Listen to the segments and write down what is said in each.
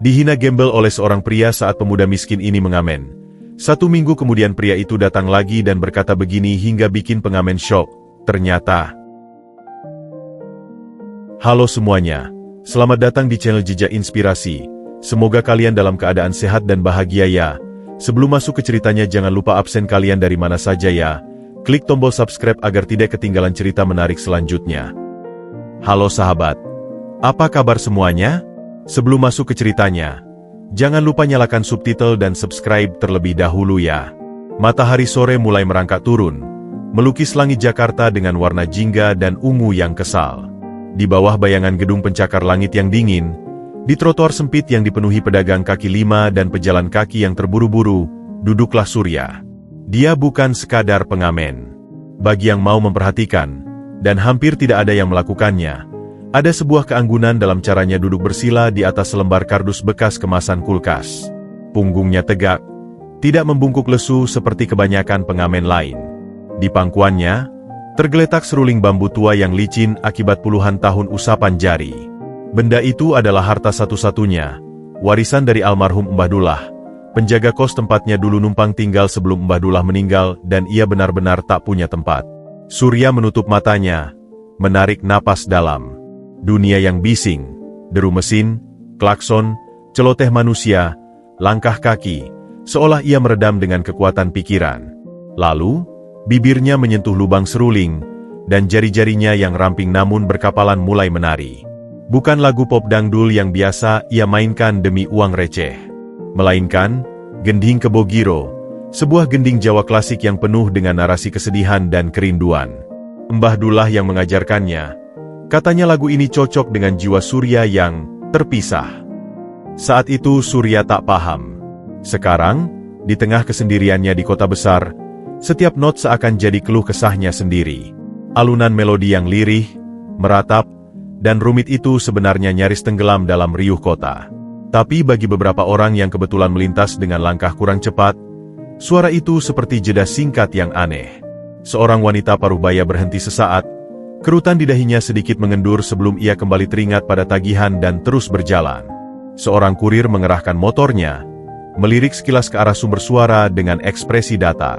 Dihina gembel oleh seorang pria saat pemuda miskin ini mengamen. 1 minggu kemudian pria itu datang lagi dan berkata begini hingga bikin pengamen syok. Ternyata, halo semuanya, selamat datang di channel Jejak Inspirasi. Semoga kalian dalam keadaan sehat dan bahagia ya. Sebelum masuk ke ceritanya jangan lupa absen kalian dari mana saja ya. Klik tombol subscribe agar tidak ketinggalan cerita menarik selanjutnya. Halo sahabat, apa kabar semuanya? Sebelum masuk ke ceritanya, jangan lupa nyalakan subtitle dan subscribe terlebih dahulu ya. Matahari sore mulai merangkak turun, melukis langit Jakarta dengan warna jingga dan ungu yang kesal. Di bawah bayangan gedung pencakar langit yang dingin, di trotoar sempit yang dipenuhi pedagang kaki lima dan pejalan kaki yang terburu-buru, duduklah Surya. Dia bukan sekadar pengamen. Bagi yang mau memperhatikan, dan hampir tidak ada yang melakukannya, ada sebuah keanggunan dalam caranya duduk bersila di atas selembar kardus bekas kemasan kulkas. Punggungnya tegak, tidak membungkuk lesu seperti kebanyakan pengamen lain. Di pangkuannya, tergeletak seruling bambu tua yang licin akibat puluhan tahun usapan jari. Benda itu adalah harta satu-satunya, warisan dari almarhum Mbah Dullah, penjaga kos tempatnya dulu numpang tinggal sebelum Mbah Dullah meninggal dan ia benar-benar tak punya tempat. Surya menutup matanya, menarik napas dalam. Dunia yang bising, deru mesin, klakson, celoteh manusia, langkah kaki, seolah ia meredam dengan kekuatan pikiran. Lalu, bibirnya menyentuh lubang seruling, dan jari-jarinya yang ramping namun berkapalan mulai menari. Bukan lagu pop dangdul yang biasa ia mainkan demi uang receh, melainkan gending kebo giro, sebuah gending Jawa klasik yang penuh dengan narasi kesedihan dan kerinduan. Mbah Dullah yang mengajarkannya. Katanya lagu ini cocok dengan jiwa Surya yang terpisah. Saat itu Surya tak paham. Sekarang, di tengah kesendiriannya di kota besar, setiap not seakan jadi keluh kesahnya sendiri. Alunan melodi yang lirih, meratap, dan rumit itu sebenarnya nyaris tenggelam dalam riuh kota. Tapi bagi beberapa orang yang kebetulan melintas dengan langkah kurang cepat, suara itu seperti jeda singkat yang aneh. Seorang wanita paruh baya berhenti sesaat, kerutan di dahinya sedikit mengendur sebelum ia kembali teringat pada tagihan dan terus berjalan. Seorang kurir mengerahkan motornya, melirik sekilas ke arah sumber suara dengan ekspresi datar.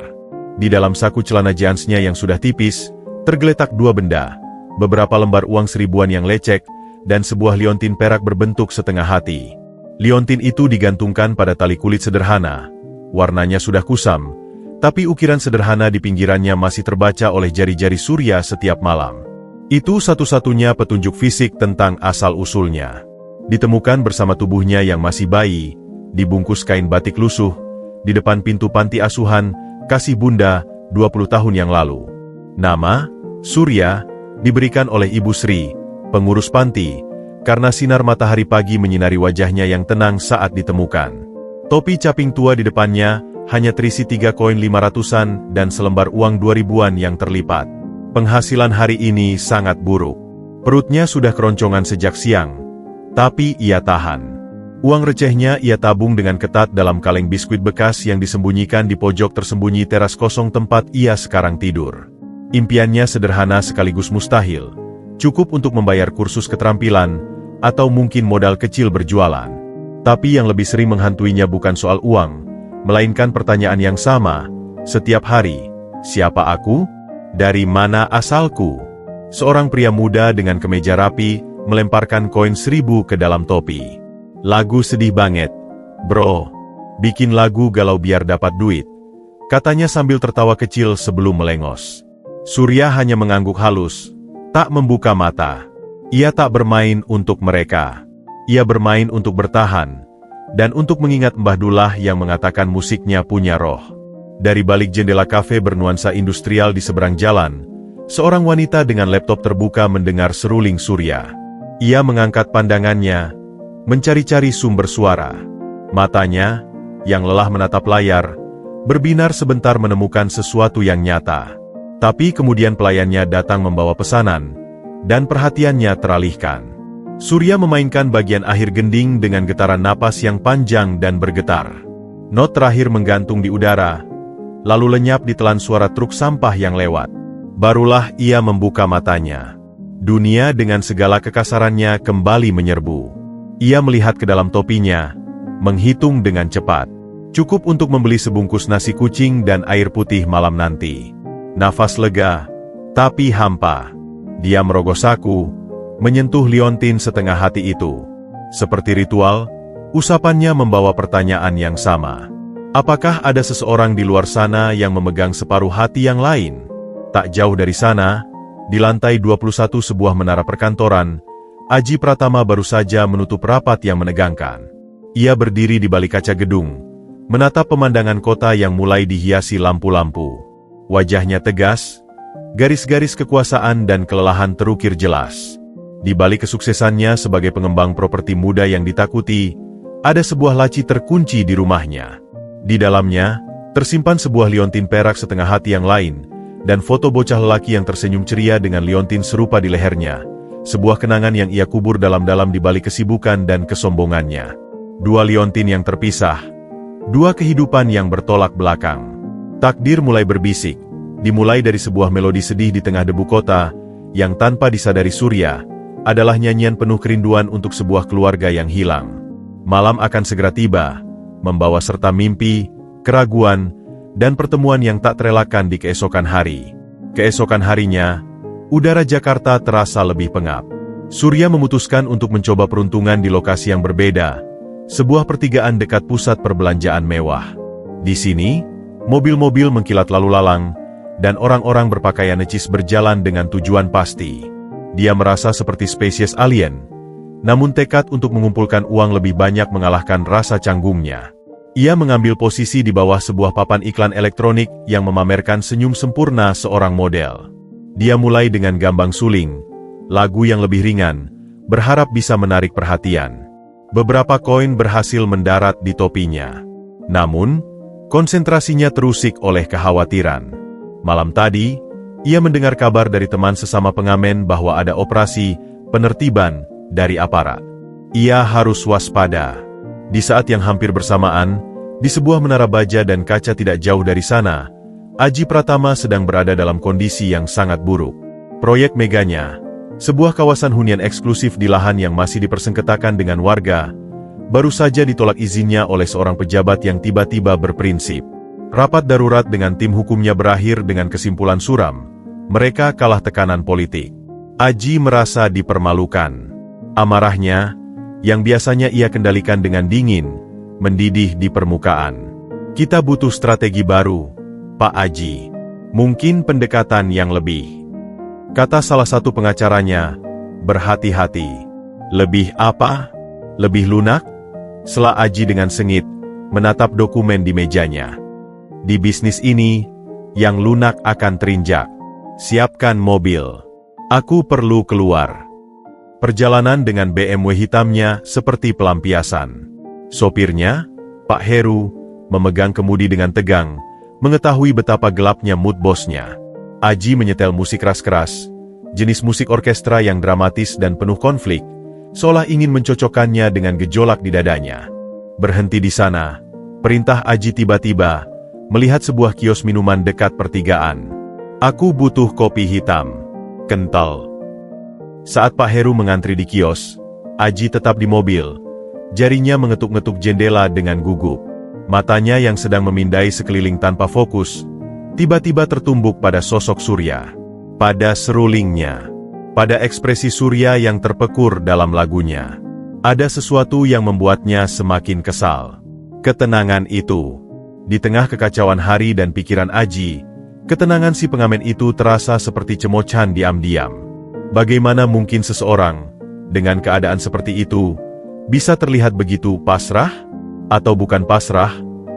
Di dalam saku celana jeansnya yang sudah tipis, tergeletak dua benda, beberapa lembar uang seribuan yang lecek, dan sebuah liontin perak berbentuk setengah hati. Liontin itu digantungkan pada tali kulit sederhana, warnanya sudah kusam, tapi ukiran sederhana di pinggirannya masih terbaca oleh jari-jari Surya setiap malam. Itu satu-satunya petunjuk fisik tentang asal-usulnya. Ditemukan bersama tubuhnya yang masih bayi, dibungkus kain batik lusuh, di depan pintu panti asuhan, Kasih Bunda, 20 tahun yang lalu. Nama, Surya, diberikan oleh Ibu Sri, pengurus panti, karena sinar matahari pagi menyinari wajahnya yang tenang saat ditemukan. Topi caping tua di depannya, hanya terisi 3 koin 500-an dan selembar uang 2000-an yang terlipat. Penghasilan hari ini sangat buruk. Perutnya sudah keroncongan sejak siang. Tapi ia tahan. Uang recehnya ia tabung dengan ketat dalam kaleng biskuit bekas yang disembunyikan di pojok tersembunyi teras kosong tempat ia sekarang tidur. Impiannya sederhana sekaligus mustahil. Cukup untuk membayar kursus keterampilan, atau mungkin modal kecil berjualan. Tapi yang lebih sering menghantuinya bukan soal uang, melainkan pertanyaan yang sama, setiap hari. Siapa aku? Dari mana asalku? Seorang pria muda dengan kemeja rapi, melemparkan koin 1000 ke dalam topi. Lagu sedih banget. Bro, bikin lagu galau biar dapat duit, katanya sambil tertawa kecil sebelum melengos. Surya hanya mengangguk halus, tak membuka mata. Ia tak bermain untuk mereka. Ia bermain untuk bertahan, dan untuk mengingat Mbah Dullah yang mengatakan musiknya punya roh. Dari balik jendela kafe bernuansa industrial di seberang jalan, seorang wanita dengan laptop terbuka mendengar seruling Surya. Ia mengangkat pandangannya, mencari-cari sumber suara. Matanya, yang lelah menatap layar, berbinar sebentar menemukan sesuatu yang nyata. Tapi kemudian pelayannya datang membawa pesanan, dan perhatiannya teralihkan. Surya memainkan bagian akhir gending dengan getaran napas yang panjang dan bergetar. Not terakhir menggantung di udara, lalu lenyap ditelan suara truk sampah yang lewat. Barulah ia membuka matanya. Dunia dengan segala kekasarannya kembali menyerbu. Ia melihat ke dalam topinya, menghitung dengan cepat. Cukup untuk membeli sebungkus nasi kucing dan air putih malam nanti. Nafas lega, tapi hampa. Dia merogoh saku, menyentuh liontin setengah hati itu. Seperti ritual, usapannya membawa pertanyaan yang sama. Apakah ada seseorang di luar sana yang memegang separuh hati yang lain? Tak jauh dari sana, di lantai 21 sebuah menara perkantoran, Aji Pratama baru saja menutup rapat yang menegangkan. Ia berdiri di balik kaca gedung, menatap pemandangan kota yang mulai dihiasi lampu-lampu. Wajahnya tegas, garis-garis kekuasaan dan kelelahan terukir jelas. Di balik kesuksesannya sebagai pengembang properti muda yang ditakuti, ada sebuah laci terkunci di rumahnya. Di dalamnya, tersimpan sebuah liontin perak setengah hati yang lain, dan foto bocah lelaki yang tersenyum ceria dengan liontin serupa di lehernya. Sebuah kenangan yang ia kubur dalam-dalam di balik kesibukan dan kesombongannya. Dua liontin yang terpisah, dua kehidupan yang bertolak belakang. Takdir mulai berbisik, dimulai dari sebuah melodi sedih di tengah debu kota, yang tanpa disadari Surya, adalah nyanyian penuh kerinduan untuk sebuah keluarga yang hilang. Malam akan segera tiba, membawa serta mimpi, keraguan, dan pertemuan yang tak terelakkan di keesokan hari. Keesokan harinya, udara Jakarta terasa lebih pengap. Surya memutuskan untuk mencoba peruntungan di lokasi yang berbeda, sebuah pertigaan dekat pusat perbelanjaan mewah. Di sini, mobil-mobil mengkilat lalu lalang, dan orang-orang berpakaian necis berjalan dengan tujuan pasti. Dia merasa seperti spesies alien, namun tekad untuk mengumpulkan uang lebih banyak mengalahkan rasa canggungnya. Ia mengambil posisi di bawah sebuah papan iklan elektronik yang memamerkan senyum sempurna seorang model. Dia mulai dengan gambang suling, lagu yang lebih ringan, berharap bisa menarik perhatian. Beberapa koin berhasil mendarat di topinya. Namun, konsentrasinya terusik oleh kekhawatiran. Malam tadi, ia mendengar kabar dari teman sesama pengamen bahwa ada operasi penertiban dari aparat. Ia harus waspada. Di saat yang hampir bersamaan, di sebuah menara baja dan kaca tidak jauh dari sana, Aji Pratama sedang berada dalam kondisi yang sangat buruk. Proyek meganya, sebuah kawasan hunian eksklusif di lahan yang masih dipersengketakan dengan warga, baru saja ditolak izinnya oleh seorang pejabat yang tiba-tiba berprinsip. Rapat darurat dengan tim hukumnya berakhir dengan kesimpulan suram. Mereka kalah tekanan politik. Aji merasa dipermalukan. Amarahnya, yang biasanya ia kendalikan dengan dingin, mendidih di permukaan. Kita butuh strategi baru, Pak Aji. Mungkin pendekatan yang lebih. Kata salah satu pengacaranya, berhati-hati. Lebih apa? Lebih lunak? Sela Aji dengan sengit, menatap dokumen di mejanya. Di bisnis ini, yang lunak akan terinjak. Siapkan mobil. Aku perlu keluar. Perjalanan dengan BMW hitamnya seperti pelampiasan. Sopirnya, Pak Heru, memegang kemudi dengan tegang, mengetahui betapa gelapnya mood bosnya. Aji menyetel musik keras-keras, jenis musik orkestra yang dramatis dan penuh konflik, seolah ingin mencocokkannya dengan gejolak di dadanya. Berhenti di sana, perintah Aji tiba-tiba, melihat sebuah kios minuman dekat pertigaan. Aku butuh kopi hitam, kental. Saat Pak Heru mengantri di kios, Aji tetap di mobil. Jarinya mengetuk-ngetuk jendela dengan gugup. Matanya yang sedang memindai sekeliling tanpa fokus, tiba-tiba tertumbuk pada sosok Surya. Pada serulingnya. Pada ekspresi Surya yang terpekur dalam lagunya. Ada sesuatu yang membuatnya semakin kesal. Ketenangan itu. Di tengah kekacauan hari dan pikiran Aji, ketenangan si pengamen itu terasa seperti cemocan diam-diam. Bagaimana mungkin seseorang, dengan keadaan seperti itu, bisa terlihat begitu pasrah? Atau bukan pasrah,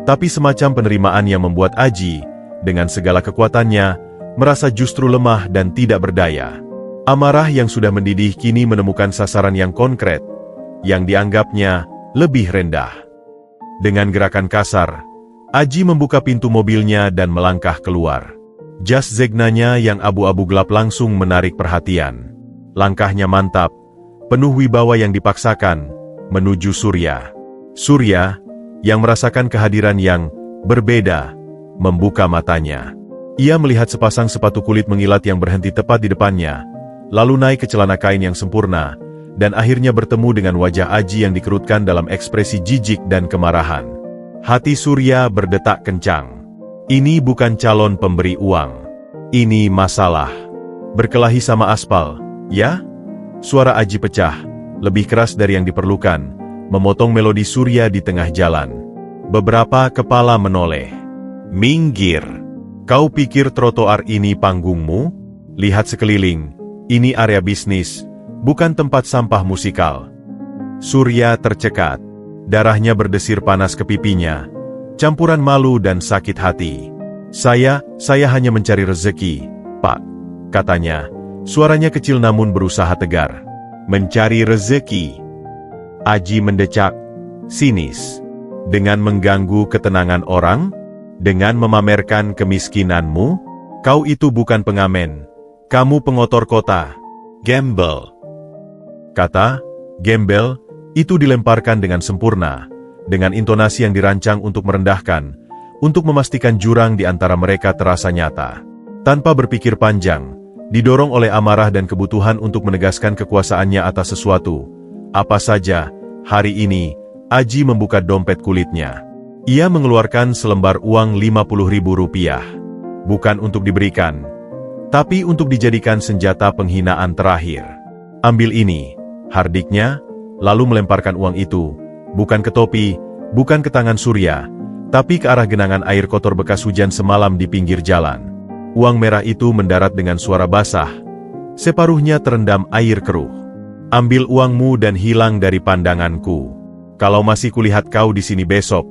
tapi semacam penerimaan yang membuat Aji, dengan segala kekuatannya, merasa justru lemah dan tidak berdaya. Amarah yang sudah mendidih kini menemukan sasaran yang konkret, yang dianggapnya lebih rendah. Dengan gerakan kasar, Aji membuka pintu mobilnya dan melangkah keluar. Jas Zegnanya yang abu-abu gelap langsung menarik perhatian. Langkahnya mantap, penuh wibawa yang dipaksakan, menuju Surya. Surya, yang merasakan kehadiran yang berbeda, membuka matanya. Ia melihat sepasang sepatu kulit mengilat yang berhenti tepat di depannya, lalu naik ke celana kain yang sempurna, dan akhirnya bertemu dengan wajah Aji yang dikerutkan dalam ekspresi jijik dan kemarahan. Hati Surya berdetak kencang. Ini bukan calon pemberi uang. Ini masalah. Berkelahi sama aspal, ya? Suara Aji pecah, lebih keras dari yang diperlukan, memotong melodi Surya di tengah jalan. Beberapa kepala menoleh. Minggir. Kau pikir trotoar ini panggungmu? Lihat sekeliling. Ini area bisnis, bukan tempat sampah musikal. Surya tercekat. Darahnya berdesir panas ke pipinya. Campuran malu dan sakit hati. Saya hanya mencari rezeki, Pak, katanya. Suaranya kecil namun berusaha tegar. Mencari rezeki. Aji mendecak, sinis. Dengan mengganggu ketenangan orang? Dengan memamerkan kemiskinanmu? Kau itu bukan pengamen. Kamu pengotor kota. Gembel. Kata, gembel, itu dilemparkan dengan sempurna, dengan intonasi yang dirancang untuk merendahkan, untuk memastikan jurang di antara mereka terasa nyata. Tanpa berpikir panjang, didorong oleh amarah dan kebutuhan untuk menegaskan kekuasaannya atas sesuatu. Apa saja, hari ini, Aji membuka dompet kulitnya. Ia mengeluarkan selembar uang Rp50.000. Bukan untuk diberikan, tapi untuk dijadikan senjata penghinaan terakhir. Ambil ini, hardiknya, lalu melemparkan uang itu, bukan ke topi, bukan ke tangan Surya, tapi ke arah genangan air kotor bekas hujan semalam di pinggir jalan. Uang merah itu mendarat dengan suara basah, separuhnya terendam air keruh. Ambil uangmu dan hilang dari pandanganku. Kalau masih kulihat kau di sini besok,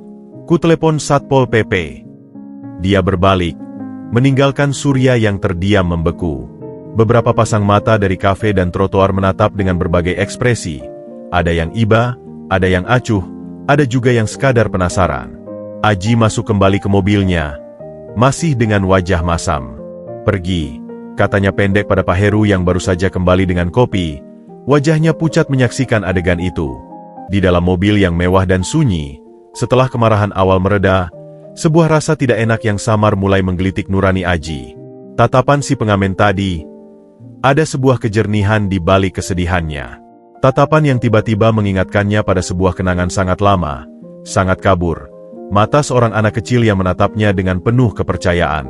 ku telepon Satpol PP. Dia berbalik, meninggalkan Surya yang terdiam membeku. Beberapa pasang mata dari kafe dan trotoar menatap dengan berbagai ekspresi. Ada yang iba, ada yang acuh, ada juga yang sekadar penasaran. Aji masuk kembali ke mobilnya, masih dengan wajah masam. Pergi, katanya pendek pada Pak Heru yang baru saja kembali dengan kopi. Wajahnya pucat menyaksikan adegan itu. Di dalam mobil yang mewah dan sunyi, setelah kemarahan awal mereda, sebuah rasa tidak enak yang samar mulai menggelitik nurani Aji. Tatapan si pengamen tadi, ada sebuah kejernihan di balik kesedihannya. Tatapan yang tiba-tiba mengingatkannya pada sebuah kenangan sangat lama, sangat kabur. Mata seorang anak kecil yang menatapnya dengan penuh kepercayaan.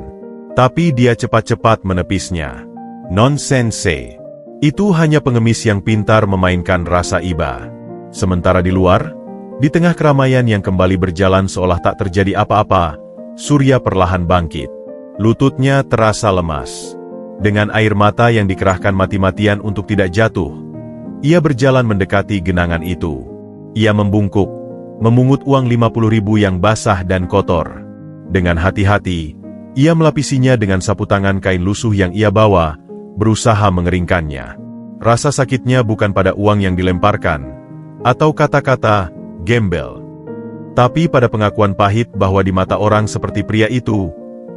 Tapi dia cepat-cepat menepisnya. Nonsense. Itu hanya pengemis yang pintar memainkan rasa iba. Sementara di luar, di tengah keramaian yang kembali berjalan seolah tak terjadi apa-apa, Surya perlahan bangkit. Lututnya terasa lemas. Dengan air mata yang dikerahkan mati-matian untuk tidak jatuh, ia berjalan mendekati genangan itu. Ia membungkuk, memungut uang Rp50.000 yang basah dan kotor. Dengan hati-hati, ia melapisinya dengan sapu tangan kain lusuh yang ia bawa, berusaha mengeringkannya. Rasa sakitnya bukan pada uang yang dilemparkan, atau kata-kata gembel, tapi pada pengakuan pahit bahwa di mata orang seperti pria itu,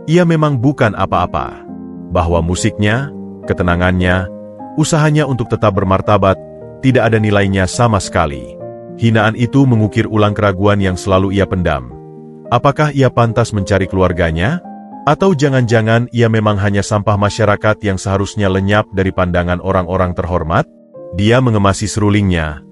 ia memang bukan apa-apa. Bahwa musiknya, ketenangannya, usahanya untuk tetap bermartabat, tidak ada nilainya sama sekali. Hinaan itu mengukir ulang keraguan yang selalu ia pendam. Apakah ia pantas mencari keluarganya? Atau jangan-jangan ia memang hanya sampah masyarakat yang seharusnya lenyap dari pandangan orang-orang terhormat? Dia mengemasi serulingnya,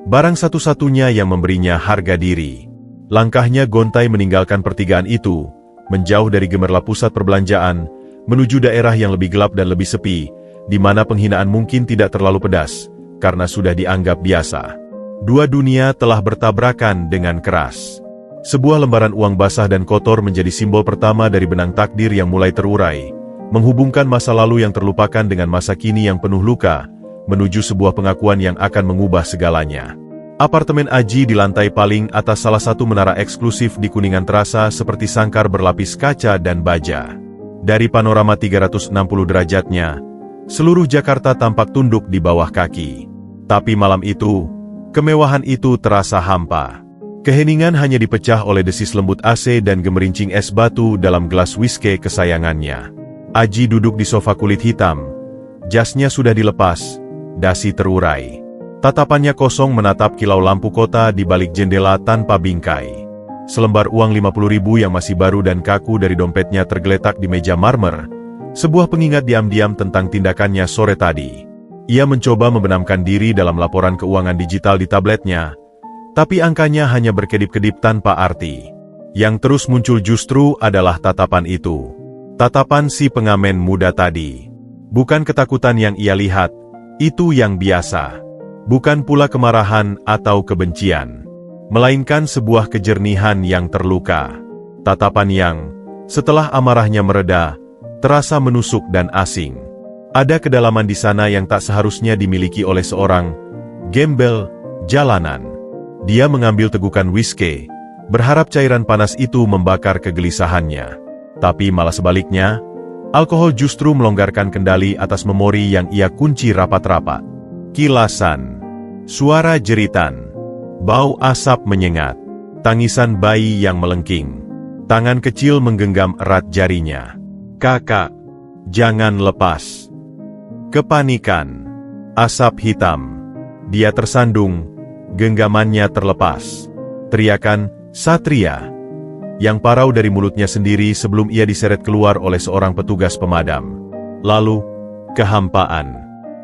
barang satu-satunya yang memberinya harga diri. Langkahnya gontai meninggalkan pertigaan itu, menjauh dari gemerlap pusat perbelanjaan, menuju daerah yang lebih gelap dan lebih sepi, di mana penghinaan mungkin tidak terlalu pedas, karena sudah dianggap biasa. Dua dunia telah bertabrakan dengan keras. Sebuah lembaran uang basah dan kotor menjadi simbol pertama dari benang takdir yang mulai terurai, menghubungkan masa lalu yang terlupakan dengan masa kini yang penuh luka, menuju sebuah pengakuan yang akan mengubah segalanya. Apartemen Aji di lantai paling atas salah satu menara eksklusif di Kuningan terasa seperti sangkar berlapis kaca dan baja. Dari panorama 360 derajatnya, seluruh Jakarta tampak tunduk di bawah kaki. Tapi malam itu, kemewahan itu terasa hampa. Keheningan hanya dipecah oleh desis lembut AC dan gemerincing es batu dalam gelas whisky kesayangannya. Aji duduk di sofa kulit hitam. Jasnya sudah dilepas, dasi terurai. Tatapannya kosong menatap kilau lampu kota di balik jendela tanpa bingkai. Selembar uang Rp50.000 yang masih baru dan kaku dari dompetnya tergeletak di meja marmer, sebuah pengingat diam-diam tentang tindakannya sore tadi. Ia mencoba membenamkan diri dalam laporan keuangan digital di tabletnya, tapi angkanya hanya berkedip-kedip tanpa arti. Yang terus muncul justru adalah tatapan itu. Tatapan si pengamen muda tadi. Bukan ketakutan yang ia lihat, itu yang biasa. Bukan pula kemarahan atau kebencian, melainkan sebuah kejernihan yang terluka. Tatapan yang, setelah amarahnya mereda, terasa menusuk dan asing. Ada kedalaman di sana yang tak seharusnya dimiliki oleh seorang gembel jalanan. Dia mengambil tegukan whisky, berharap cairan panas itu membakar kegelisahannya. Tapi malah sebaliknya, alkohol justru melonggarkan kendali atas memori yang ia kunci rapat-rapat. Kilasan, suara jeritan, bau asap menyengat, tangisan bayi yang melengking. Tangan kecil menggenggam erat jarinya. Kakak, jangan lepas. Kepanikan, asap hitam. Dia tersandung, genggamannya terlepas. Teriakan, Satria, yang parau dari mulutnya sendiri sebelum ia diseret keluar oleh seorang petugas pemadam. Lalu, kehampaan.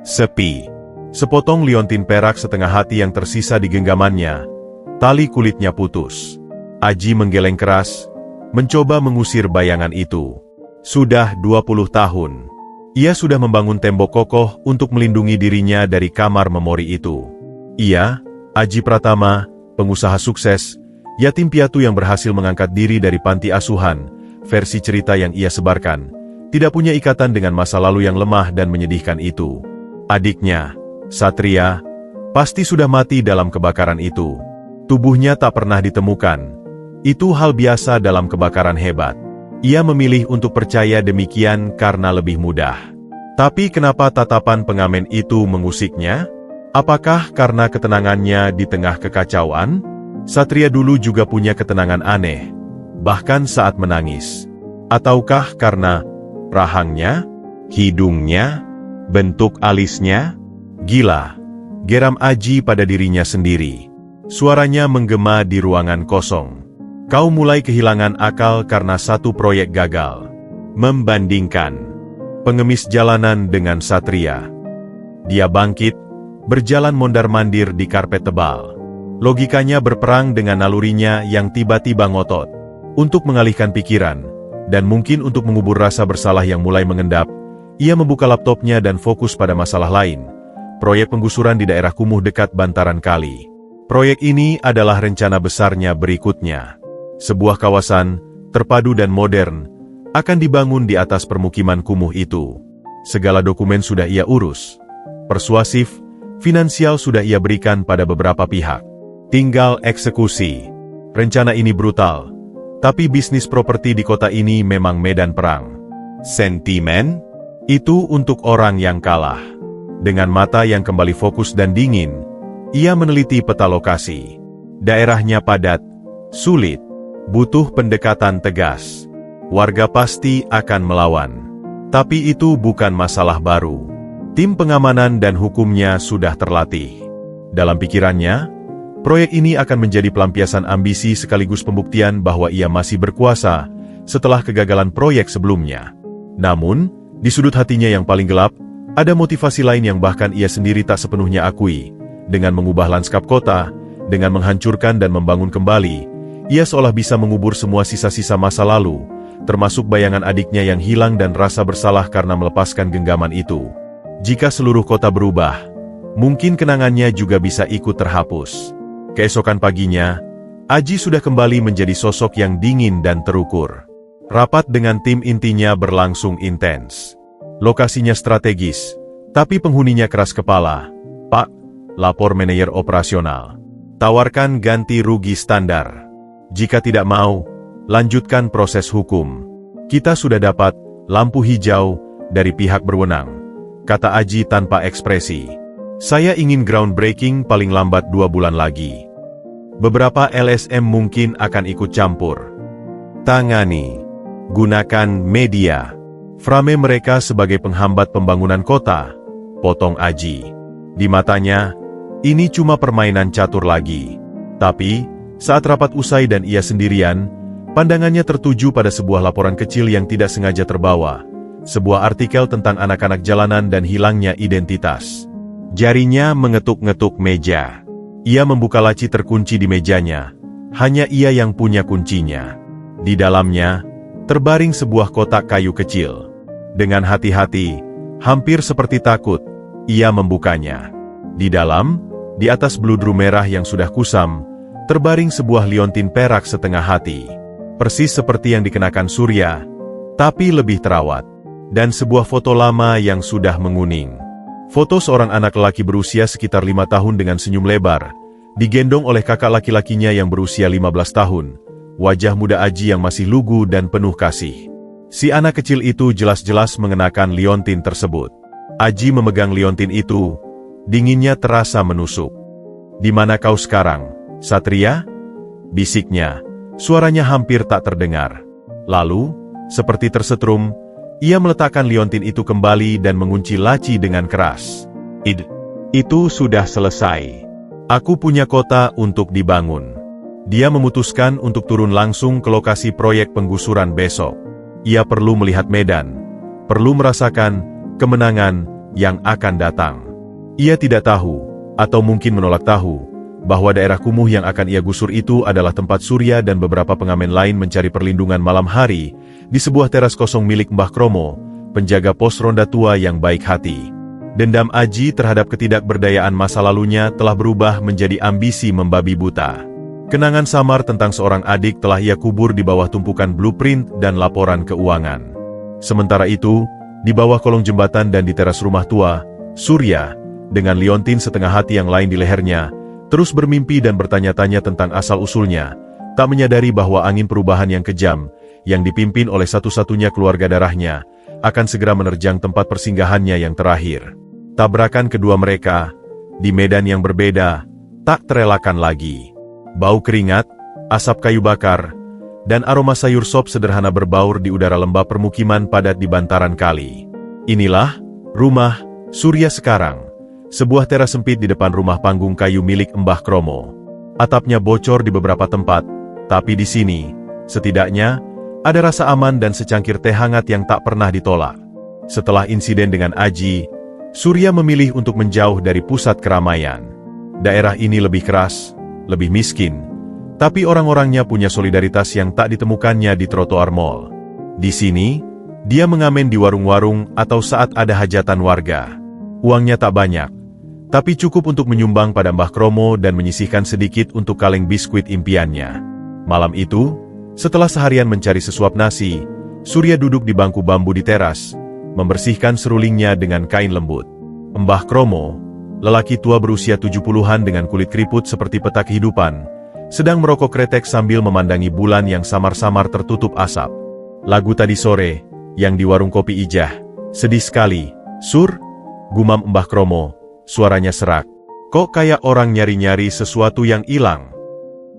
Sepi. Sepotong liontin perak setengah hati yang tersisa di genggamannya. Tali kulitnya putus. Aji menggeleng keras, mencoba mengusir bayangan itu. Sudah 20 tahun. Ia sudah membangun tembok kokoh untuk melindungi dirinya dari kamar memori itu. Ia, Aji Pratama, pengusaha sukses, yatim piatu yang berhasil mengangkat diri dari panti asuhan, versi cerita yang ia sebarkan, tidak punya ikatan dengan masa lalu yang lemah dan menyedihkan itu. Adiknya, Satria, pasti sudah mati dalam kebakaran itu. Tubuhnya tak pernah ditemukan. Itu hal biasa dalam kebakaran hebat. Ia memilih untuk percaya demikian karena lebih mudah. Tapi kenapa tatapan pengamen itu mengusiknya? Apakah karena ketenangannya di tengah kekacauan? Satria dulu juga punya ketenangan aneh, bahkan saat menangis. Ataukah karena rahangnya, hidungnya, bentuk alisnya? Gila, geram Aji pada dirinya sendiri. Suaranya menggema di ruangan kosong. Kau mulai kehilangan akal karena satu proyek gagal. Membandingkan pengemis jalanan dengan Satria. Dia bangkit, berjalan mondar-mandir di karpet tebal. Logikanya berperang dengan nalurinya yang tiba-tiba ngotot. Untuk mengalihkan pikiran, dan mungkin untuk mengubur rasa bersalah yang mulai mengendap, ia membuka laptopnya dan fokus pada masalah lain. Proyek penggusuran di daerah kumuh dekat bantaran kali. Proyek ini adalah rencana besarnya berikutnya. Sebuah kawasan, terpadu dan modern, akan dibangun di atas permukiman kumuh itu. Segala dokumen sudah ia urus. Persuasif, finansial sudah ia berikan pada beberapa pihak. Tinggal eksekusi. Rencana ini brutal, tapi bisnis properti di kota ini memang medan perang. Sentimen? Itu untuk orang yang kalah. Dengan mata yang kembali fokus dan dingin, ia meneliti peta lokasi. Daerahnya padat, sulit. Butuh pendekatan tegas. Warga pasti akan melawan. Tapi itu bukan masalah baru. Tim pengamanan dan hukumnya sudah terlatih. Dalam pikirannya, proyek ini akan menjadi pelampiasan ambisi sekaligus pembuktian bahwa ia masih berkuasa setelah kegagalan proyek sebelumnya. Namun, di sudut hatinya yang paling gelap, ada motivasi lain yang bahkan ia sendiri tak sepenuhnya akui. Dengan mengubah lanskap kota, dengan menghancurkan dan membangun kembali, ia seolah bisa mengubur semua sisa-sisa masa lalu, termasuk bayangan adiknya yang hilang dan rasa bersalah karena melepaskan genggaman itu. Jika seluruh kota berubah, mungkin kenangannya juga bisa ikut terhapus. Keesokan paginya, Aji sudah kembali menjadi sosok yang dingin dan terukur. Rapat dengan tim intinya berlangsung intens. Lokasinya strategis, tapi penghuninya keras kepala. Pak, lapor manajer operasional. Tawarkan ganti rugi standar. Jika tidak mau, lanjutkan proses hukum. Kita sudah dapat lampu hijau dari pihak berwenang, kata Aji tanpa ekspresi. Saya ingin groundbreaking paling lambat 2 bulan lagi. Beberapa LSM mungkin akan ikut campur. Tangani. Gunakan media. Frame mereka sebagai penghambat pembangunan kota, potong Aji. Di matanya, ini cuma permainan catur lagi. Tapi, saat rapat usai dan ia sendirian, pandangannya tertuju pada sebuah laporan kecil yang tidak sengaja terbawa. Sebuah artikel tentang anak-anak jalanan dan hilangnya identitas. Jarinya mengetuk-ngetuk meja. Ia membuka laci terkunci di mejanya. Hanya ia yang punya kuncinya. Di dalamnya, terbaring sebuah kotak kayu kecil. Dengan hati-hati, hampir seperti takut, ia membukanya. Di dalam, di atas bludru merah yang sudah kusam, terbaring sebuah liontin perak setengah hati. Persis seperti yang dikenakan Surya, tapi lebih terawat. Dan sebuah foto lama yang sudah menguning. Foto seorang anak lelaki berusia sekitar 5 tahun dengan senyum lebar, digendong oleh kakak laki-lakinya yang berusia 15 tahun, wajah muda Aji yang masih lugu dan penuh kasih. Si anak kecil itu jelas-jelas mengenakan liontin tersebut. Aji memegang liontin itu, dinginnya terasa menusuk. "Di mana kau sekarang, Satria?" bisiknya, suaranya hampir tak terdengar. Lalu, seperti tersetrum, ia meletakkan liontin itu kembali dan mengunci laci dengan keras. Itu sudah selesai. Aku punya kota untuk dibangun." Dia memutuskan untuk turun langsung ke lokasi proyek penggusuran besok. Ia perlu melihat medan, perlu merasakan kemenangan yang akan datang. Ia tidak tahu, atau mungkin menolak tahu, bahwa daerah kumuh yang akan ia gusur itu adalah tempat Surya dan beberapa pengamen lain mencari perlindungan malam hari, di sebuah teras kosong milik Mbah Kromo, penjaga pos ronda tua yang baik hati. Dendam Aji terhadap ketidakberdayaan masa lalunya telah berubah menjadi ambisi membabi buta. Kenangan samar tentang seorang adik telah ia kubur di bawah tumpukan blueprint dan laporan keuangan. Sementara itu, di bawah kolong jembatan dan di teras rumah tua, Surya, dengan liontin setengah hati yang lain di lehernya, terus bermimpi dan bertanya-tanya tentang asal-usulnya, tak menyadari bahwa angin perubahan yang kejam, yang dipimpin oleh satu-satunya keluarga darahnya, akan segera menerjang tempat persinggahannya yang terakhir. Tabrakan kedua mereka, di medan yang berbeda, tak terelakkan lagi. Bau keringat, asap kayu bakar, dan aroma sayur sop sederhana berbaur di udara lembab permukiman padat di bantaran kali. Inilah rumah Surya sekarang, sebuah teras sempit di depan rumah panggung kayu milik Mbah Kromo. Atapnya bocor di beberapa tempat, tapi di sini, setidaknya, ada rasa aman dan secangkir teh hangat yang tak pernah ditolak. Setelah insiden dengan Aji, Surya memilih untuk menjauh dari pusat keramaian. Daerah ini lebih keras, lebih miskin, tapi orang-orangnya punya solidaritas yang tak ditemukannya di trotoar mall. Di sini, dia mengamen di warung-warung atau saat ada hajatan warga. Uangnya tak banyak, tapi cukup untuk menyumbang pada Mbah Kromo dan menyisihkan sedikit untuk kaleng biskuit impiannya. Malam itu, setelah seharian mencari sesuap nasi, Surya duduk di bangku bambu di teras, membersihkan serulingnya dengan kain lembut. Mbah Kromo, lelaki tua berusia 70-an dengan kulit keriput seperti peta kehidupan, sedang merokok kretek sambil memandangi bulan yang samar-samar tertutup asap. "Lagu tadi sore, yang di warung kopi Ijah, sedih sekali, Sur," gumam Mbah Kromo, suaranya serak. "Kok kayak orang nyari-nyari sesuatu yang hilang?"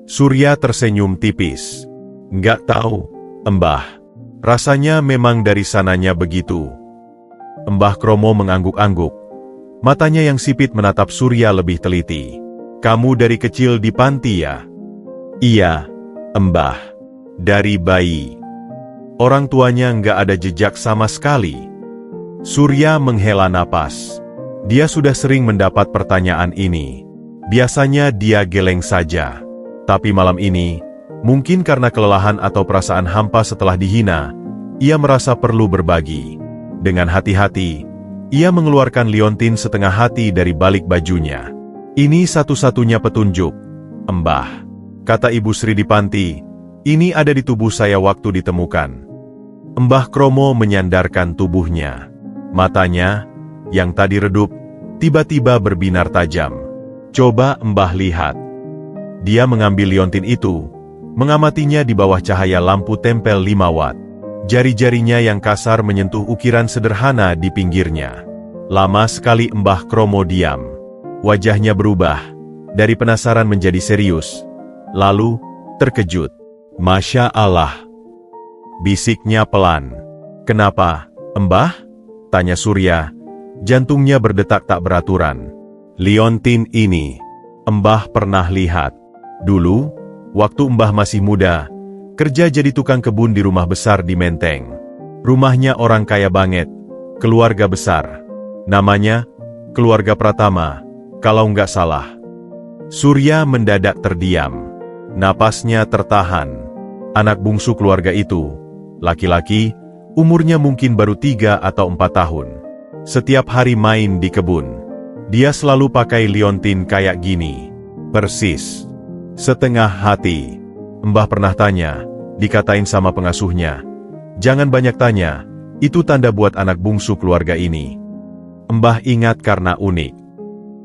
Surya tersenyum tipis. "Nggak tahu, Mbah. Rasanya memang dari sananya begitu." Mbah Kromo mengangguk-angguk. Matanya yang sipit menatap Surya lebih teliti. "Kamu dari kecil di panti ya?" "Iya, Mbah. Dari bayi." "Orang tuanya nggak ada jejak sama sekali?" Surya menghela napas. Dia sudah sering mendapat pertanyaan ini. Biasanya dia geleng saja. Tapi malam ini, mungkin karena kelelahan atau perasaan hampa setelah dihina, ia merasa perlu berbagi. Dengan hati-hati, ia mengeluarkan liontin setengah hati dari balik bajunya. "Ini satu-satunya petunjuk, Mbah," kata Ibu Sri di panti. "Ini ada di tubuh saya waktu ditemukan." Mbah Kromo menyandarkan tubuhnya. Matanya, yang tadi redup, tiba-tiba berbinar tajam. "Coba Mbah lihat." Dia mengambil liontin itu, mengamatinya di bawah cahaya lampu tempel 5 watt. Jari-jarinya yang kasar menyentuh ukiran sederhana di pinggirnya. Lama sekali Mbah Kromo diam. Wajahnya berubah, dari penasaran menjadi serius, lalu terkejut. "Masya Allah," bisiknya pelan. "Kenapa, Mbah?" tanya Surya. Jantungnya berdetak tak beraturan. "Liontin ini, Mbah pernah lihat. Dulu, waktu Mbah masih muda, kerja jadi tukang kebun di rumah besar di Menteng. Rumahnya orang kaya banget, keluarga besar. Namanya keluarga Pratama, kalau nggak salah. Surya mendadak terdiam. Napasnya tertahan. Anak bungsu keluarga itu, laki-laki, umurnya mungkin baru 3 atau 4 tahun. Setiap hari main di kebun. Dia selalu pakai liontin kayak gini. Persis. Setengah hati. Mbah pernah tanya, dikatain sama pengasuhnya, "Jangan banyak tanya, itu tanda buat anak bungsu keluarga ini." Mbah ingat karena unik.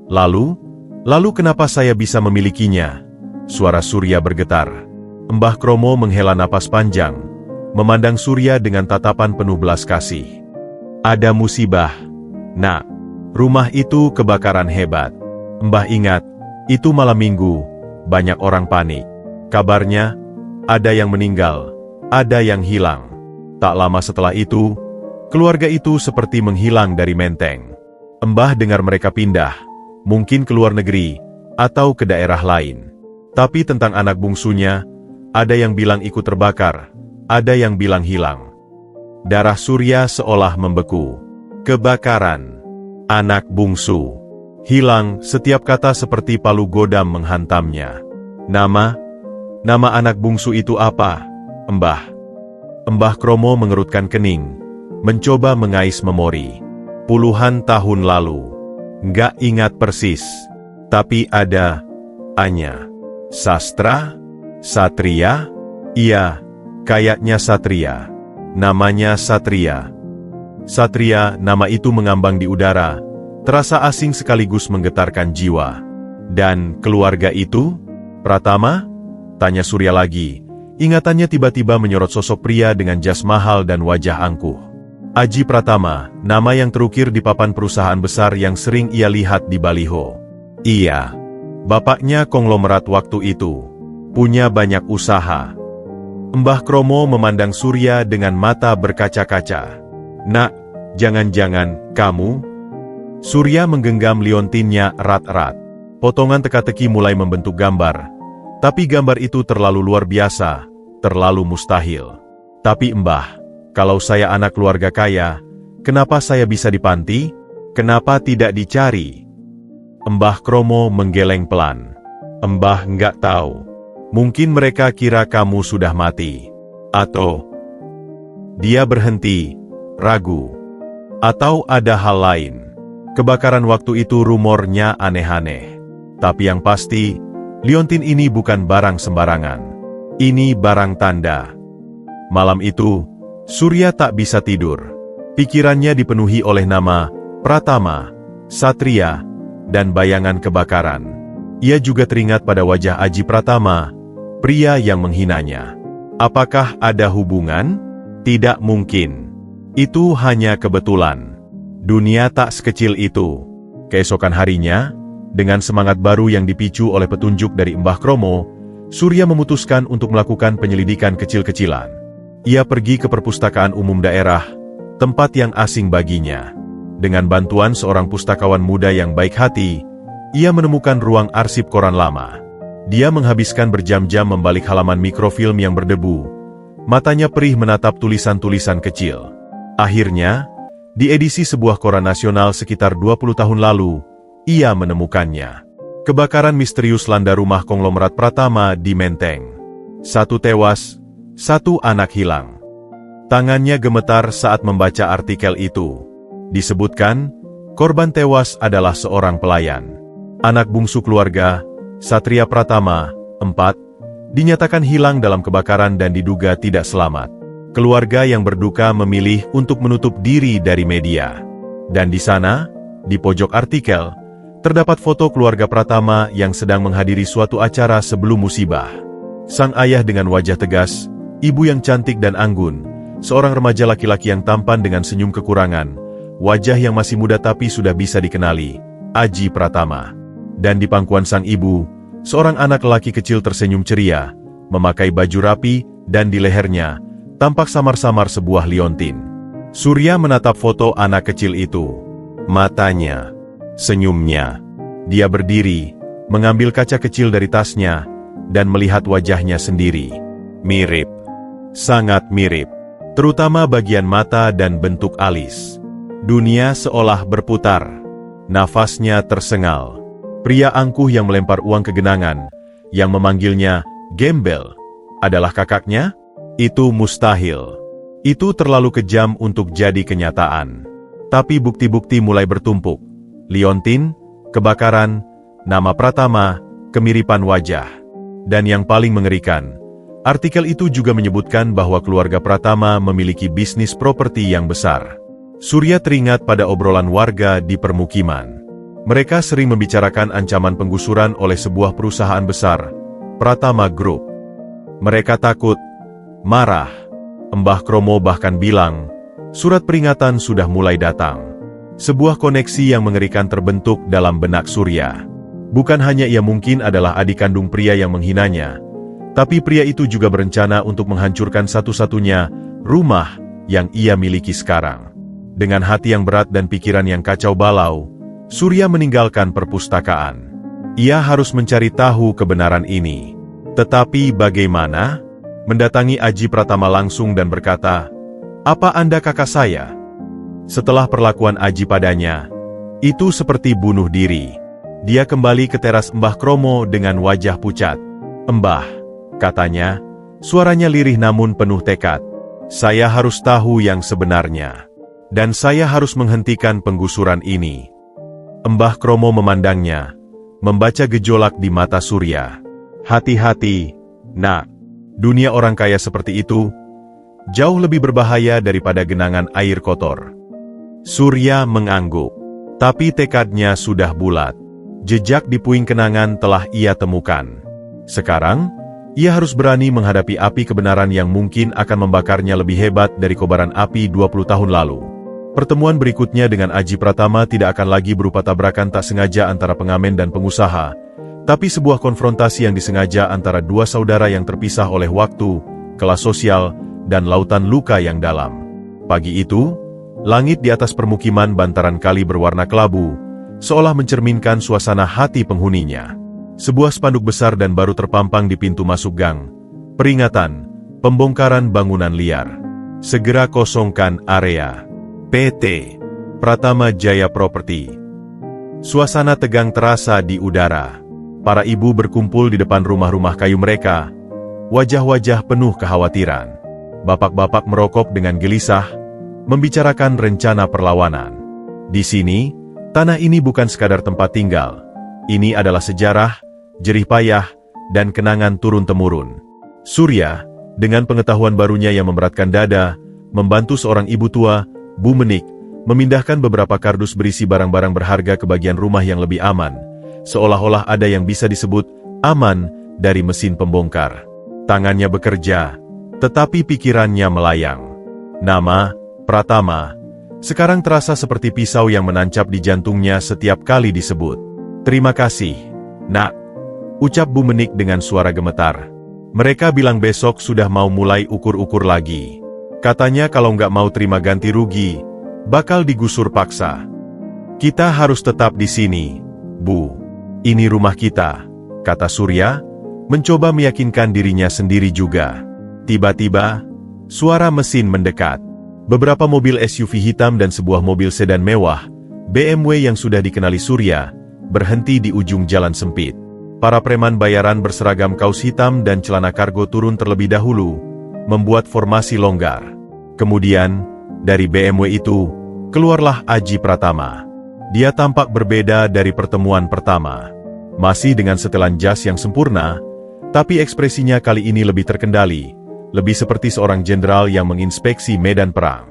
Lalu kenapa saya bisa memilikinya? Suara Surya bergetar. Mbah Kromo menghela napas panjang, memandang Surya dengan tatapan penuh belas kasih. "Ada musibah, Nak. Rumah itu kebakaran hebat. Mbah ingat, itu malam minggu, banyak orang panik. Kabarnya, ada yang meninggal, ada yang hilang. Tak lama setelah itu, keluarga itu seperti menghilang dari Menteng. Mbah dengar mereka pindah, mungkin ke luar negeri, atau ke daerah lain. Tapi tentang anak bungsunya, ada yang bilang ikut terbakar, ada yang bilang hilang." Darah Surya seolah membeku. Kebakaran. Anak bungsu. Hilang, setiap kata seperti palu godam menghantamnya. Nama anak bungsu itu apa, Mbah? Mbah Kromo mengerutkan kening, mencoba mengais memori. Puluhan tahun lalu. Nggak ingat persis. Tapi ada A-nya. Sastra? Satria? Iya, kayaknya Satria. Namanya Satria. Satria, nama itu mengambang di udara, terasa asing sekaligus menggetarkan jiwa. Dan keluarga itu? Pratama? Tanya Surya lagi. Ingatannya tiba-tiba menyorot sosok pria dengan jas mahal dan wajah angkuh. Aji Pratama, nama yang terukir di papan perusahaan besar yang sering ia lihat di baliho. Iya, bapaknya konglomerat waktu itu. Punya banyak usaha. Mbah Kromo memandang Surya dengan mata berkaca-kaca. "Nak, jangan-jangan kamu?" Surya menggenggam liontinnya erat-erat. Potongan teka-teki mulai membentuk gambar. Tapi gambar itu terlalu luar biasa, terlalu mustahil. "Tapi Mbah, kalau saya anak keluarga kaya, kenapa saya bisa di panti? Kenapa tidak dicari?" Mbah Kromo menggeleng pelan. "Mbah nggak tahu. Mungkin mereka kira kamu sudah mati. Atau..." Dia berhenti, ragu. Atau ada hal lain. Kebakaran waktu itu rumornya aneh-aneh. Tapi yang pasti, liontin ini bukan barang sembarangan. Ini barang tanda. Malam itu, Surya tak bisa tidur. Pikirannya dipenuhi oleh nama Pratama, Satria, dan bayangan kebakaran. Ia juga teringat pada wajah Aji Pratama, pria yang menghinanya. Apakah ada hubungan? Tidak mungkin. Itu hanya kebetulan. Dunia tak sekecil itu. Keesokan harinya, dengan semangat baru yang dipicu oleh petunjuk dari Mbah Kromo, Surya memutuskan untuk melakukan penyelidikan kecil-kecilan. Ia pergi ke perpustakaan umum daerah, tempat yang asing baginya. Dengan bantuan seorang pustakawan muda yang baik hati, ia menemukan ruang arsip koran lama. Dia menghabiskan berjam-jam membalik halaman mikrofilm yang berdebu. Matanya perih menatap tulisan-tulisan kecil. Akhirnya, di edisi sebuah koran nasional sekitar 20 tahun lalu, ia menemukannya. Kebakaran misterius landa rumah konglomerat Pratama di Menteng. 1 tewas, 1 anak hilang. Tangannya gemetar saat membaca artikel itu. Disebutkan, korban tewas adalah seorang pelayan. Anak bungsu keluarga, Satria Pratama, 4, dinyatakan hilang dalam kebakaran dan diduga tidak selamat. Keluarga yang berduka memilih untuk menutup diri dari media. Dan di sana, di pojok artikel, terdapat foto keluarga Pratama yang sedang menghadiri suatu acara sebelum musibah. Sang ayah dengan wajah tegas, ibu yang cantik dan anggun, seorang remaja laki-laki yang tampan dengan senyum kekurangan, wajah yang masih muda tapi sudah bisa dikenali, Aji Pratama. Dan di pangkuan sang ibu, seorang anak lelaki kecil tersenyum ceria, memakai baju rapi, dan di lehernya, tampak samar-samar sebuah liontin. Surya menatap foto anak kecil itu. Matanya, senyumnya. Dia berdiri, mengambil kaca kecil dari tasnya, dan melihat wajahnya sendiri. Mirip. Sangat mirip. Terutama bagian mata dan bentuk alis. Dunia seolah berputar. Nafasnya tersengal. Pria angkuh yang melempar uang ke genangan, yang memanggilnya gembel, adalah kakaknya? Itu mustahil. Itu terlalu kejam untuk jadi kenyataan. Tapi bukti-bukti mulai bertumpuk. Liontin, kebakaran, nama Pratama, kemiripan wajah. Dan yang paling mengerikan, artikel itu juga menyebutkan bahwa keluarga Pratama memiliki bisnis properti yang besar. Surya teringat pada obrolan warga di permukiman. Mereka sering membicarakan ancaman penggusuran oleh sebuah perusahaan besar, Pratama Group. Mereka takut, marah. Mbah Kromo bahkan bilang, surat peringatan sudah mulai datang. Sebuah koneksi yang mengerikan terbentuk dalam benak Surya. Bukan hanya ia mungkin adalah adik kandung pria yang menghinanya, tapi pria itu juga berencana untuk menghancurkan satu-satunya rumah yang ia miliki sekarang. Dengan hati yang berat dan pikiran yang kacau balau, Surya meninggalkan perpustakaan. Ia harus mencari tahu kebenaran ini. Tetapi bagaimana? Mendatangi Aji Pratama langsung dan berkata, "Apa Anda kakak saya?" Setelah perlakuan Aji padanya, itu seperti bunuh diri. Dia kembali ke teras Mbah Kromo dengan wajah pucat. "Mbah," katanya, suaranya lirih namun penuh tekad. "Saya harus tahu yang sebenarnya. Dan saya harus menghentikan penggusuran ini." Mbah Kromo memandangnya, membaca gejolak di mata Surya. "Hati-hati, nak. Dunia orang kaya seperti itu, jauh lebih berbahaya daripada genangan air kotor." Surya mengangguk. Tapi tekadnya sudah bulat. Jejak di puing kenangan telah ia temukan. Sekarang, ia harus berani menghadapi api kebenaran yang mungkin akan membakarnya lebih hebat dari kobaran api 20 tahun lalu. Pertemuan berikutnya dengan Aji Pratama tidak akan lagi berupa tabrakan tak sengaja antara pengamen dan pengusaha, tapi sebuah konfrontasi yang disengaja antara dua saudara yang terpisah oleh waktu, kelas sosial, dan lautan luka yang dalam. Pagi itu, langit di atas permukiman bantaran kali berwarna kelabu, seolah mencerminkan suasana hati penghuninya. Sebuah spanduk besar dan baru terpampang di pintu masuk gang. Peringatan, pembongkaran bangunan liar. Segera kosongkan area. PT Pratama Jaya Property. Suasana tegang terasa di udara. Para ibu berkumpul di depan rumah-rumah kayu mereka. Wajah-wajah penuh kekhawatiran. Bapak-bapak merokok dengan gelisah, membicarakan rencana perlawanan. Di sini, tanah ini bukan sekadar tempat tinggal. Ini adalah sejarah, jerih payah, dan kenangan turun-temurun. Surya, dengan pengetahuan barunya yang memberatkan dada, membantu seorang ibu tua, Bu Menik, memindahkan beberapa kardus berisi barang-barang berharga ke bagian rumah yang lebih aman, seolah-olah ada yang bisa disebut aman dari mesin pembongkar. Tangannya bekerja, tetapi pikirannya melayang. Nama, Pratama, sekarang terasa seperti pisau yang menancap di jantungnya setiap kali disebut. "Terima kasih, nak," ucap Bu Menik dengan suara gemetar. "Mereka bilang besok sudah mau mulai ukur-ukur lagi. Katanya kalau nggak mau terima ganti rugi, bakal digusur paksa. Kita harus tetap di sini, Bu. Ini rumah kita," kata Surya, mencoba meyakinkan dirinya sendiri juga. Tiba-tiba, suara mesin mendekat. Beberapa mobil SUV hitam dan sebuah mobil sedan mewah, BMW yang sudah dikenali Surya, berhenti di ujung jalan sempit. Para preman bayaran berseragam kaos hitam dan celana kargo turun terlebih dahulu, membuat formasi longgar. Kemudian, dari BMW itu, keluarlah Aji Pratama. Dia tampak berbeda dari pertemuan pertama. Masih dengan setelan jas yang sempurna, tapi ekspresinya kali ini lebih terkendali, lebih seperti seorang jenderal yang menginspeksi medan perang.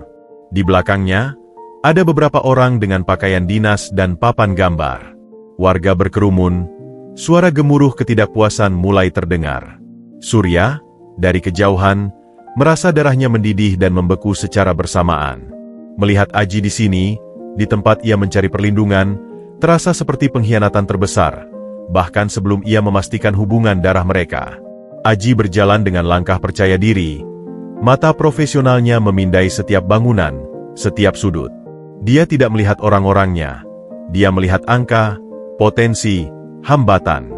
Di belakangnya, ada beberapa orang dengan pakaian dinas dan papan gambar. Warga berkerumun, suara gemuruh ketidakpuasan mulai terdengar. Surya, dari kejauhan, merasa darahnya mendidih dan membeku secara bersamaan. Melihat Aji di sini, di tempat ia mencari perlindungan, terasa seperti pengkhianatan terbesar, bahkan sebelum ia memastikan hubungan darah mereka. Aji berjalan dengan langkah percaya diri, mata profesionalnya memindai setiap bangunan, setiap sudut. Dia tidak melihat orang-orangnya, dia melihat angka, potensi, hambatan.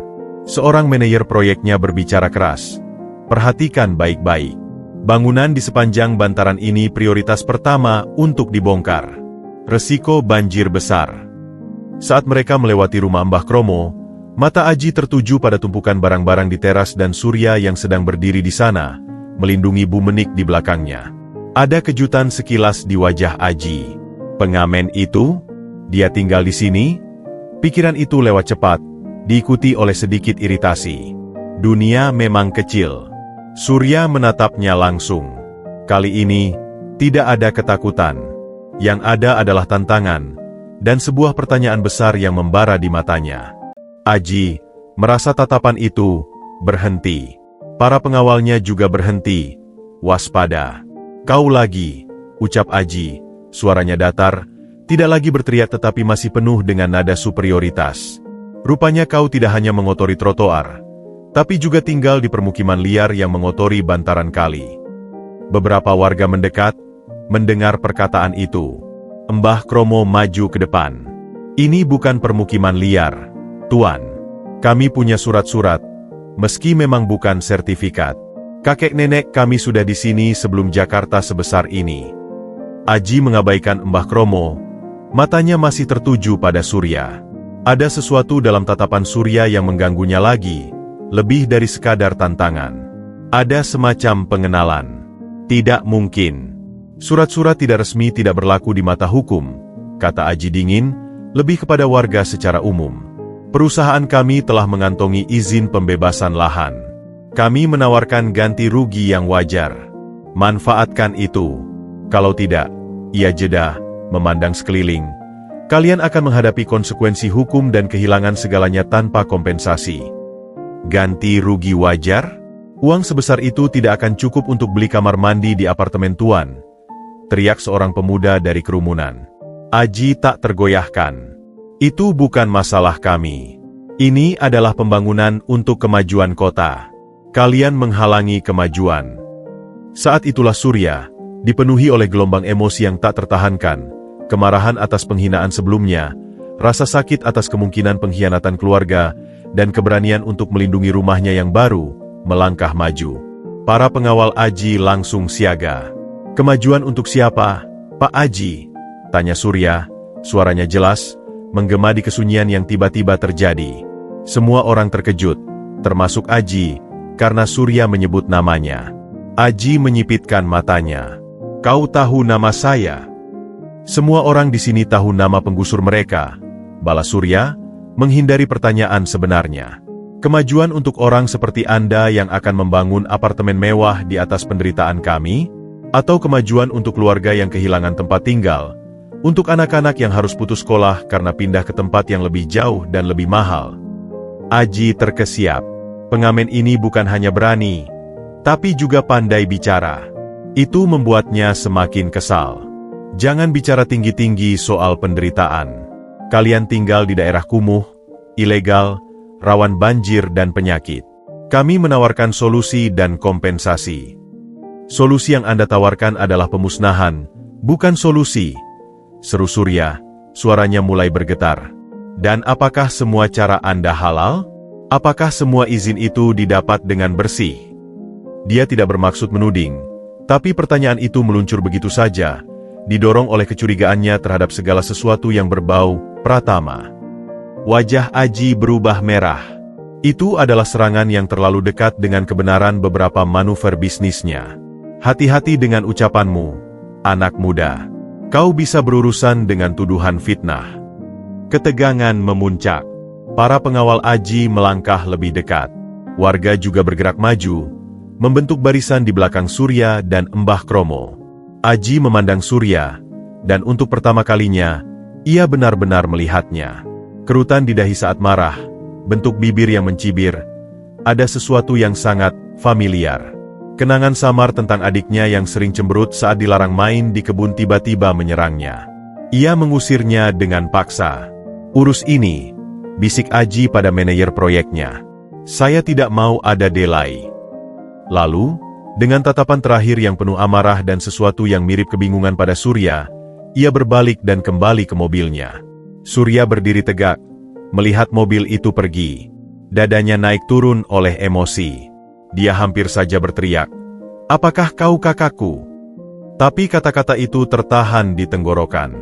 Seorang manajer proyeknya berbicara keras, "Perhatikan baik-baik. Bangunan di sepanjang bantaran ini prioritas pertama untuk dibongkar. Resiko banjir besar. Saat mereka melewati rumah Mbah Kromo, mata Aji tertuju pada tumpukan barang-barang di teras dan Surya yang sedang berdiri di sana, melindungi Bu Menik di belakangnya. Ada kejutan sekilas di wajah Aji. Pengamen itu? Dia tinggal di sini? Pikiran itu lewat cepat, diikuti oleh sedikit iritasi. Dunia memang kecil. Surya menatapnya langsung. Kali ini, tidak ada ketakutan. Yang ada adalah tantangan, dan sebuah pertanyaan besar yang membara di matanya. Aji merasa tatapan itu berhenti. Para pengawalnya juga berhenti. Waspada. Kau lagi, ucap Aji. Suaranya datar, tidak lagi berteriak tetapi masih penuh dengan nada superioritas. Rupanya kau tidak hanya mengotori trotoar, tapi juga tinggal di permukiman liar yang mengotori bantaran kali. Beberapa warga mendekat, mendengar perkataan itu. Mbah Kromo maju ke depan. Ini bukan permukiman liar, Tuan. Kami punya surat-surat, meski memang bukan sertifikat. Kakek nenek kami sudah di sini sebelum Jakarta sebesar ini. Aji mengabaikan Mbah Kromo, matanya masih tertuju pada Surya. Ada sesuatu dalam tatapan Surya yang mengganggunya lagi, lebih dari sekadar tantangan. Ada semacam pengenalan. Tidak mungkin. Surat-surat tidak resmi tidak berlaku di mata hukum, kata Aji dingin, lebih kepada warga secara umum. Perusahaan kami telah mengantongi izin pembebasan lahan. Kami menawarkan ganti rugi yang wajar. Manfaatkan itu. Kalau tidak, ia jeda, memandang sekeliling. Kalian akan menghadapi konsekuensi hukum dan kehilangan segalanya tanpa kompensasi. Ganti rugi wajar? Uang sebesar itu tidak akan cukup untuk beli kamar mandi di apartemen Tuan, teriak seorang pemuda dari kerumunan. Aji tak tergoyahkan. Itu bukan masalah kami. Ini adalah pembangunan untuk kemajuan kota. Kalian menghalangi kemajuan. Saat itulah Surya, dipenuhi oleh gelombang emosi yang tak tertahankan, kemarahan atas penghinaan sebelumnya, rasa sakit atas kemungkinan pengkhianatan keluarga, dan keberanian untuk melindungi rumahnya yang baru, melangkah maju. Para pengawal Aji langsung siaga. Kemajuan untuk siapa, Pak Aji? Tanya Surya, suaranya jelas, menggema di kesunyian yang tiba-tiba terjadi. Semua orang terkejut, termasuk Aji, karena Surya menyebut namanya. Aji menyipitkan matanya. Kau tahu nama saya? Semua orang di sini tahu nama penggusur mereka, balas Surya, menghindari pertanyaan sebenarnya. Kemajuan untuk orang seperti Anda yang akan membangun apartemen mewah di atas penderitaan kami? Atau kemajuan untuk keluarga yang kehilangan tempat tinggal, untuk anak-anak yang harus putus sekolah karena pindah ke tempat yang lebih jauh dan lebih mahal? Aji terkesiap. Pengamen ini bukan hanya berani, tapi juga pandai bicara. Itu membuatnya semakin kesal. Jangan bicara tinggi-tinggi soal penderitaan. Kalian tinggal di daerah kumuh, ilegal, rawan banjir dan penyakit. Kami menawarkan solusi dan kompensasi. Solusi yang Anda tawarkan adalah pemusnahan, bukan solusi, seru Surya, suaranya mulai bergetar. Dan apakah semua cara Anda halal? Apakah semua izin itu didapat dengan bersih? Dia tidak bermaksud menuding, tapi pertanyaan itu meluncur begitu saja, didorong oleh kecurigaannya terhadap segala sesuatu yang berbau Pratama. Wajah Aji berubah merah. Itu adalah serangan yang terlalu dekat dengan kebenaran beberapa manuver bisnisnya. Hati-hati dengan ucapanmu, anak muda. Kau bisa berurusan dengan tuduhan fitnah. Ketegangan memuncak. Para pengawal Aji melangkah lebih dekat. Warga juga bergerak maju, membentuk barisan di belakang Surya dan Mbah Kromo. Aji memandang Surya, dan untuk pertama kalinya, ia benar-benar melihatnya. Kerutan di dahi saat marah, bentuk bibir yang mencibir, ada sesuatu yang sangat familiar. Kenangan samar tentang adiknya yang sering cemberut saat dilarang main di kebun tiba-tiba menyerangnya. Ia mengusirnya dengan paksa. Urus ini, bisik Aji pada manajer proyeknya. Saya tidak mau ada delay. Lalu, dengan tatapan terakhir yang penuh amarah dan sesuatu yang mirip kebingungan pada Surya, ia berbalik dan kembali ke mobilnya. Surya berdiri tegak, melihat mobil itu pergi. Dadanya naik turun oleh emosi. Dia hampir saja berteriak, "Apakah kau kakakku?" Tapi kata-kata itu tertahan di tenggorokan.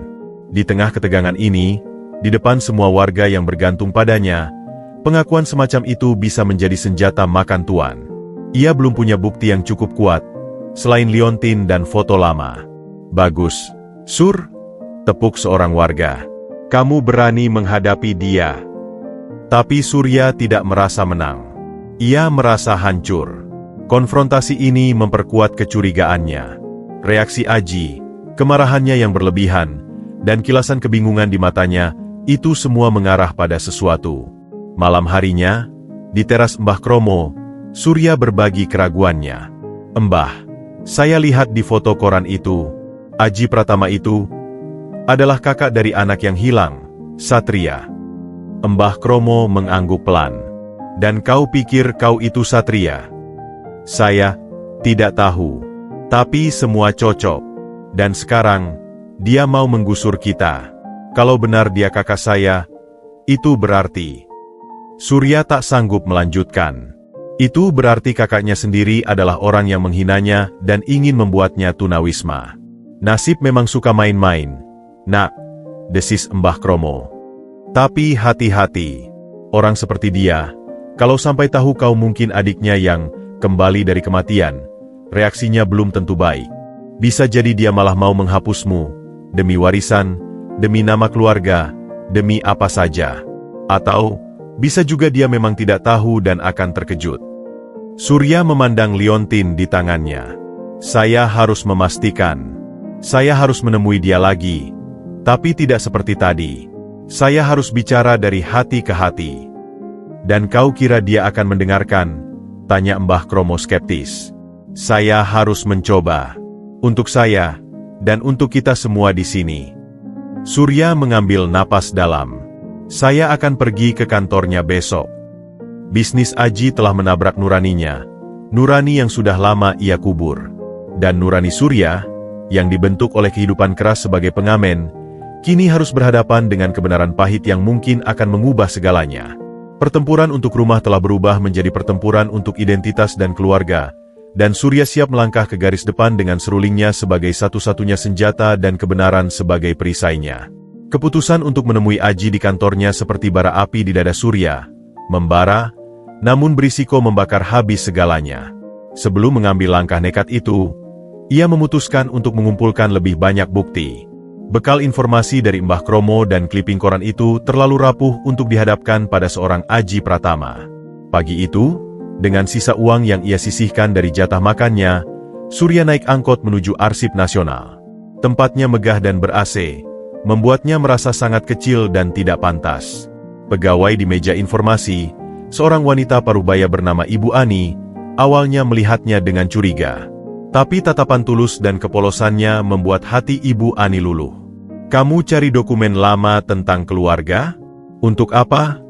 Di tengah ketegangan ini, di depan semua warga yang bergantung padanya, pengakuan semacam itu bisa menjadi senjata makan tuan. Ia belum punya bukti yang cukup kuat, selain liontin dan foto lama. Bagus, Sur, tepuk seorang warga. Kamu berani menghadapi dia. Tapi Surya tidak merasa menang. Ia merasa hancur. Konfrontasi ini memperkuat kecurigaannya. Reaksi Aji, kemarahannya yang berlebihan, dan kilasan kebingungan di matanya, itu semua mengarah pada sesuatu. Malam harinya, di teras Mbah Kromo, Surya berbagi keraguannya. Mbah, saya lihat di foto koran itu, Aji Pratama itu adalah kakak dari anak yang hilang, Satria. Mbah Kromo mengangguk pelan. Dan kau pikir kau itu Satria? Saya tidak tahu. Tapi semua cocok. Dan sekarang, dia mau menggusur kita. Kalau benar dia kakak saya, itu berarti Surya tak sanggup melanjutkan. Itu berarti kakaknya sendiri adalah orang yang menghinanya dan ingin membuatnya tunawisma. Nasib memang suka main-main, Nak, desis Mbah Kromo. Tapi hati-hati, orang seperti dia, kalau sampai tahu kau mungkin adiknya yang kembali dari kematian, reaksinya belum tentu baik. Bisa jadi dia malah mau menghapusmu, demi warisan, demi nama keluarga, demi apa saja. Atau, bisa juga dia memang tidak tahu dan akan terkejut. Surya memandang liontin di tangannya. Saya harus memastikan. Saya harus menemui dia lagi. Tapi tidak seperti tadi. Saya harus bicara dari hati ke hati. Dan kau kira dia akan mendengarkan? Tanya Mbah Kromo skeptis. Saya harus mencoba. Untuk saya, dan untuk kita semua di sini. Surya mengambil napas dalam. Saya akan pergi ke kantornya besok. Bisnis Aji telah menabrak nuraninya. Nurani yang sudah lama ia kubur. Dan nurani Surya, yang dibentuk oleh kehidupan keras sebagai pengamen, kini harus berhadapan dengan kebenaran pahit yang mungkin akan mengubah segalanya. Pertempuran untuk rumah telah berubah menjadi pertempuran untuk identitas dan keluarga, dan Surya siap melangkah ke garis depan dengan serulingnya sebagai satu-satunya senjata dan kebenaran sebagai perisainya. Keputusan untuk menemui Aji di kantornya seperti bara api di dada Surya, membara, namun berisiko membakar habis segalanya. Sebelum mengambil langkah nekat itu, ia memutuskan untuk mengumpulkan lebih banyak bukti. Bekal informasi dari Mbah Kromo dan kliping koran itu terlalu rapuh untuk dihadapkan pada seorang Aji Pratama. Pagi itu, dengan sisa uang yang ia sisihkan dari jatah makannya, Surya naik angkot menuju Arsip Nasional. Tempatnya megah dan ber-AC, membuatnya merasa sangat kecil dan tidak pantas. Pegawai di meja informasi, seorang wanita parubaya bernama Ibu Ani, awalnya melihatnya dengan curiga. Tapi tatapan tulus dan kepolosannya membuat hati Ibu Ani luluh. Kamu cari dokumen lama tentang keluarga? Untuk apa?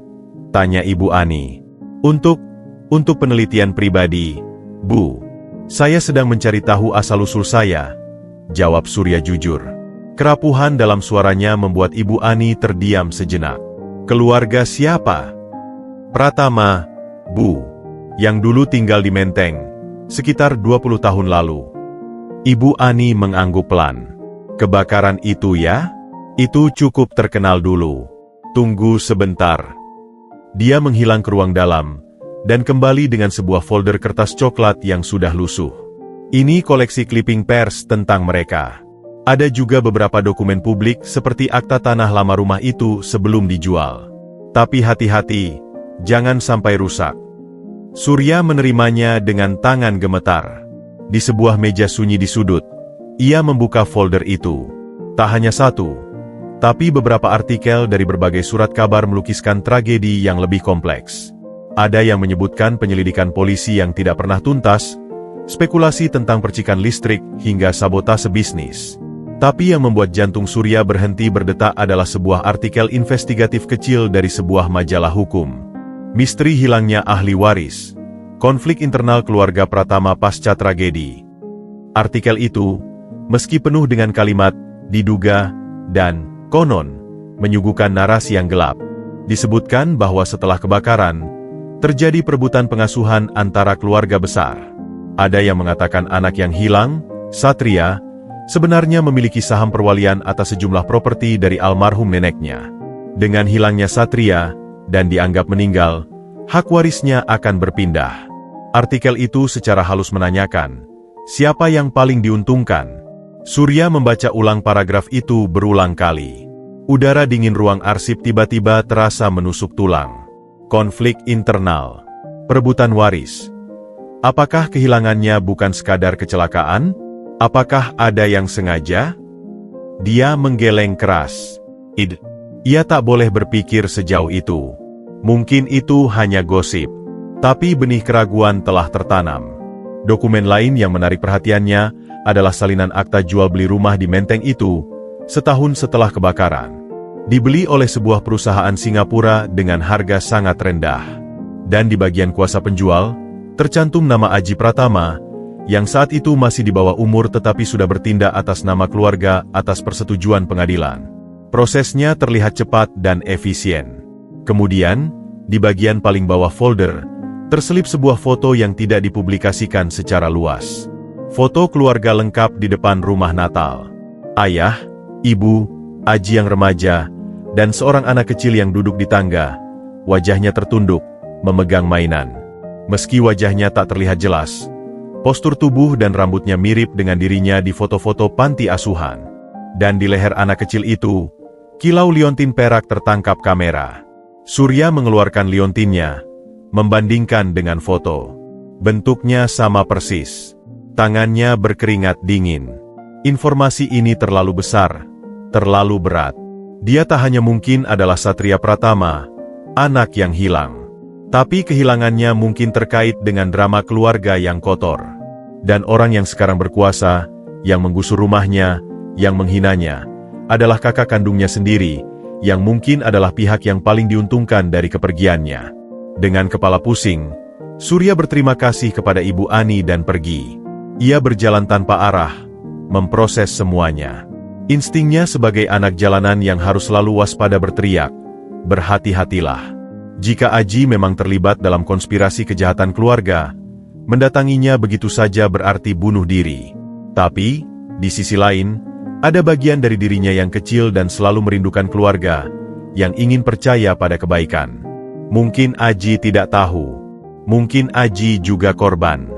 Tanya Ibu Ani. Untuk penelitian pribadi, Bu. Saya sedang mencari tahu asal-usul saya, jawab Surya jujur. Kerapuhan dalam suaranya membuat Ibu Ani terdiam sejenak. Keluarga siapa? Pratama, Bu. Yang dulu tinggal di Menteng. Sekitar 20 tahun lalu. Ibu Ani mengangguk pelan. Kebakaran itu ya? Itu cukup terkenal dulu. Tunggu sebentar. Dia menghilang ke ruang dalam, dan kembali dengan sebuah folder kertas coklat yang sudah lusuh. Ini koleksi clipping pers tentang mereka. Ada juga beberapa dokumen publik seperti akta tanah lama rumah itu sebelum dijual. Tapi hati-hati, jangan sampai rusak. Surya menerimanya dengan tangan gemetar. Di sebuah meja sunyi di sudut, ia membuka folder itu. Tak hanya satu, tapi beberapa artikel dari berbagai surat kabar melukiskan tragedi yang lebih kompleks. Ada yang menyebutkan penyelidikan polisi yang tidak pernah tuntas, spekulasi tentang percikan listrik, hingga sabotase bisnis. Tapi yang membuat jantung Surya berhenti berdetak adalah sebuah artikel investigatif kecil dari sebuah majalah hukum. Misteri hilangnya ahli waris. Konflik internal keluarga Pratama pasca tragedi. Artikel itu, meski penuh dengan kalimat, diduga, dan konon, menyuguhkan narasi yang gelap. Disebutkan bahwa setelah kebakaran, terjadi perebutan pengasuhan antara keluarga besar. Ada yang mengatakan anak yang hilang, Satria, sebenarnya memiliki saham perwalian atas sejumlah properti dari almarhum neneknya. Dengan hilangnya Satria, dan dianggap meninggal, hak warisnya akan berpindah. Artikel itu secara halus menanyakan, siapa yang paling diuntungkan? Surya membaca ulang paragraf itu berulang kali. Udara dingin ruang arsip tiba-tiba terasa menusuk tulang. Konflik internal. Perebutan waris. Apakah kehilangannya bukan sekadar kecelakaan? Apakah ada yang sengaja? Dia menggeleng keras. Ia tak boleh berpikir sejauh itu. Mungkin itu hanya gosip. Tapi benih keraguan telah tertanam. Dokumen lain yang menarik perhatiannya adalah salinan akta jual beli rumah di Menteng itu, setahun setelah kebakaran. Dibeli oleh sebuah perusahaan Singapura dengan harga sangat rendah. Dan di bagian kuasa penjual, tercantum nama Aji Pratama, yang saat itu masih di bawah umur tetapi sudah bertindak atas nama keluarga atas persetujuan pengadilan. Prosesnya terlihat cepat dan efisien. Kemudian, di bagian paling bawah folder, terselip sebuah foto yang tidak dipublikasikan secara luas. Foto keluarga lengkap di depan rumah Natal. Ayah, ibu, Aji yang remaja, dan seorang anak kecil yang duduk di tangga. Wajahnya tertunduk, memegang mainan. Meski wajahnya tak terlihat jelas, postur tubuh dan rambutnya mirip dengan dirinya di foto-foto panti asuhan. Dan di leher anak kecil itu, kilau liontin perak tertangkap kamera. Surya mengeluarkan liontinnya, membandingkan dengan foto. Bentuknya sama persis. Tangannya berkeringat dingin. Informasi ini terlalu besar, terlalu berat. Dia tak hanya mungkin adalah Satria Pratama, anak yang hilang. Tapi kehilangannya mungkin terkait dengan drama keluarga yang kotor. Dan orang yang sekarang berkuasa, yang menggusur rumahnya, yang menghinanya, adalah kakak kandungnya sendiri, yang mungkin adalah pihak yang paling diuntungkan dari kepergiannya. Dengan kepala pusing, Surya berterima kasih kepada Ibu Ani dan pergi. Ia berjalan tanpa arah, memproses semuanya. Instingnya sebagai anak jalanan yang harus selalu waspada berteriak, berhati-hatilah. Jika Aji memang terlibat dalam konspirasi kejahatan keluarga, mendatanginya begitu saja berarti bunuh diri. Tapi, di sisi lain, ada bagian dari dirinya yang kecil dan selalu merindukan keluarga, yang ingin percaya pada kebaikan. Mungkin Aji tidak tahu. Mungkin Aji juga korban.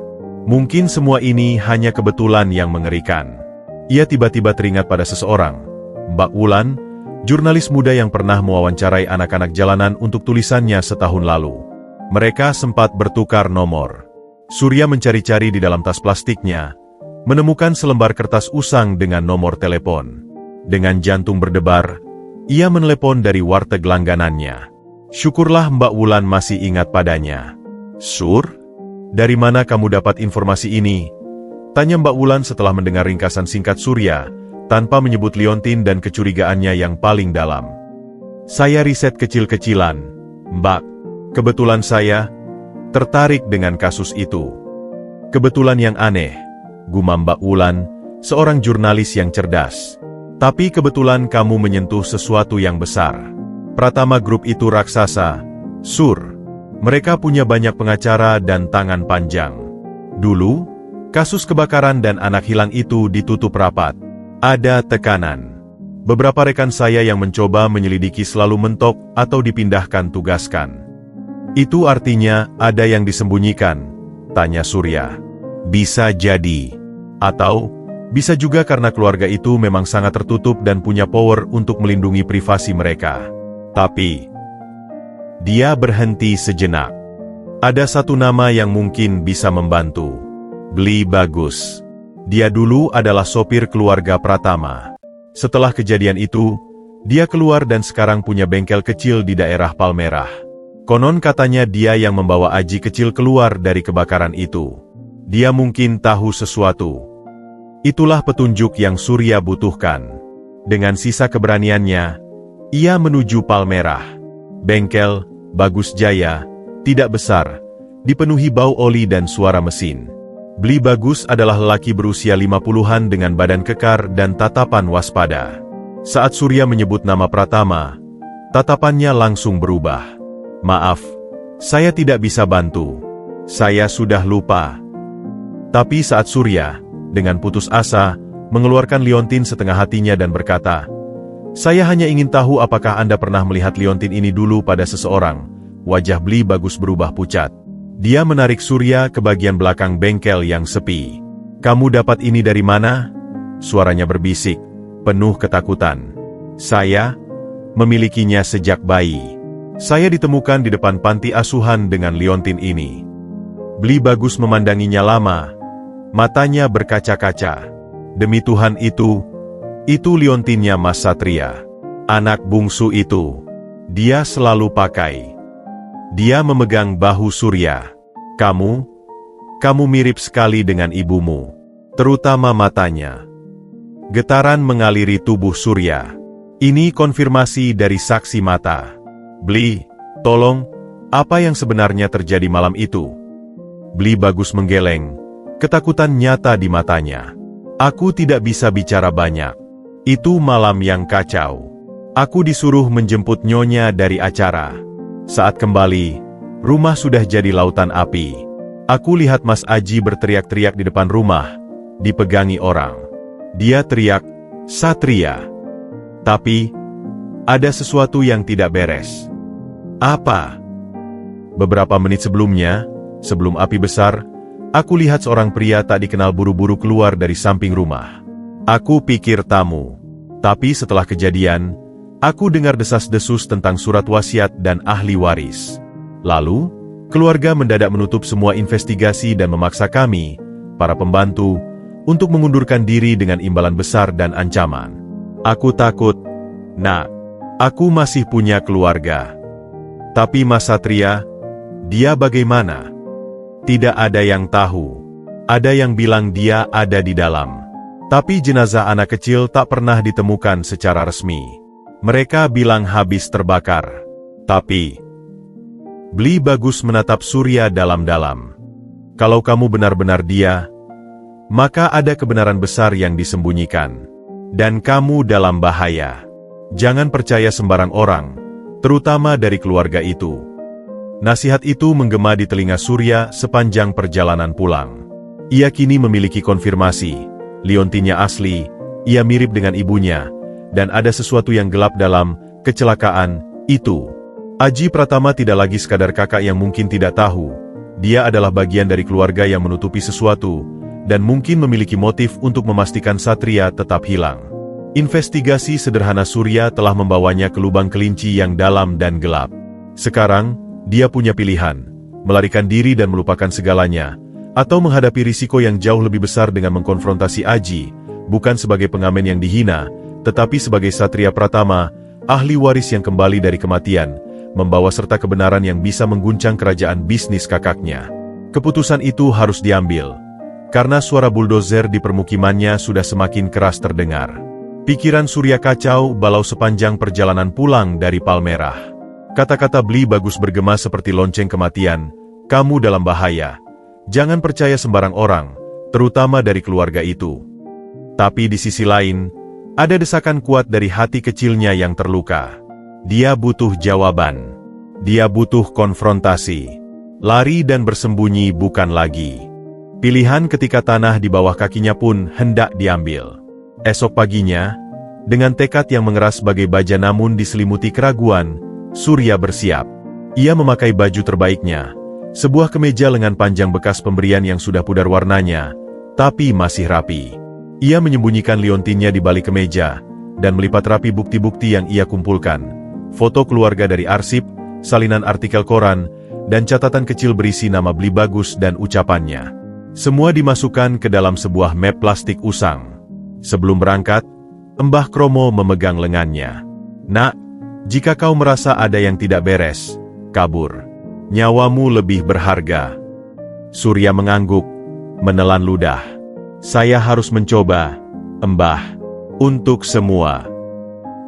Mungkin semua ini hanya kebetulan yang mengerikan. Ia tiba-tiba teringat pada seseorang, Mbak Wulan, jurnalis muda yang pernah mewawancarai anak-anak jalanan untuk tulisannya setahun lalu. Mereka sempat bertukar nomor. Surya mencari-cari di dalam tas plastiknya, menemukan selembar kertas usang dengan nomor telepon. Dengan jantung berdebar, ia menelepon dari warteg langganannya. Syukurlah Mbak Wulan masih ingat padanya. Sur? Dari mana kamu dapat informasi ini? Tanya Mbak Wulan setelah mendengar ringkasan singkat Surya, tanpa menyebut liontin dan kecurigaannya yang paling dalam. Saya riset kecil-kecilan, Mbak. Kebetulan saya tertarik dengan kasus itu. Kebetulan yang aneh, gumam Mbak Wulan, seorang jurnalis yang cerdas. Tapi kebetulan kamu menyentuh sesuatu yang besar. Pratama Group itu raksasa, Sur. Mereka punya banyak pengacara dan tangan panjang. Dulu, kasus kebakaran dan anak hilang itu ditutup rapat. Ada tekanan. Beberapa rekan saya yang mencoba menyelidiki selalu mentok atau dipindahkan tugaskan. Itu artinya ada yang disembunyikan, tanya Surya. Bisa jadi. Atau, bisa juga karena keluarga itu memang sangat tertutup dan punya power untuk melindungi privasi mereka. Tapi, dia berhenti sejenak. Ada satu nama yang mungkin bisa membantu. Bli Bagus. Dia dulu adalah sopir keluarga Pratama. Setelah kejadian itu, dia keluar dan sekarang punya bengkel kecil di daerah Palmerah. Konon katanya dia yang membawa Aji kecil keluar dari kebakaran itu. Dia mungkin tahu sesuatu. Itulah petunjuk yang Surya butuhkan. Dengan sisa keberaniannya, ia menuju Palmerah. Bengkel, Bagus Jaya, tidak besar, dipenuhi bau oli dan suara mesin. Bli Bagus adalah lelaki berusia 50-an dengan badan kekar dan tatapan waspada. Saat Surya menyebut nama Pratama, tatapannya langsung berubah. Maaf, saya tidak bisa bantu. Saya sudah lupa. Tapi saat Surya, dengan putus asa, mengeluarkan liontin setengah hatinya dan berkata, Saya hanya ingin tahu apakah Anda pernah melihat liontin ini dulu pada seseorang. Wajah Beli Bagus berubah pucat. Dia menarik Surya ke bagian belakang bengkel yang sepi. Kamu dapat ini dari mana? Suaranya berbisik, penuh ketakutan. Saya memilikinya sejak bayi. Saya ditemukan di depan panti asuhan dengan liontin ini. Beli Bagus memandanginya lama. Matanya berkaca-kaca. Demi Tuhan itu liontinnya Mas Satria. Anak bungsu itu. Dia selalu pakai. Dia memegang bahu Surya. Kamu mirip sekali dengan ibumu. Terutama matanya. Getaran mengaliri tubuh Surya. Ini konfirmasi dari saksi mata. Beli, tolong, apa yang sebenarnya terjadi malam itu? Beli Bagus menggeleng. Ketakutan nyata di matanya. Aku tidak bisa bicara banyak. Itu malam yang kacau. Aku disuruh menjemput Nyonya dari acara. Saat kembali, rumah sudah jadi lautan api. Aku lihat Mas Aji berteriak-teriak di depan rumah, dipegangi orang. Dia teriak, "Satria!" Tapi, ada sesuatu yang tidak beres. Apa? Beberapa menit sebelumnya, sebelum api besar, aku lihat seorang pria tak dikenal buru-buru keluar dari samping rumah. Aku pikir tamu. Tapi setelah kejadian, aku dengar desas-desus tentang surat wasiat dan ahli waris. Lalu, keluarga mendadak menutup semua investigasi dan memaksa kami, para pembantu, untuk mengundurkan diri dengan imbalan besar dan ancaman. Aku takut, Nak. Aku masih punya keluarga. Tapi Mas Satria, dia bagaimana? Tidak ada yang tahu. Ada yang bilang dia ada di dalam. Tapi jenazah anak kecil tak pernah ditemukan secara resmi. Mereka bilang habis terbakar. Tapi, Beli Bagus menatap Surya dalam-dalam. Kalau kamu benar-benar dia, maka ada kebenaran besar yang disembunyikan. Dan kamu dalam bahaya. Jangan percaya sembarang orang, terutama dari keluarga itu. Nasihat itu menggema di telinga Surya sepanjang perjalanan pulang. Ia kini memiliki konfirmasi, liontinnya asli, ia mirip dengan ibunya, dan ada sesuatu yang gelap dalam kecelakaan itu. Aji Pratama tidak lagi sekadar kakak yang mungkin tidak tahu. Dia adalah bagian dari keluarga yang menutupi sesuatu, dan mungkin memiliki motif untuk memastikan Satria tetap hilang. Investigasi sederhana Surya telah membawanya ke lubang kelinci yang dalam dan gelap. Sekarang, dia punya pilihan, melarikan diri dan melupakan segalanya, atau menghadapi risiko yang jauh lebih besar dengan mengkonfrontasi Aji, bukan sebagai pengamen yang dihina, tetapi sebagai Satria Pratama, ahli waris yang kembali dari kematian, membawa serta kebenaran yang bisa mengguncang kerajaan bisnis kakaknya. Keputusan itu harus diambil, karena suara buldozer di permukimannya sudah semakin keras terdengar. Pikiran Surya kacau balau sepanjang perjalanan pulang dari Palmerah. Kata-kata Beli Bagus bergema seperti lonceng kematian, kamu dalam bahaya. Jangan percaya sembarang orang, terutama dari keluarga itu. Tapi di sisi lain, ada desakan kuat dari hati kecilnya yang terluka. Dia butuh jawaban. Dia butuh konfrontasi. Lari dan bersembunyi bukan lagi pilihan ketika tanah di bawah kakinya pun hendak diambil. Esok paginya, dengan tekad yang mengeras bagai baja namun diselimuti keraguan, Surya bersiap. Ia memakai baju terbaiknya, sebuah kemeja lengan panjang bekas pemberian yang sudah pudar warnanya, tapi masih rapi. Ia menyembunyikan liontinnya di balik kemeja, dan melipat rapi bukti-bukti yang ia kumpulkan. Foto keluarga dari arsip, salinan artikel koran, dan catatan kecil berisi nama Beli Bagus dan ucapannya. Semua dimasukkan ke dalam sebuah map plastik usang. Sebelum berangkat, Mbah Kromo memegang lengannya. Nak, jika kau merasa ada yang tidak beres, kabur. Nyawamu lebih berharga. Surya mengangguk, menelan ludah. Saya harus mencoba, Mbah. Untuk semua.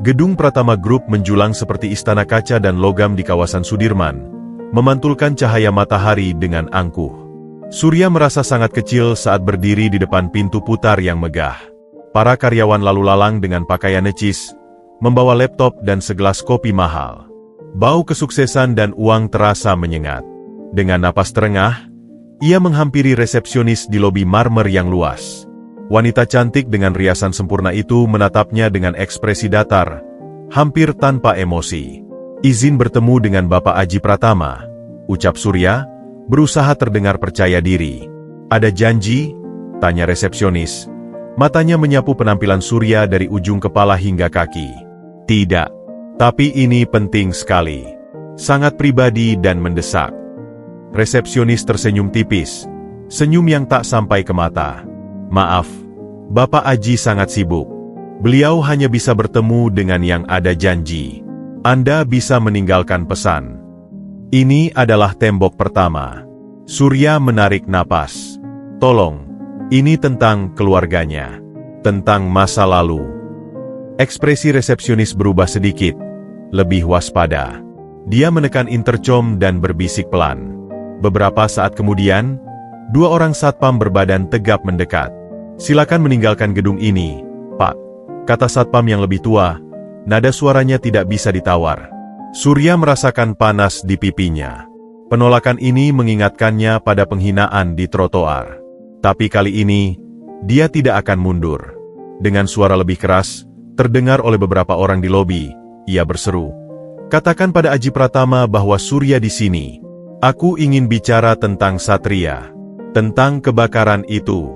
Gedung Pratama Group menjulang seperti istana kaca dan logam di kawasan Sudirman, memantulkan cahaya matahari dengan angkuh. Surya merasa sangat kecil saat berdiri di depan pintu putar yang megah. Para karyawan lalu lalang dengan pakaian necis, membawa laptop dan segelas kopi mahal. Bau kesuksesan dan uang terasa menyengat. Dengan napas terengah, ia menghampiri resepsionis di lobi marmer yang luas. Wanita cantik dengan riasan sempurna itu menatapnya dengan ekspresi datar, hampir tanpa emosi. "Izin bertemu dengan Bapak Aji Pratama," ucap Surya, berusaha terdengar percaya diri. "Ada janji?" tanya resepsionis. Matanya menyapu penampilan Surya dari ujung kepala hingga kaki. "Tidak. Tapi ini penting sekali. Sangat pribadi dan mendesak." Resepsionis tersenyum tipis. Senyum yang tak sampai ke mata. "Maaf, Bapak Aji sangat sibuk. Beliau hanya bisa bertemu dengan yang ada janji. Anda bisa meninggalkan pesan." Ini adalah tembok pertama. Surya menarik napas. "Tolong, ini tentang keluarganya. Tentang masa lalu." Ekspresi resepsionis berubah sedikit, lebih waspada. Dia menekan intercom dan berbisik pelan. Beberapa saat kemudian, 2 orang satpam berbadan tegap mendekat. "Silakan meninggalkan gedung ini, Pak," kata satpam yang lebih tua. Nada suaranya tidak bisa ditawar. Surya merasakan panas di pipinya. Penolakan ini mengingatkannya pada penghinaan di trotoar. Tapi kali ini, dia tidak akan mundur. Dengan suara lebih keras, terdengar oleh beberapa orang di lobi, ia berseru, "Katakan pada Aji Pratama bahwa Surya di sini. Aku ingin bicara tentang Satria. Tentang kebakaran itu."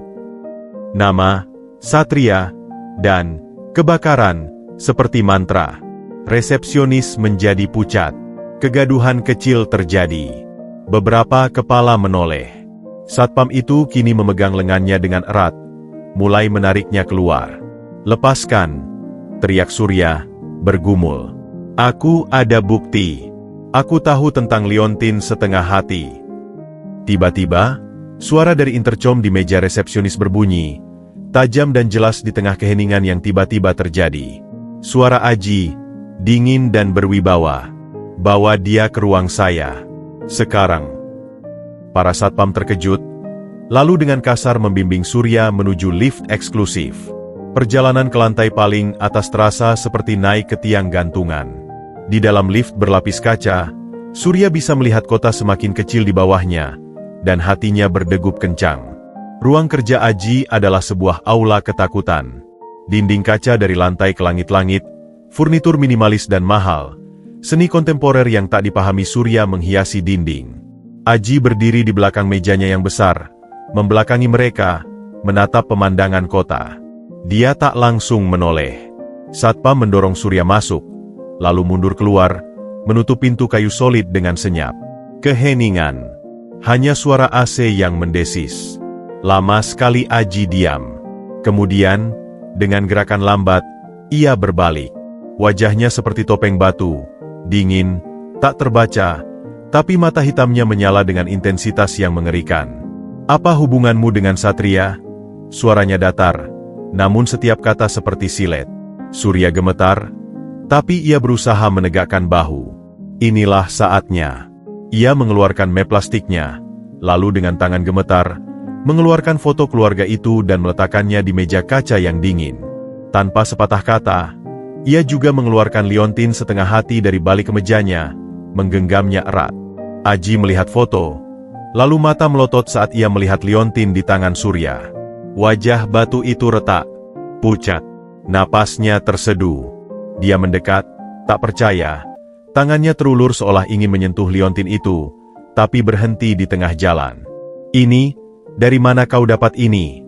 Nama, Satria, dan kebakaran, seperti mantra. Resepsionis menjadi pucat. Kegaduhan kecil terjadi. Beberapa kepala menoleh. Satpam itu kini memegang lengannya dengan erat, mulai menariknya keluar. "Lepaskan," teriak Surya, bergumul. "Aku ada bukti. Aku tahu tentang Liontin setengah hati." Tiba-tiba, suara dari intercom di meja resepsionis berbunyi, tajam dan jelas di tengah keheningan yang tiba-tiba terjadi. Suara Aji, dingin dan berwibawa. "Bawa dia ke ruang saya. Sekarang." Para satpam terkejut, lalu dengan kasar membimbing Surya menuju lift eksklusif. Perjalanan ke lantai paling atas terasa seperti naik ke tiang gantungan. Di dalam lift berlapis kaca, Surya bisa melihat kota semakin kecil di bawahnya, dan hatinya berdegup kencang. Ruang kerja Aji adalah sebuah aula ketakutan. Dinding kaca dari lantai ke langit-langit, furnitur minimalis dan mahal, seni kontemporer yang tak dipahami Surya menghiasi dinding. Aji berdiri di belakang mejanya yang besar, membelakangi mereka, menatap pemandangan kota. Dia tak langsung menoleh. Satpam mendorong Surya masuk, lalu mundur keluar, menutup pintu kayu solid dengan senyap. Keheningan. Hanya suara AC yang mendesis. Lama sekali Aji diam. Kemudian, dengan gerakan lambat, ia berbalik. Wajahnya seperti topeng batu, dingin, tak terbaca, tapi mata hitamnya menyala dengan intensitas yang mengerikan. "Apa hubunganmu dengan Satria?" Suaranya datar, namun setiap kata seperti silet. Surya gemetar, tapi ia berusaha menegakkan bahu. Inilah saatnya. Ia mengeluarkan map plastiknya, lalu dengan tangan gemetar, mengeluarkan foto keluarga itu dan meletakkannya di meja kaca yang dingin. Tanpa sepatah kata, ia juga mengeluarkan liontin setengah hati dari balik kemejanya, menggenggamnya erat. Aji melihat foto, lalu mata melotot saat ia melihat liontin di tangan Surya. Wajah batu itu retak, pucat, napasnya terseduh. Dia mendekat, tak percaya. Tangannya terulur seolah ingin menyentuh liontin itu, tapi berhenti di tengah jalan. "Ini, dari mana kau dapat ini?"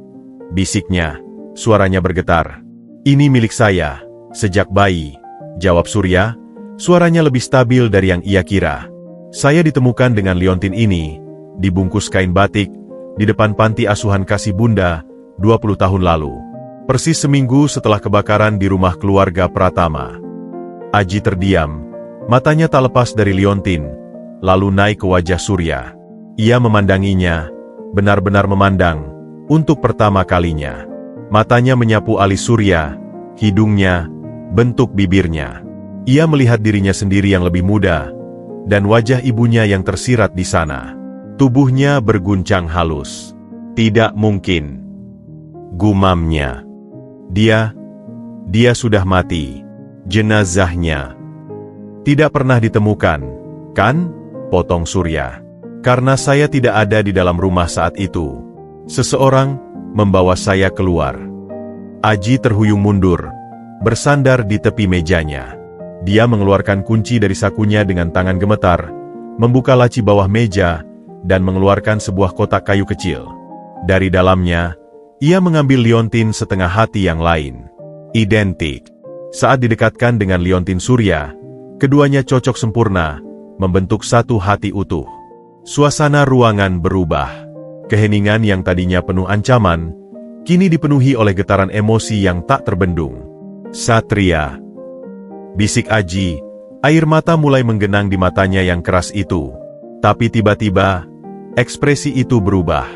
bisiknya, suaranya bergetar. "Ini milik saya, sejak bayi," jawab Surya, suaranya lebih stabil dari yang ia kira. "Saya ditemukan dengan liontin ini, dibungkus kain batik, di depan panti asuhan kasih bunda, 20 tahun lalu. Persis seminggu setelah kebakaran di rumah keluarga Pratama." Aji terdiam. Matanya tak lepas dari liontin, lalu naik ke wajah Surya. Ia memandanginya, benar-benar memandang, untuk pertama kalinya. Matanya menyapu alis Surya, hidungnya, bentuk bibirnya. Ia melihat dirinya sendiri yang lebih muda, dan wajah ibunya yang tersirat di sana. Tubuhnya berguncang halus. "Tidak mungkin," gumamnya. Dia sudah mati. Jenazahnya tidak pernah ditemukan, kan? Potong Surya. "Karena saya tidak ada di dalam rumah saat itu. Seseorang membawa saya keluar." Aji terhuyung mundur, bersandar di tepi mejanya. Dia mengeluarkan kunci dari sakunya dengan tangan gemetar, membuka laci bawah meja, dan mengeluarkan sebuah kotak kayu kecil. Dari dalamnya, ia mengambil liontin setengah hati yang lain. Identik. Saat didekatkan dengan liontin surya, keduanya cocok sempurna, membentuk satu hati utuh. Suasana ruangan berubah. Keheningan yang tadinya penuh ancaman, kini dipenuhi oleh getaran emosi yang tak terbendung. Satria, bisik Aji, air mata mulai menggenang di matanya yang keras itu. Tapi tiba-tiba, ekspresi itu berubah.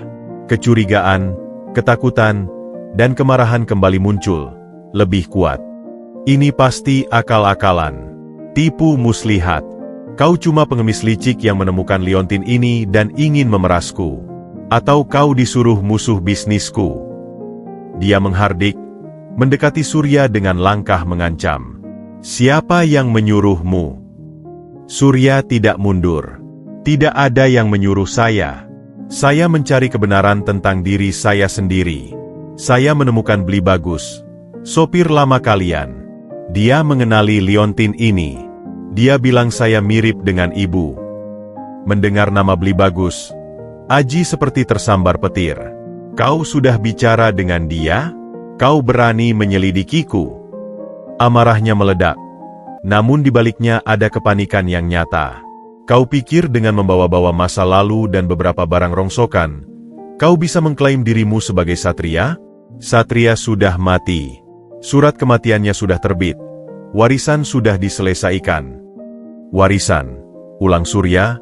Kecurigaan, ketakutan, dan kemarahan kembali muncul, lebih kuat. Ini pasti akal-akalan. Tipu muslihat. Kau cuma pengemis licik yang menemukan liontin ini dan ingin memerasku. Atau kau disuruh musuh bisnisku. Dia menghardik, mendekati Surya dengan langkah mengancam. Siapa yang menyuruhmu? Surya tidak mundur. Tidak ada yang menyuruh saya. Saya mencari kebenaran tentang diri saya sendiri. Saya menemukan Beli Bagus, sopir lama kalian. Dia mengenali liontin ini. Dia bilang saya mirip dengan ibu. Mendengar nama Beli Bagus, Aji seperti tersambar petir. Kau sudah bicara dengan dia? Kau berani menyelidikiku? Amarahnya meledak. Namun di baliknya ada kepanikan yang nyata. Kau pikir dengan membawa-bawa masa lalu dan beberapa barang rongsokan, kau bisa mengklaim dirimu sebagai Satria? Satria sudah mati. Surat kematiannya sudah terbit. Warisan sudah diselesaikan. Warisan, ulang Surya,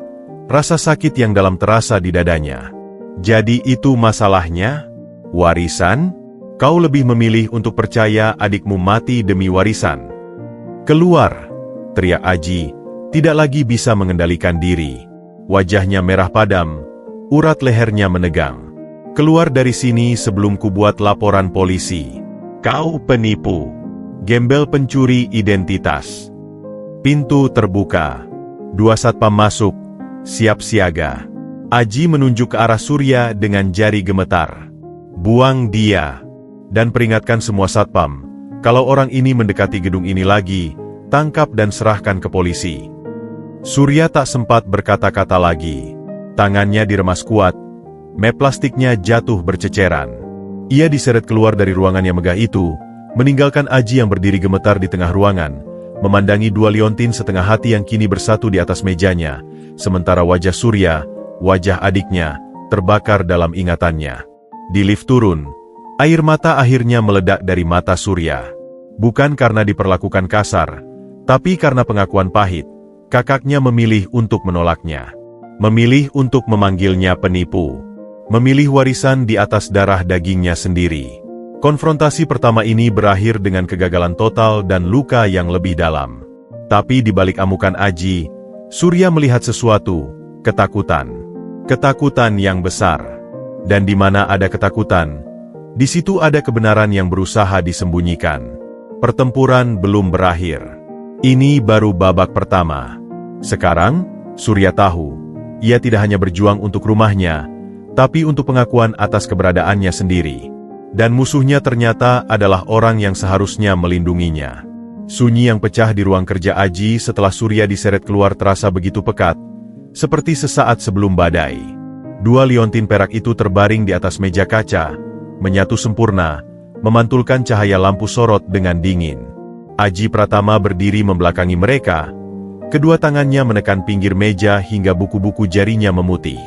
rasa sakit yang dalam terasa di dadanya. Jadi itu masalahnya? Warisan? Kau lebih memilih untuk percaya adikmu mati demi warisan. Keluar, teriak Aji, tidak lagi bisa mengendalikan diri. Wajahnya merah padam, urat lehernya menegang. Keluar dari sini sebelum ku buat laporan polisi. Kau penipu. Gembel pencuri identitas. Pintu terbuka. 2 satpam masuk, siap siaga. Aji menunjuk ke arah Surya dengan jari gemetar. Buang dia. Dan peringatkan semua satpam, kalau orang ini mendekati gedung ini lagi, tangkap dan serahkan ke polisi. Surya tak sempat berkata-kata lagi. Tangannya diremas kuat, map plastiknya jatuh berceceran. Ia diseret keluar dari ruangan yang megah itu, meninggalkan Aji yang berdiri gemetar di tengah ruangan, memandangi 2 liontin setengah hati yang kini bersatu di atas mejanya, sementara wajah Surya, wajah adiknya, terbakar dalam ingatannya. Di lift turun, air mata akhirnya meledak dari mata Surya. Bukan karena diperlakukan kasar, tapi karena pengakuan pahit. Kakaknya memilih untuk menolaknya. Memilih untuk memanggilnya penipu. Memilih warisan di atas darah dagingnya sendiri. Konfrontasi pertama ini berakhir dengan kegagalan total dan luka yang lebih dalam. Tapi di balik amukan Aji, Surya melihat sesuatu, ketakutan. Ketakutan yang besar. Dan di mana ada ketakutan, di situ ada kebenaran yang berusaha disembunyikan. Pertempuran belum berakhir. Ini baru babak pertama. Sekarang, Surya tahu, ia tidak hanya berjuang untuk rumahnya, tapi untuk pengakuan atas keberadaannya sendiri. Dan musuhnya ternyata adalah orang yang seharusnya melindunginya. Sunyi yang pecah di ruang kerja Aji setelah Surya diseret keluar terasa begitu pekat, seperti sesaat sebelum badai. 2 liontin perak itu terbaring di atas meja kaca, menyatu sempurna, memantulkan cahaya lampu sorot dengan dingin. Aji Pratama berdiri membelakangi mereka. Kedua tangannya menekan pinggir meja hingga buku-buku jarinya memutih.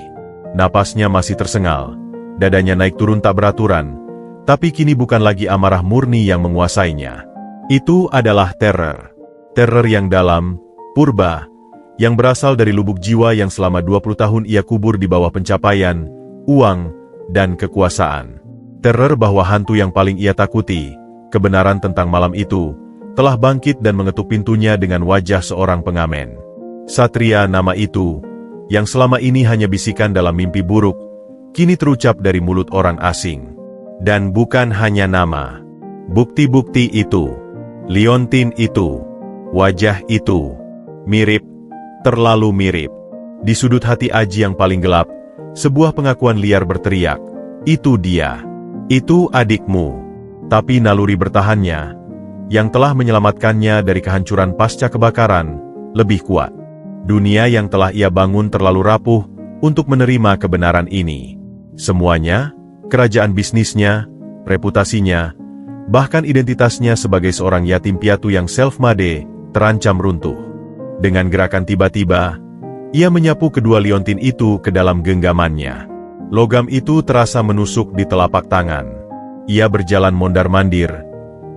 Napasnya masih tersengal, dadanya naik turun tak beraturan, tapi kini bukan lagi amarah murni yang menguasainya. Itu adalah teror. Teror yang dalam, purba, yang berasal dari lubuk jiwa yang selama 20 tahun ia kubur di bawah pencapaian, uang, dan kekuasaan. Teror bahwa hantu yang paling ia takuti, kebenaran tentang malam itu, telah bangkit dan mengetuk pintunya dengan wajah seorang pengamen. Satria, nama itu, yang selama ini hanya bisikan dalam mimpi buruk, kini terucap dari mulut orang asing. Dan bukan hanya nama. Bukti-bukti itu, liontin itu, wajah itu, mirip, terlalu mirip. Di sudut hati Aji yang paling gelap, sebuah pengakuan liar berteriak, "Itu dia. Itu adikmu." Tapi naluri bertahannya, yang telah menyelamatkannya dari kehancuran pasca kebakaran, lebih kuat. Dunia yang telah ia bangun terlalu rapuh untuk menerima kebenaran ini. Semuanya, kerajaan bisnisnya, reputasinya, bahkan identitasnya sebagai seorang yatim piatu yang self-made, terancam runtuh. Dengan gerakan tiba-tiba, ia menyapu kedua liontin itu ke dalam genggamannya. Logam itu terasa menusuk di telapak tangan. Ia berjalan mondar-mandir,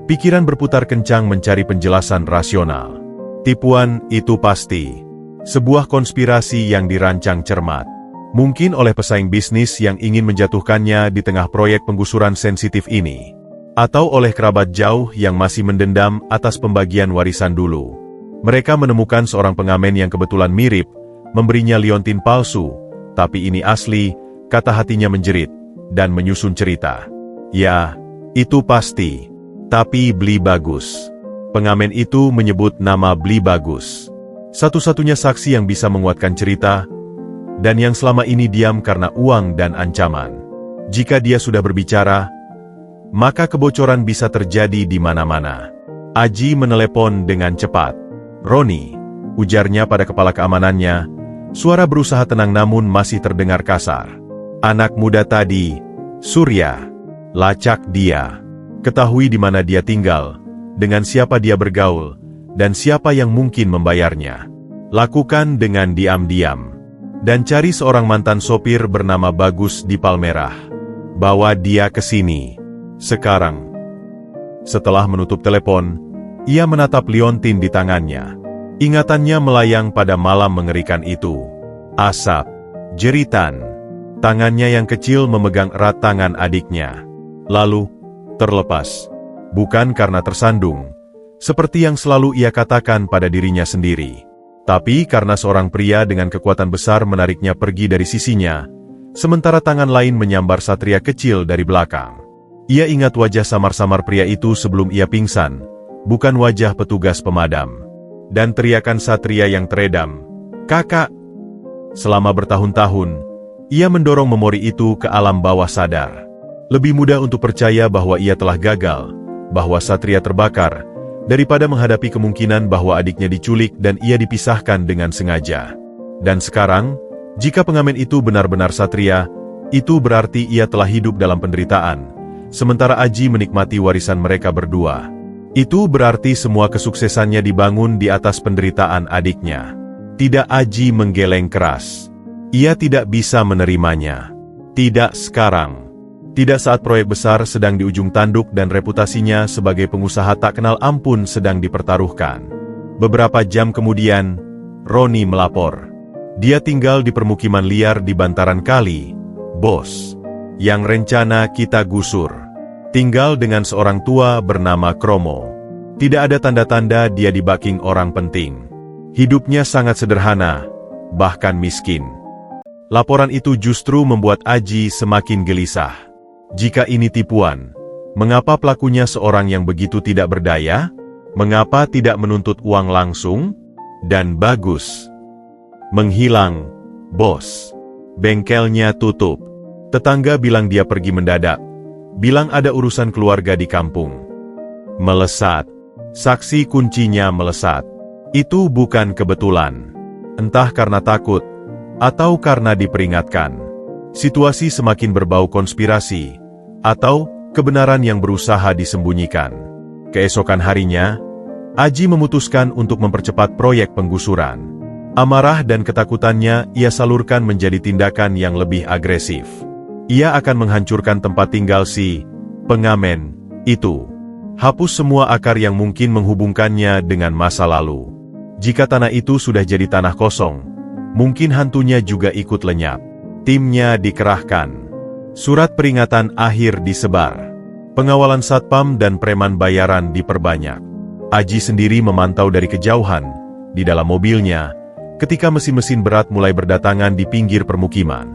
pikiran berputar kencang mencari penjelasan rasional. Tipuan itu pasti sebuah konspirasi yang dirancang cermat. Mungkin oleh pesaing bisnis yang ingin menjatuhkannya di tengah proyek penggusuran sensitif ini. Atau oleh kerabat jauh yang masih mendendam atas pembagian warisan dulu. Mereka menemukan seorang pengamen yang kebetulan mirip, memberinya liontin palsu, tapi ini asli, kata hatinya menjerit, dan menyusun cerita. Ya, itu pasti. Tapi Beli Bagus. Pengamen itu menyebut nama Beli Bagus. Satu-satunya saksi yang bisa menguatkan cerita, dan yang selama ini diam karena uang dan ancaman. Jika dia sudah berbicara, maka kebocoran bisa terjadi di mana-mana. Aji menelepon dengan cepat. "Roni," ujarnya pada kepala keamanannya, suara berusaha tenang namun masih terdengar kasar. "Anak muda tadi, Surya. Lacak dia. Ketahui di mana dia tinggal, dengan siapa dia bergaul, dan siapa yang mungkin membayarnya. Lakukan dengan diam-diam. Dan cari seorang mantan sopir bernama Bagus di Palmerah. Bawa dia ke sini. Sekarang." Setelah menutup telepon, ia menatap liontin di tangannya. Ingatannya melayang pada malam mengerikan itu. Asap, jeritan. Tangannya yang kecil memegang erat tangan adiknya. Lalu, terlepas. Bukan karena tersandung, seperti yang selalu ia katakan pada dirinya sendiri. Tapi karena seorang pria dengan kekuatan besar menariknya pergi dari sisinya, sementara tangan lain menyambar satria kecil dari belakang. Ia ingat wajah samar-samar pria itu sebelum ia pingsan, bukan wajah petugas pemadam. Dan teriakan satria yang teredam, "Kakak!" Selama bertahun-tahun, ia mendorong memori itu ke alam bawah sadar. Lebih mudah untuk percaya bahwa ia telah gagal, bahwa satria terbakar, daripada menghadapi kemungkinan bahwa adiknya diculik dan ia dipisahkan dengan sengaja. Dan sekarang, jika pengamen itu benar-benar satria, itu berarti ia telah hidup dalam penderitaan, sementara Aji menikmati warisan mereka berdua. Itu berarti semua kesuksesannya dibangun di atas penderitaan adiknya. Tidak. Aji menggeleng keras. Ia tidak bisa menerimanya. Tidak sekarang. Tidak saat proyek besar sedang di ujung tanduk dan reputasinya sebagai pengusaha tak kenal ampun sedang dipertaruhkan. Beberapa jam kemudian, Roni melapor. Dia tinggal di permukiman liar di bantaran kali, bos. Yang rencana kita gusur. Tinggal dengan seorang tua bernama Kromo. Tidak ada tanda-tanda dia dibacking orang penting. Hidupnya sangat sederhana, bahkan miskin. Laporan itu justru membuat Aji semakin gelisah. Jika ini tipuan, mengapa pelakunya seorang yang begitu tidak berdaya? Mengapa tidak menuntut uang langsung? Dan Bagus menghilang, bos. Bengkelnya tutup. Tetangga bilang dia pergi mendadak. Bilang ada urusan keluarga di kampung. Melesat. Saksi kuncinya melesat. Itu bukan kebetulan. Entah karena takut, atau karena diperingatkan. Situasi semakin berbau konspirasi, atau kebenaran yang berusaha disembunyikan. Keesokan harinya, Aji memutuskan untuk mempercepat proyek penggusuran. Amarah dan ketakutannya ia salurkan menjadi tindakan yang lebih agresif. Ia akan menghancurkan tempat tinggal si pengamen itu. Hapus semua akar yang mungkin menghubungkannya dengan masa lalu. Jika tanah itu sudah jadi tanah kosong, mungkin hantunya juga ikut lenyap. Timnya dikerahkan. Surat peringatan akhir disebar. Pengawalan satpam dan preman bayaran diperbanyak. Aji sendiri memantau dari kejauhan, di dalam mobilnya, ketika mesin-mesin berat mulai berdatangan di pinggir permukiman.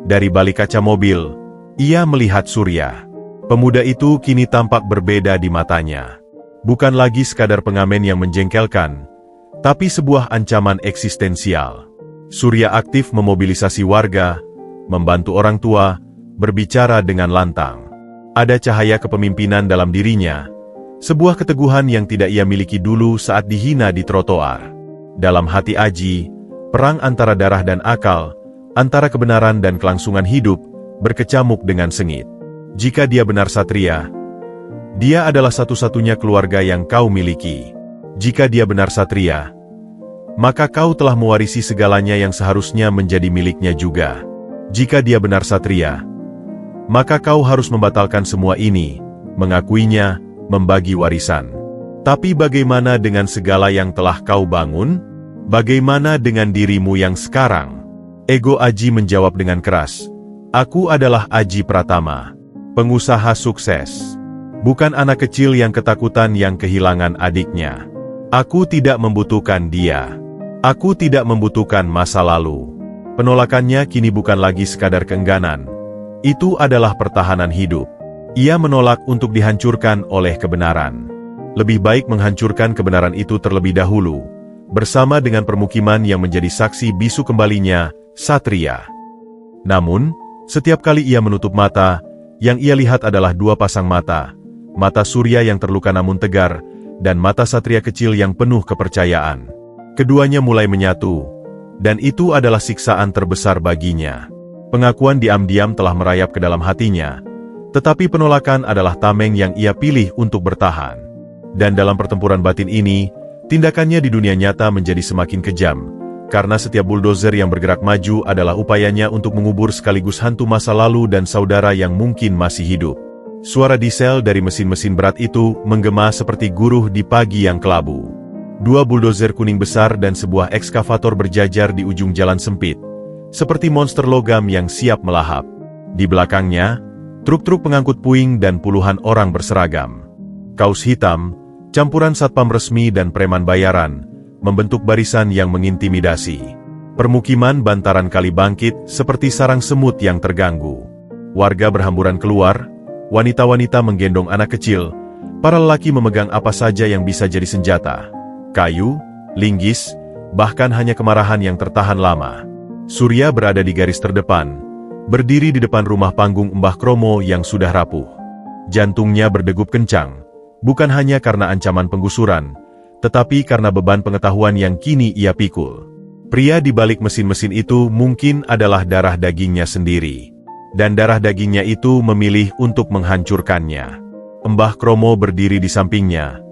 Dari balik kaca mobil, ia melihat Surya. Pemuda itu kini tampak berbeda di matanya. Bukan lagi sekadar pengamen yang menjengkelkan, tapi sebuah ancaman eksistensial. Surya aktif memobilisasi warga, membantu orang tua, berbicara dengan lantang. Ada cahaya kepemimpinan dalam dirinya, Sebuah keteguhan yang tidak ia miliki dulu saat dihina di trotoar. Dalam hati Aji, perang antara darah dan akal, antara kebenaran dan kelangsungan hidup, berkecamuk dengan sengit. Jika dia benar Satria, dia adalah satu-satunya keluarga yang kau miliki. Jika dia benar Satria, maka kau telah mewarisi segalanya yang seharusnya menjadi miliknya juga. Jika dia benar Satria, maka kau harus membatalkan semua ini, mengakuinya, membagi warisan. Tapi bagaimana dengan segala yang telah kau bangun? Bagaimana dengan dirimu yang sekarang? Ego Aji menjawab dengan keras. Aku adalah Aji Pratama, pengusaha sukses. Bukan anak kecil yang ketakutan yang kehilangan adiknya. Aku tidak membutuhkan dia. Aku tidak membutuhkan masa lalu. Penolakannya kini bukan lagi sekadar keengganan. Itu adalah pertahanan hidup. Ia menolak untuk dihancurkan oleh kebenaran. Lebih baik menghancurkan kebenaran itu terlebih dahulu, bersama dengan permukiman yang menjadi saksi bisu kembalinya, Satria. Namun, setiap kali ia menutup mata, yang ia lihat adalah dua pasang mata. Mata Surya yang terluka namun tegar, dan mata Satria kecil yang penuh kepercayaan. Keduanya mulai menyatu, dan itu adalah siksaan terbesar baginya. Pengakuan diam-diam telah merayap ke dalam hatinya, tetapi penolakan adalah tameng yang ia pilih untuk bertahan. Dan dalam pertempuran batin ini, tindakannya di dunia nyata menjadi semakin kejam, karena setiap buldozer yang bergerak maju adalah upayanya untuk mengubur sekaligus hantu masa lalu dan saudara yang mungkin masih hidup. Suara diesel dari mesin-mesin berat itu menggema seperti guruh di pagi yang kelabu. Dua buldozer kuning besar dan sebuah ekskavator berjajar di ujung jalan sempit, seperti monster logam yang siap melahap. Di belakangnya, truk-truk pengangkut puing dan puluhan orang berseragam. Kaos hitam, campuran satpam resmi dan preman bayaran, membentuk barisan yang mengintimidasi. Permukiman bantaran kali bangkit seperti sarang semut yang terganggu. Warga berhamburan keluar, wanita-wanita menggendong anak kecil, para lelaki memegang apa saja yang bisa jadi senjata. Kayu, linggis, bahkan hanya kemarahan yang tertahan lama. Surya berada di garis terdepan, berdiri di depan rumah panggung Mbah Kromo yang sudah rapuh. Jantungnya berdegup kencang, bukan hanya karena ancaman penggusuran, tetapi karena beban pengetahuan yang kini ia pikul. Pria di balik mesin-mesin itu mungkin adalah darah dagingnya sendiri. Dan darah dagingnya itu memilih untuk menghancurkannya. Mbah Kromo berdiri di sampingnya.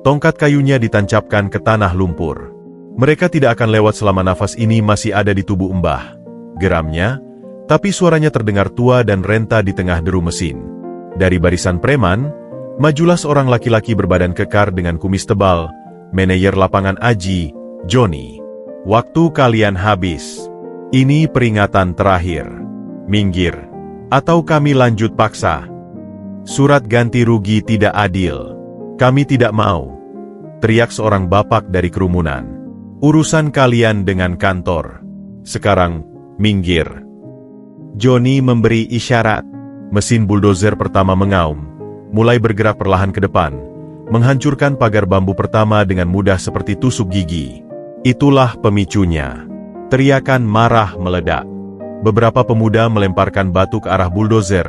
Tongkat kayunya ditancapkan ke tanah lumpur. Mereka tidak akan lewat selama nafas ini masih ada di tubuh Mbah. Geramnya, tapi suaranya terdengar tua dan renta di tengah deru mesin. Dari barisan preman, majulah seorang laki-laki berbadan kekar dengan kumis tebal, manajer lapangan Aji, Joni. Waktu kalian habis. Ini peringatan terakhir. Minggir, atau kami lanjut paksa. Surat ganti rugi tidak adil. Kami tidak mau. Teriak seorang bapak dari kerumunan. Urusan kalian dengan kantor. Sekarang, minggir. Joni memberi isyarat. Mesin buldozer pertama mengaum, mulai bergerak perlahan ke depan, menghancurkan pagar bambu pertama dengan mudah seperti tusuk gigi. Itulah pemicunya. Teriakan marah meledak. Beberapa pemuda melemparkan batu ke arah buldozer,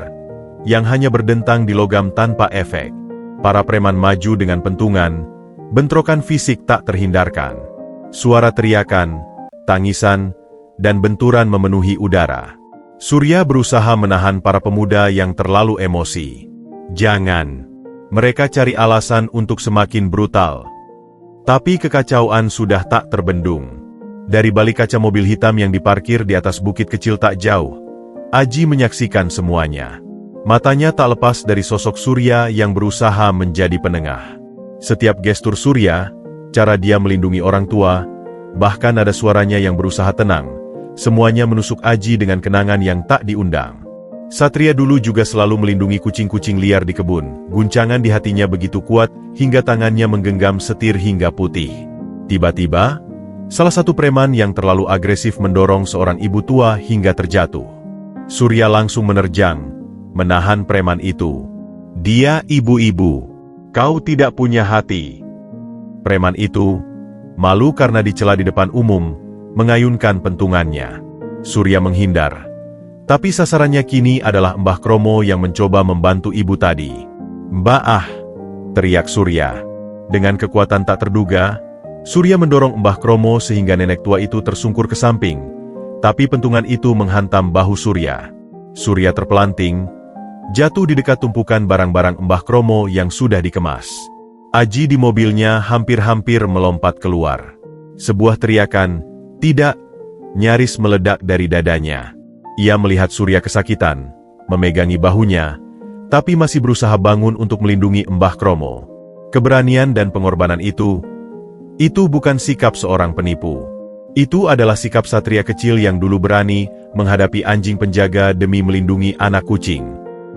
yang hanya berdentang di logam tanpa efek. Para preman maju dengan pentungan, bentrokan fisik tak terhindarkan. Suara teriakan, tangisan, dan benturan memenuhi udara. Surya berusaha menahan para pemuda yang terlalu emosi. Jangan. Mereka cari alasan untuk semakin brutal. Tapi kekacauan sudah tak terbendung. Dari balik kaca mobil hitam yang diparkir di atas bukit kecil tak jauh, Aji menyaksikan semuanya. Matanya tak lepas dari sosok Surya yang berusaha menjadi penengah. Setiap gestur Surya, cara dia melindungi orang tua, bahkan ada suaranya yang berusaha tenang, semuanya menusuk Aji dengan kenangan yang tak diundang. Satria dulu juga selalu melindungi kucing-kucing liar di kebun. Guncangan di hatinya begitu kuat, hingga tangannya menggenggam setir hingga putih. Tiba-tiba, salah satu preman yang terlalu agresif mendorong seorang ibu tua hingga terjatuh. Surya langsung menerjang, menahan preman itu. Dia ibu-ibu. Kau tidak punya hati. Preman itu, malu karena dicela di depan umum, mengayunkan pentungannya. Surya menghindar. Tapi sasarannya kini adalah Mbah Kromo yang mencoba membantu ibu tadi. Mbah, teriak Surya. Dengan kekuatan tak terduga, Surya mendorong Mbah Kromo sehingga nenek tua itu tersungkur ke samping. Tapi pentungan itu menghantam bahu Surya. Surya terpelanting, jatuh di dekat tumpukan barang-barang Mbah Kromo yang sudah dikemas. Aji di mobilnya hampir-hampir melompat keluar. Sebuah teriakan, "Tidak!" nyaris meledak dari dadanya. Ia melihat Surya kesakitan, memegangi bahunya, tapi masih berusaha bangun untuk melindungi Mbah Kromo. Keberanian dan pengorbanan itu bukan sikap seorang penipu. Itu adalah sikap satria kecil yang dulu berani menghadapi anjing penjaga demi melindungi anak kucing.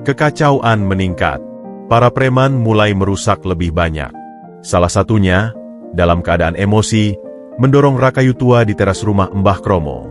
Kekacauan meningkat. Para preman mulai merusak lebih banyak. Salah satunya, dalam keadaan emosi, mendorong rak kayu tua di teras rumah Mbah Kromo.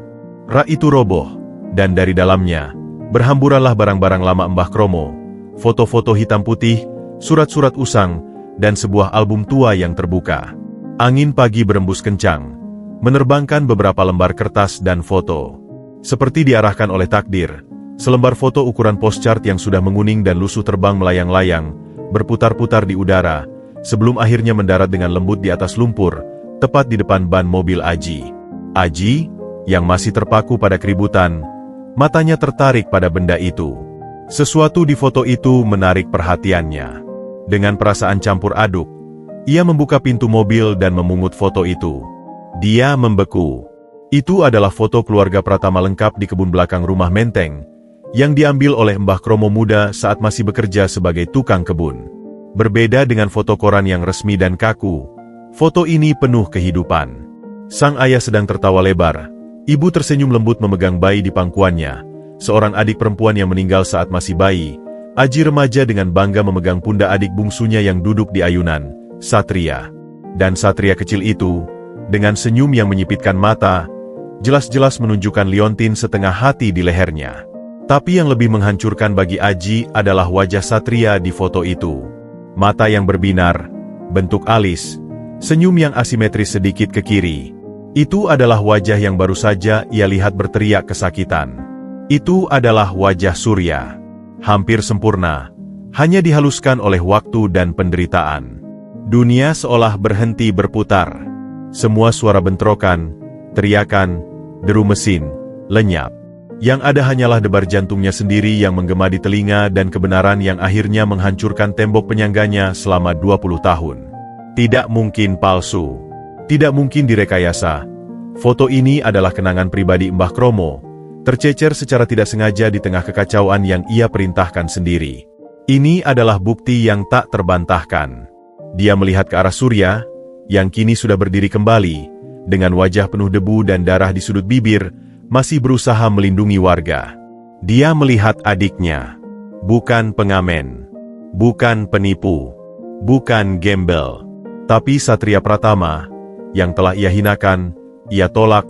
Rak itu roboh, dan dari dalamnya, berhamburanlah barang-barang lama Mbah Kromo, foto-foto hitam putih, surat-surat usang, dan sebuah album tua yang terbuka. Angin pagi berembus kencang, menerbangkan beberapa lembar kertas dan foto. Seperti diarahkan oleh takdir, selembar foto ukuran postcard yang sudah menguning dan lusuh terbang melayang-layang, berputar-putar di udara, sebelum akhirnya mendarat dengan lembut di atas lumpur, tepat di depan ban mobil Aji. Aji, yang masih terpaku pada keributan, matanya tertarik pada benda itu. Sesuatu di foto itu menarik perhatiannya. Dengan perasaan campur aduk, ia membuka pintu mobil dan memungut foto itu. Dia membeku. Itu adalah foto keluarga Pratama lengkap di kebun belakang rumah Menteng, yang diambil oleh Mbah Kromo muda saat masih bekerja sebagai tukang kebun. Berbeda dengan foto koran yang resmi dan kaku, foto ini penuh kehidupan. Sang ayah sedang tertawa lebar, ibu tersenyum lembut memegang bayi di pangkuannya, seorang adik perempuan yang meninggal saat masih bayi, Aji remaja dengan bangga memegang pundak adik bungsunya yang duduk di ayunan, Satria. Dan Satria kecil itu, dengan senyum yang menyipitkan mata, jelas-jelas menunjukkan liontin setengah hati di lehernya. Tapi yang lebih menghancurkan bagi Aji adalah wajah Satria di foto itu. Mata yang berbinar, bentuk alis, senyum yang asimetris sedikit ke kiri. Itu adalah wajah yang baru saja ia lihat berteriak kesakitan. Itu adalah wajah Surya. Hampir sempurna, hanya dihaluskan oleh waktu dan penderitaan. Dunia seolah berhenti berputar. Semua suara bentrokan, teriakan, deru mesin, lenyap. Yang ada hanyalah debar jantungnya sendiri yang menggema di telinga dan kebenaran yang akhirnya menghancurkan tembok penyangganya selama 20 tahun. Tidak mungkin palsu. Tidak mungkin direkayasa. Foto ini adalah kenangan pribadi Mbah Kromo, tercecer secara tidak sengaja di tengah kekacauan yang ia perintahkan sendiri. Ini adalah bukti yang tak terbantahkan. Dia melihat ke arah Surya, yang kini sudah berdiri kembali, dengan wajah penuh debu dan darah di sudut bibir, masih berusaha melindungi warga. Dia melihat adiknya. Bukan pengamen. Bukan penipu. Bukan gembel. Tapi Satria Pratama, yang telah ia hinakan, ia tolak,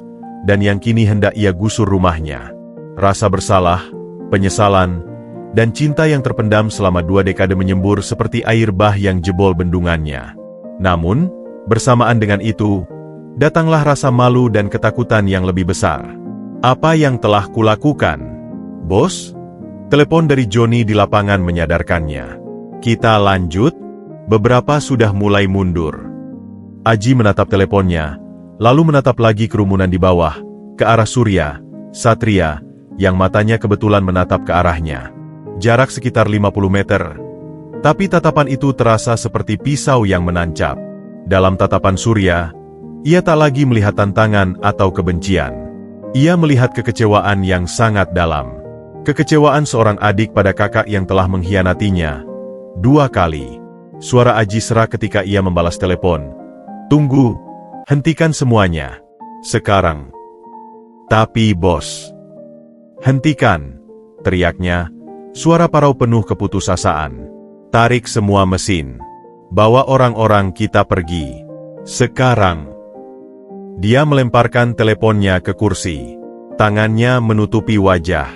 dan yang kini hendak ia gusur rumahnya. Rasa bersalah, penyesalan, dan cinta yang terpendam selama 2 dekade menyembur seperti air bah yang jebol bendungannya. Namun, bersamaan dengan itu, datanglah rasa malu dan ketakutan yang lebih besar. Apa yang telah kulakukan? Bos? Telepon dari Joni di lapangan menyadarkannya. Kita lanjut? Beberapa sudah mulai mundur. Aji menatap teleponnya, lalu menatap lagi kerumunan di bawah, ke arah Surya, Satria, yang matanya kebetulan menatap ke arahnya. Jarak sekitar 50 meter. Tapi tatapan itu terasa seperti pisau yang menancap. Dalam tatapan Surya, ia tak lagi melihat tantangan atau kebencian. Ia melihat kekecewaan yang sangat dalam. Kekecewaan seorang adik pada kakak yang telah mengkhianatinya 2 kali. Suara Aji serak ketika ia membalas telepon. Tunggu, hentikan semuanya. Sekarang. Tapi bos. Hentikan, teriaknya, suara parau penuh keputusasaan. Tarik semua mesin. Bawa orang-orang kita pergi. Sekarang. Dia melemparkan teleponnya ke kursi. Tangannya menutupi wajah.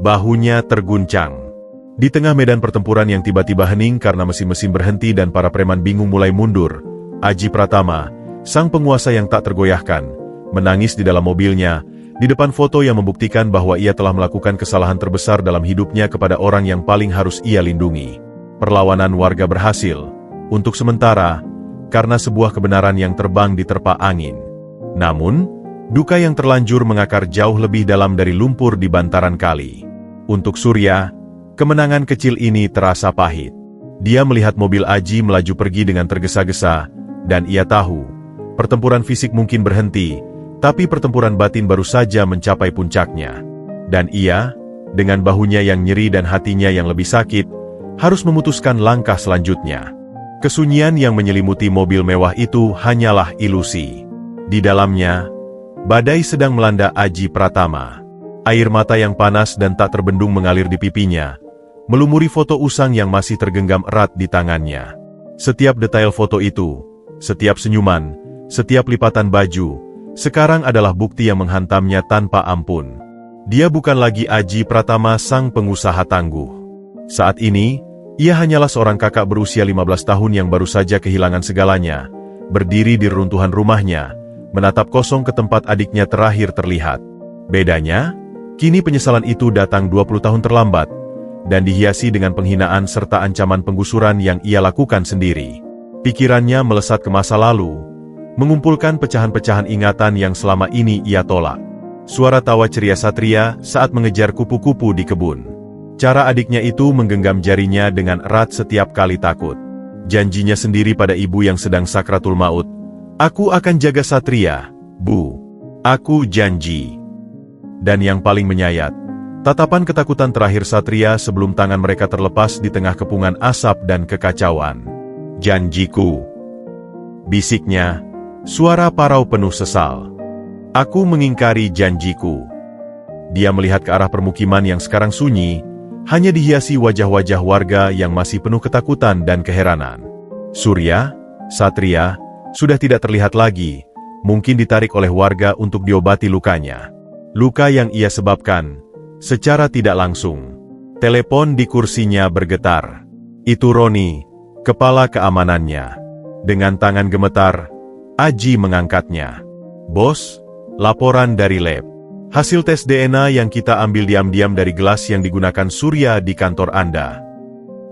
Bahunya terguncang. Di tengah medan pertempuran yang tiba-tiba hening karena mesin-mesin berhenti dan para preman bingung mulai mundur, Aji Pratama, sang penguasa yang tak tergoyahkan, menangis di dalam mobilnya, di depan foto yang membuktikan bahwa ia telah melakukan kesalahan terbesar dalam hidupnya kepada orang yang paling harus ia lindungi. Perlawanan warga berhasil. Untuk sementara, karena sebuah kebenaran yang terbang diterpa angin. Namun, duka yang terlanjur mengakar jauh lebih dalam dari lumpur di bantaran kali. Untuk Surya, kemenangan kecil ini terasa pahit. Dia melihat mobil Aji melaju pergi dengan tergesa-gesa, dan ia tahu, pertempuran fisik mungkin berhenti, tapi pertempuran batin baru saja mencapai puncaknya. Dan ia, dengan bahunya yang nyeri dan hatinya yang lebih sakit, harus memutuskan langkah selanjutnya. Kesunyian yang menyelimuti mobil mewah itu hanyalah ilusi. Di dalamnya, badai sedang melanda Aji Pratama. Air mata yang panas dan tak terbendung mengalir di pipinya, melumuri foto usang yang masih tergenggam erat di tangannya. Setiap detail foto itu, setiap senyuman, setiap lipatan baju, sekarang adalah bukti yang menghantamnya tanpa ampun. Dia bukan lagi Aji Pratama sang pengusaha tangguh. Saat ini, ia hanyalah seorang kakak berusia 15 tahun yang baru saja kehilangan segalanya, berdiri di reruntuhan rumahnya, menatap kosong ke tempat adiknya terakhir terlihat. Bedanya, kini penyesalan itu datang 20 tahun terlambat, dan dihiasi dengan penghinaan serta ancaman penggusuran yang ia lakukan sendiri. Pikirannya melesat ke masa lalu, mengumpulkan pecahan-pecahan ingatan yang selama ini ia tolak. Suara tawa ceria Satria saat mengejar kupu-kupu di kebun. Cara adiknya itu menggenggam jarinya dengan erat setiap kali takut. Janjinya sendiri pada ibu yang sedang sakratul maut. Aku akan jaga Satria, Bu. Aku janji. Dan yang paling menyayat, tatapan ketakutan terakhir Satria sebelum tangan mereka terlepas di tengah kepungan asap dan kekacauan. Janjiku. Bisiknya, suara parau penuh sesal. Aku mengingkari janjiku. Dia melihat ke arah permukiman yang sekarang sunyi, hanya dihiasi wajah-wajah warga yang masih penuh ketakutan dan keheranan. Surya, Satria, sudah tidak terlihat lagi, mungkin ditarik oleh warga untuk diobati lukanya. Luka yang ia sebabkan, secara tidak langsung. Telepon di kursinya bergetar. Itu Roni, kepala keamanannya. Dengan tangan gemetar, Aji mengangkatnya. Bos, laporan dari lab. Hasil tes DNA yang kita ambil diam-diam dari gelas yang digunakan Surya di kantor Anda.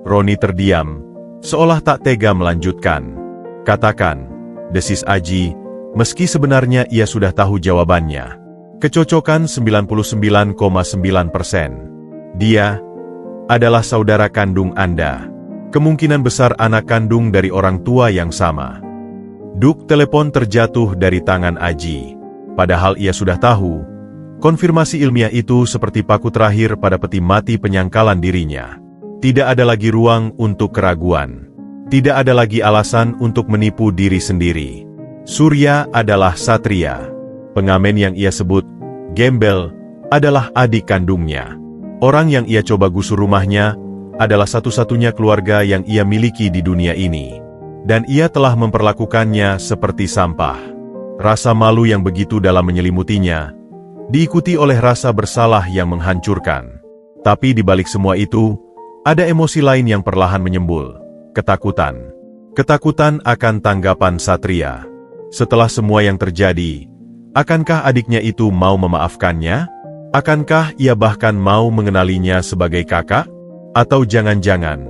Roni terdiam, seolah tak tega melanjutkan. Katakan, desis Aji, meski sebenarnya ia sudah tahu jawabannya. Kecocokan 99,9%. Dia adalah saudara kandung Anda. Kemungkinan besar anak kandung dari orang tua yang sama. Duk telepon terjatuh dari tangan Aji. Padahal ia sudah tahu, konfirmasi ilmiah itu seperti paku terakhir pada peti mati penyangkalan dirinya. Tidak ada lagi ruang untuk keraguan. Tidak ada lagi alasan untuk menipu diri sendiri. Surya adalah Satria. Pengamen yang ia sebut, gembel, adalah adik kandungnya. Orang yang ia coba gusur rumahnya, adalah satu-satunya keluarga yang ia miliki di dunia ini. Dan ia telah memperlakukannya seperti sampah. Rasa malu yang begitu dalam menyelimutinya, diikuti oleh rasa bersalah yang menghancurkan. Tapi di balik semua itu, ada emosi lain yang perlahan menyembul. Ketakutan. Ketakutan akan tanggapan Satria. Setelah semua yang terjadi, akankah adiknya itu mau memaafkannya? Akankah ia bahkan mau mengenalinya sebagai kakak? Atau jangan-jangan,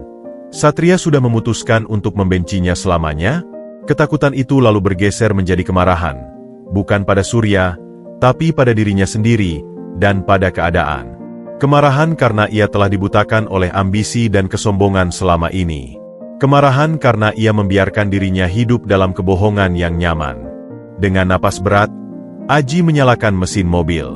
Satria sudah memutuskan untuk membencinya selamanya? Ketakutan itu lalu bergeser menjadi kemarahan, bukan pada Surya, tapi pada dirinya sendiri, dan pada keadaan. Kemarahan karena ia telah dibutakan oleh ambisi dan kesombongan selama ini. Kemarahan karena ia membiarkan dirinya hidup dalam kebohongan yang nyaman. Dengan napas berat, Aji menyalakan mesin mobil.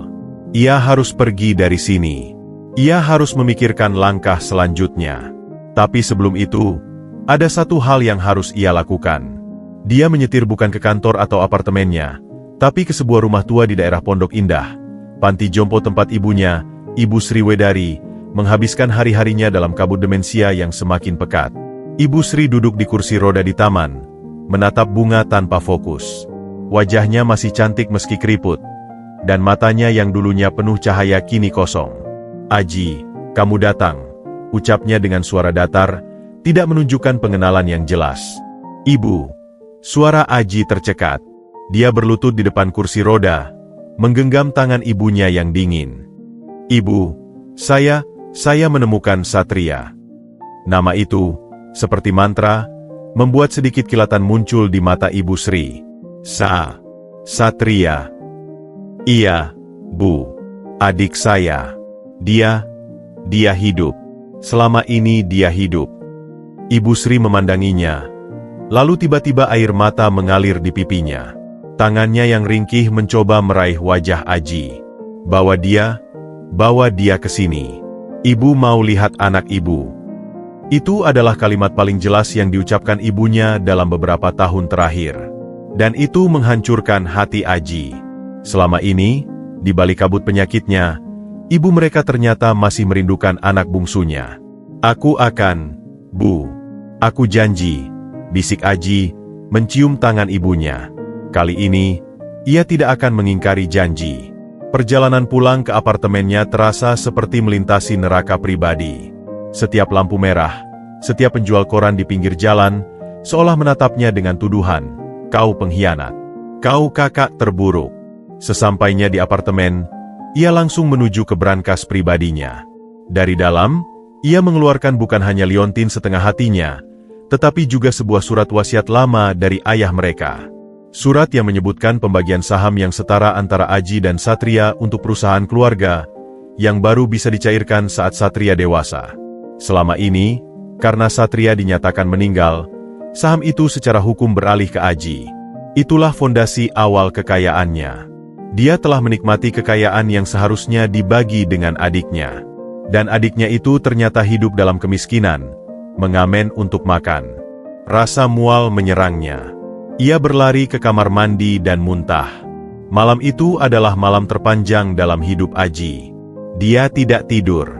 Ia harus pergi dari sini. Ia harus memikirkan langkah selanjutnya. Tapi sebelum itu, ada satu hal yang harus ia lakukan. Dia menyetir bukan ke kantor atau apartemennya, tapi ke sebuah rumah tua di daerah Pondok Indah, panti jompo tempat ibunya, Ibu Sri Wedari, menghabiskan hari-harinya dalam kabut demensia yang semakin pekat. Ibu Sri duduk di kursi roda di taman, menatap bunga tanpa fokus. Wajahnya masih cantik meski keriput, dan matanya yang dulunya penuh cahaya kini kosong. Aji, kamu datang, ucapnya dengan suara datar, tidak menunjukkan pengenalan yang jelas. Ibu. Suara Aji tercekat. Dia berlutut di depan kursi roda, menggenggam tangan ibunya yang dingin. Ibu, saya menemukan Satria. Nama itu, seperti mantra, membuat sedikit kilatan muncul di mata Ibu Sri. Satria. Iya, Bu. Adik saya. Dia hidup. Selama ini dia hidup. Ibu Sri memandanginya. Lalu tiba-tiba air mata mengalir di pipinya. Tangannya yang ringkih mencoba meraih wajah Aji. Bawa dia ke sini. Ibu mau lihat anak ibu. Itu adalah kalimat paling jelas yang diucapkan ibunya dalam beberapa tahun terakhir. Dan itu menghancurkan hati Aji. Selama ini, di balik kabut penyakitnya, ibu mereka ternyata masih merindukan anak bungsunya. Aku akan, Bu. Aku janji, bisik Aji, mencium tangan ibunya. Kali ini, ia tidak akan mengingkari janji. Perjalanan pulang ke apartemennya terasa seperti melintasi neraka pribadi. Setiap lampu merah, setiap penjual koran di pinggir jalan, seolah menatapnya dengan tuduhan, "Kau pengkhianat. Kau kakak terburuk." Sesampainya di apartemen, ia langsung menuju ke brankas pribadinya. Dari dalam, ia mengeluarkan bukan hanya liontin setengah hatinya, tetapi juga sebuah surat wasiat lama dari ayah mereka. Surat yang menyebutkan pembagian saham yang setara antara Aji dan Satria untuk perusahaan keluarga, yang baru bisa dicairkan saat Satria dewasa. Selama ini, karena Satria dinyatakan meninggal, saham itu secara hukum beralih ke Aji. Itulah fondasi awal kekayaannya. Dia telah menikmati kekayaan yang seharusnya dibagi dengan adiknya. Dan adiknya itu ternyata hidup dalam kemiskinan, mengamen untuk makan. Rasa mual menyerangnya. Ia berlari ke kamar mandi dan muntah. Malam itu adalah malam terpanjang dalam hidup Aji. Dia tidak tidur.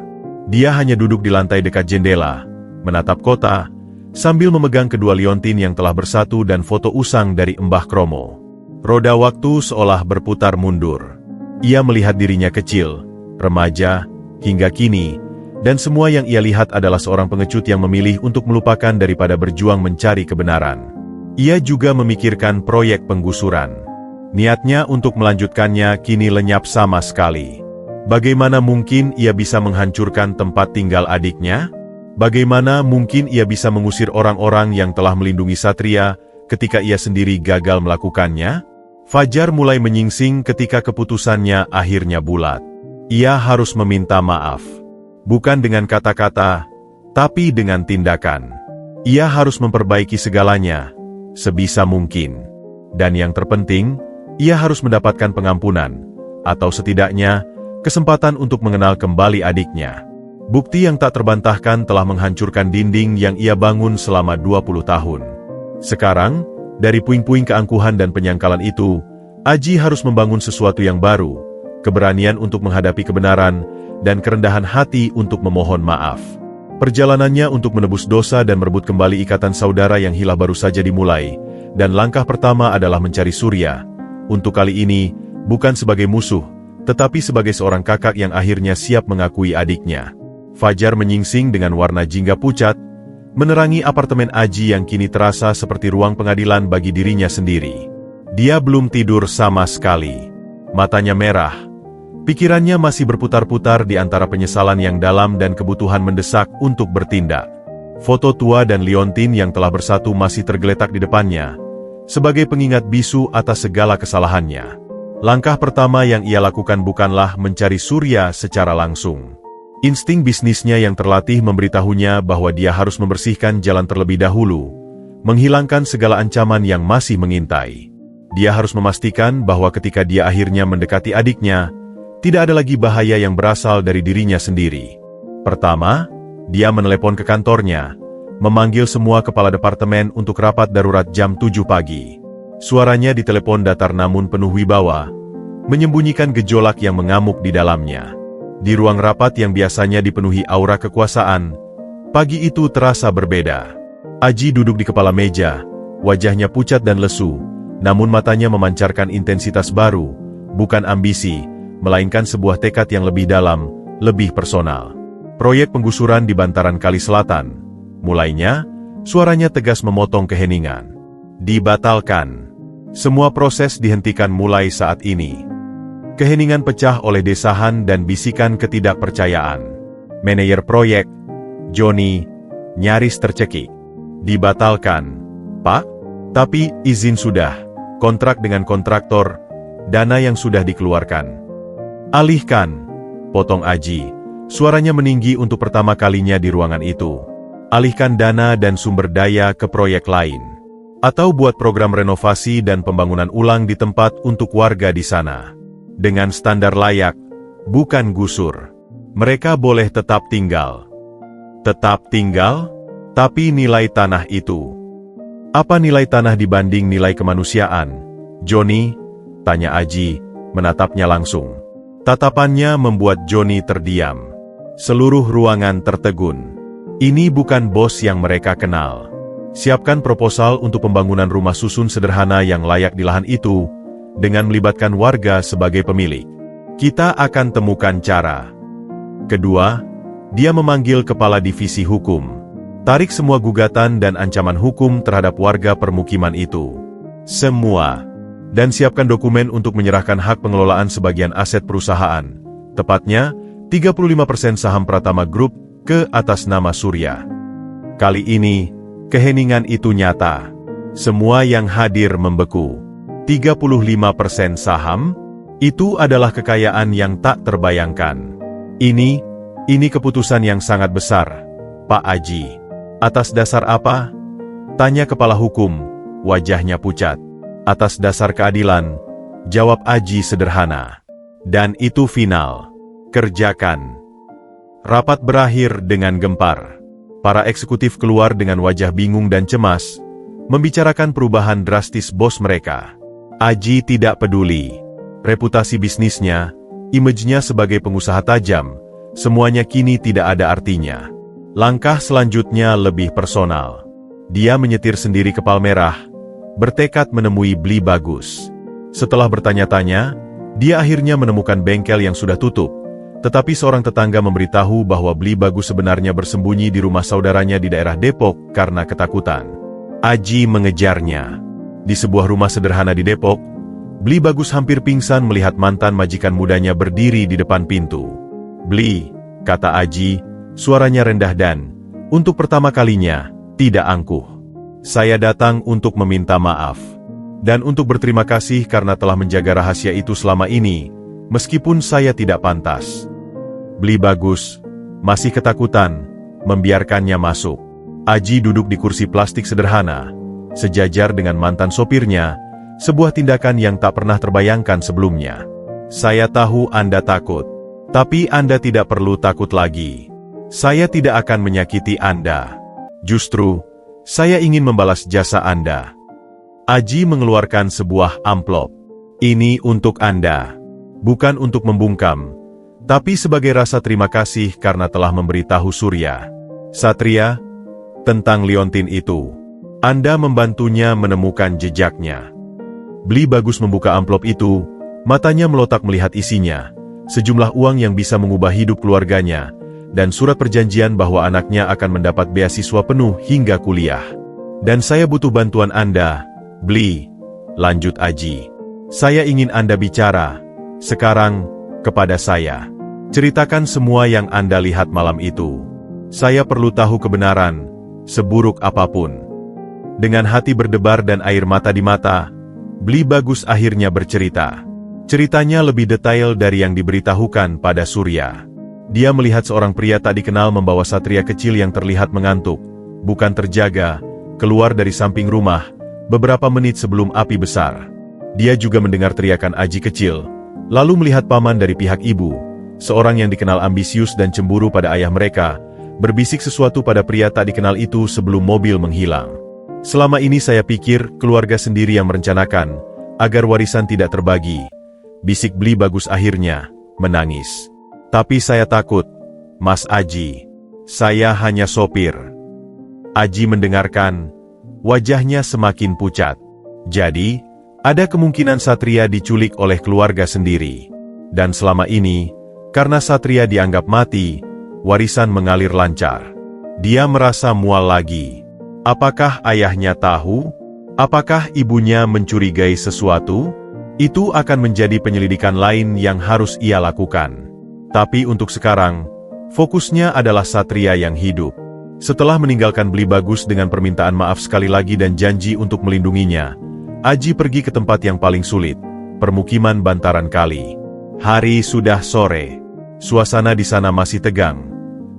Dia hanya duduk di lantai dekat jendela, menatap kota, sambil memegang kedua liontin yang telah bersatu dan foto usang dari Mbah Kromo. Roda waktu seolah berputar mundur. Ia melihat dirinya kecil, remaja, hingga kini, dan semua yang ia lihat adalah seorang pengecut yang memilih untuk melupakan daripada berjuang mencari kebenaran. Ia juga memikirkan proyek penggusuran. Niatnya untuk melanjutkannya kini lenyap sama sekali. Bagaimana mungkin ia bisa menghancurkan tempat tinggal adiknya? Bagaimana mungkin ia bisa mengusir orang-orang yang telah melindungi Satria ketika ia sendiri gagal melakukannya? Fajar mulai menyingsing ketika keputusannya akhirnya bulat. Ia harus meminta maaf. Bukan dengan kata-kata, tapi dengan tindakan. Ia harus memperbaiki segalanya, sebisa mungkin. Dan yang terpenting, ia harus mendapatkan pengampunan, atau setidaknya, kesempatan untuk mengenal kembali adiknya. Bukti yang tak terbantahkan telah menghancurkan dinding yang ia bangun selama 20 tahun. Sekarang, dari puing-puing keangkuhan dan penyangkalan itu, Aji harus membangun sesuatu yang baru, keberanian untuk menghadapi kebenaran, dan kerendahan hati untuk memohon maaf. Perjalanannya untuk menebus dosa dan merebut kembali ikatan saudara yang hilang baru saja dimulai, dan langkah pertama adalah mencari Surya. Untuk kali ini, bukan sebagai musuh, tetapi sebagai seorang kakak yang akhirnya siap mengakui adiknya. Fajar menyingsing dengan warna jingga pucat, menerangi apartemen Aji yang kini terasa seperti ruang pengadilan bagi dirinya sendiri. Dia belum tidur sama sekali. Matanya merah. Pikirannya masih berputar-putar di antara penyesalan yang dalam dan kebutuhan mendesak untuk bertindak. Foto tua dan liontin yang telah bersatu masih tergeletak di depannya, sebagai pengingat bisu atas segala kesalahannya. Langkah pertama yang ia lakukan bukanlah mencari Surya secara langsung. Insting bisnisnya yang terlatih memberitahunya bahwa dia harus membersihkan jalan terlebih dahulu, menghilangkan segala ancaman yang masih mengintai. Dia harus memastikan bahwa ketika dia akhirnya mendekati adiknya, tidak ada lagi bahaya yang berasal dari dirinya sendiri. Pertama, dia menelepon ke kantornya, memanggil semua kepala departemen untuk rapat darurat jam 7 pagi. Suaranya di telepon datar namun penuh wibawa, menyembunyikan gejolak yang mengamuk di dalamnya. Di ruang rapat yang biasanya dipenuhi aura kekuasaan, pagi itu terasa berbeda. Aji duduk di kepala meja, wajahnya pucat dan lesu, namun matanya memancarkan intensitas baru, bukan ambisi, melainkan sebuah tekad yang lebih dalam, lebih personal. Proyek penggusuran di bantaran Kali Selatan. Mulainya, suaranya tegas memotong keheningan. Dibatalkan. Semua proses dihentikan mulai saat ini. Keheningan pecah oleh desahan dan bisikan ketidakpercayaan. Manajer proyek, Joni, nyaris tercekik. Dibatalkan. Pak? Tapi izin sudah, kontrak dengan kontraktor, dana yang sudah dikeluarkan. Alihkan, potong Aji. Suaranya meninggi untuk pertama kalinya di ruangan itu. Alihkan dana dan sumber daya ke proyek lain. Atau buat program renovasi dan pembangunan ulang di tempat untuk warga di sana. Dengan standar layak, bukan gusur. Mereka boleh tetap tinggal. Tetap tinggal? Tapi nilai tanah itu. Apa nilai tanah dibanding nilai kemanusiaan? Johnny? Tanya Aji, menatapnya langsung. Tatapannya membuat Johnny terdiam. Seluruh ruangan tertegun. Ini bukan bos yang mereka kenal. Siapkan proposal untuk pembangunan rumah susun sederhana yang layak di lahan itu, dengan melibatkan warga sebagai pemilik. Kita akan temukan cara. Kedua, dia memanggil kepala divisi hukum. Tarik semua gugatan dan ancaman hukum terhadap warga permukiman itu. Semua. Dan siapkan dokumen untuk menyerahkan hak pengelolaan sebagian aset perusahaan. Tepatnya, 35% saham Pratama Group ke atas nama Surya. Kali ini, keheningan itu nyata. Semua yang hadir membeku. 35% saham? Itu adalah kekayaan yang tak terbayangkan. Ini keputusan yang sangat besar, Pak Aji. Atas dasar apa? Tanya kepala hukum, wajahnya pucat. Atas dasar keadilan, jawab Aji sederhana. Dan itu final. Kerjakan. Rapat berakhir dengan gempar. Para eksekutif keluar dengan wajah bingung dan cemas, membicarakan perubahan drastis bos mereka. Aji tidak peduli. Reputasi bisnisnya, image-nya sebagai pengusaha tajam, semuanya kini tidak ada artinya. Langkah selanjutnya lebih personal. Dia menyetir sendiri ke Palmerah, bertekad menemui Bli Bagus. Setelah bertanya-tanya, dia akhirnya menemukan bengkel yang sudah tutup, tetapi seorang tetangga memberitahu bahwa Bli Bagus sebenarnya bersembunyi di rumah saudaranya di daerah Depok karena ketakutan. Aji mengejarnya. Di sebuah rumah sederhana di Depok, Bli Bagus hampir pingsan melihat mantan majikan mudanya berdiri di depan pintu. "Bli," kata Aji, suaranya rendah dan, untuk pertama kalinya, tidak angkuh. "Saya datang untuk meminta maaf. Dan untuk berterima kasih karena telah menjaga rahasia itu selama ini, meskipun saya tidak pantas." Bli Bagus masih ketakutan, membiarkannya masuk. Aji duduk di kursi plastik sederhana, sejajar dengan mantan sopirnya, sebuah tindakan yang tak pernah terbayangkan sebelumnya. "Saya tahu Anda takut, tapi Anda tidak perlu takut lagi. Saya tidak akan menyakiti Anda. Justru, saya ingin membalas jasa Anda." Aji mengeluarkan sebuah amplop. "Ini untuk Anda. Bukan untuk membungkam, tapi sebagai rasa terima kasih karena telah memberitahu Surya Satria tentang liontin itu. Anda membantunya menemukan jejaknya." Bli Bagus membuka amplop itu, matanya melotak melihat isinya, sejumlah uang yang bisa mengubah hidup keluarganya, dan surat perjanjian bahwa anaknya akan mendapat beasiswa penuh hingga kuliah. "Dan saya butuh bantuan Anda, Bli," lanjut Aji. "Saya ingin Anda bicara, sekarang, kepada saya. Ceritakan semua yang Anda lihat malam itu. Saya perlu tahu kebenaran, seburuk apapun." Dengan hati berdebar dan air mata di mata, Bli Bagus akhirnya bercerita. Ceritanya lebih detail dari yang diberitahukan pada Surya. Dia melihat seorang pria tak dikenal membawa satria kecil yang terlihat mengantuk, bukan terjaga, keluar dari samping rumah, beberapa menit sebelum api besar. Dia juga mendengar teriakan Aji kecil, lalu melihat paman dari pihak ibu, seorang yang dikenal ambisius dan cemburu pada ayah mereka, berbisik sesuatu pada pria tak dikenal itu sebelum mobil menghilang. "Selama ini saya pikir keluarga sendiri yang merencanakan, agar warisan tidak terbagi," bisik Bli Bagus akhirnya, menangis. "Tapi saya takut, Mas Aji. Saya hanya sopir." Aji mendengarkan, wajahnya semakin pucat. Jadi, ada kemungkinan Satria diculik oleh keluarga sendiri. Dan selama ini, karena Satria dianggap mati, warisan mengalir lancar. Dia merasa mual lagi. Apakah ayahnya tahu? Apakah ibunya mencurigai sesuatu? Itu akan menjadi penyelidikan lain yang harus ia lakukan. Tapi untuk sekarang, fokusnya adalah Satria yang hidup. Setelah meninggalkan Beli Bagus dengan permintaan maaf sekali lagi dan janji untuk melindunginya, Aji pergi ke tempat yang paling sulit, permukiman bantaran kali. Hari sudah sore. Suasana di sana masih tegang,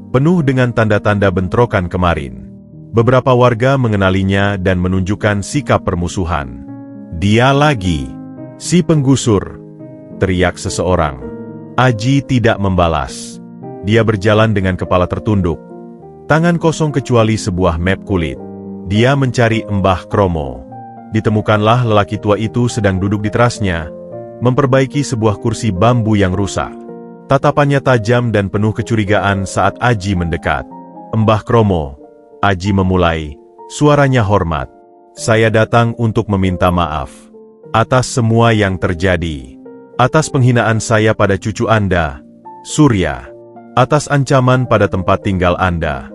penuh dengan tanda-tanda bentrokan kemarin. Beberapa warga mengenalinya dan menunjukkan sikap permusuhan. "Dia lagi, si penggusur!" teriak seseorang. Aji tidak membalas. Dia berjalan dengan kepala tertunduk, tangan kosong kecuali sebuah map kulit. Dia mencari Mbah Kromo. Ditemukanlah lelaki tua itu sedang duduk di terasnya, memperbaiki sebuah kursi bambu yang rusak. Tatapannya tajam dan penuh kecurigaan saat Aji mendekat. "Mbah Kromo," Aji memulai, suaranya hormat. "Saya datang untuk meminta maaf atas semua yang terjadi. Atas penghinaan saya pada cucu Anda, Surya. Atas ancaman pada tempat tinggal Anda."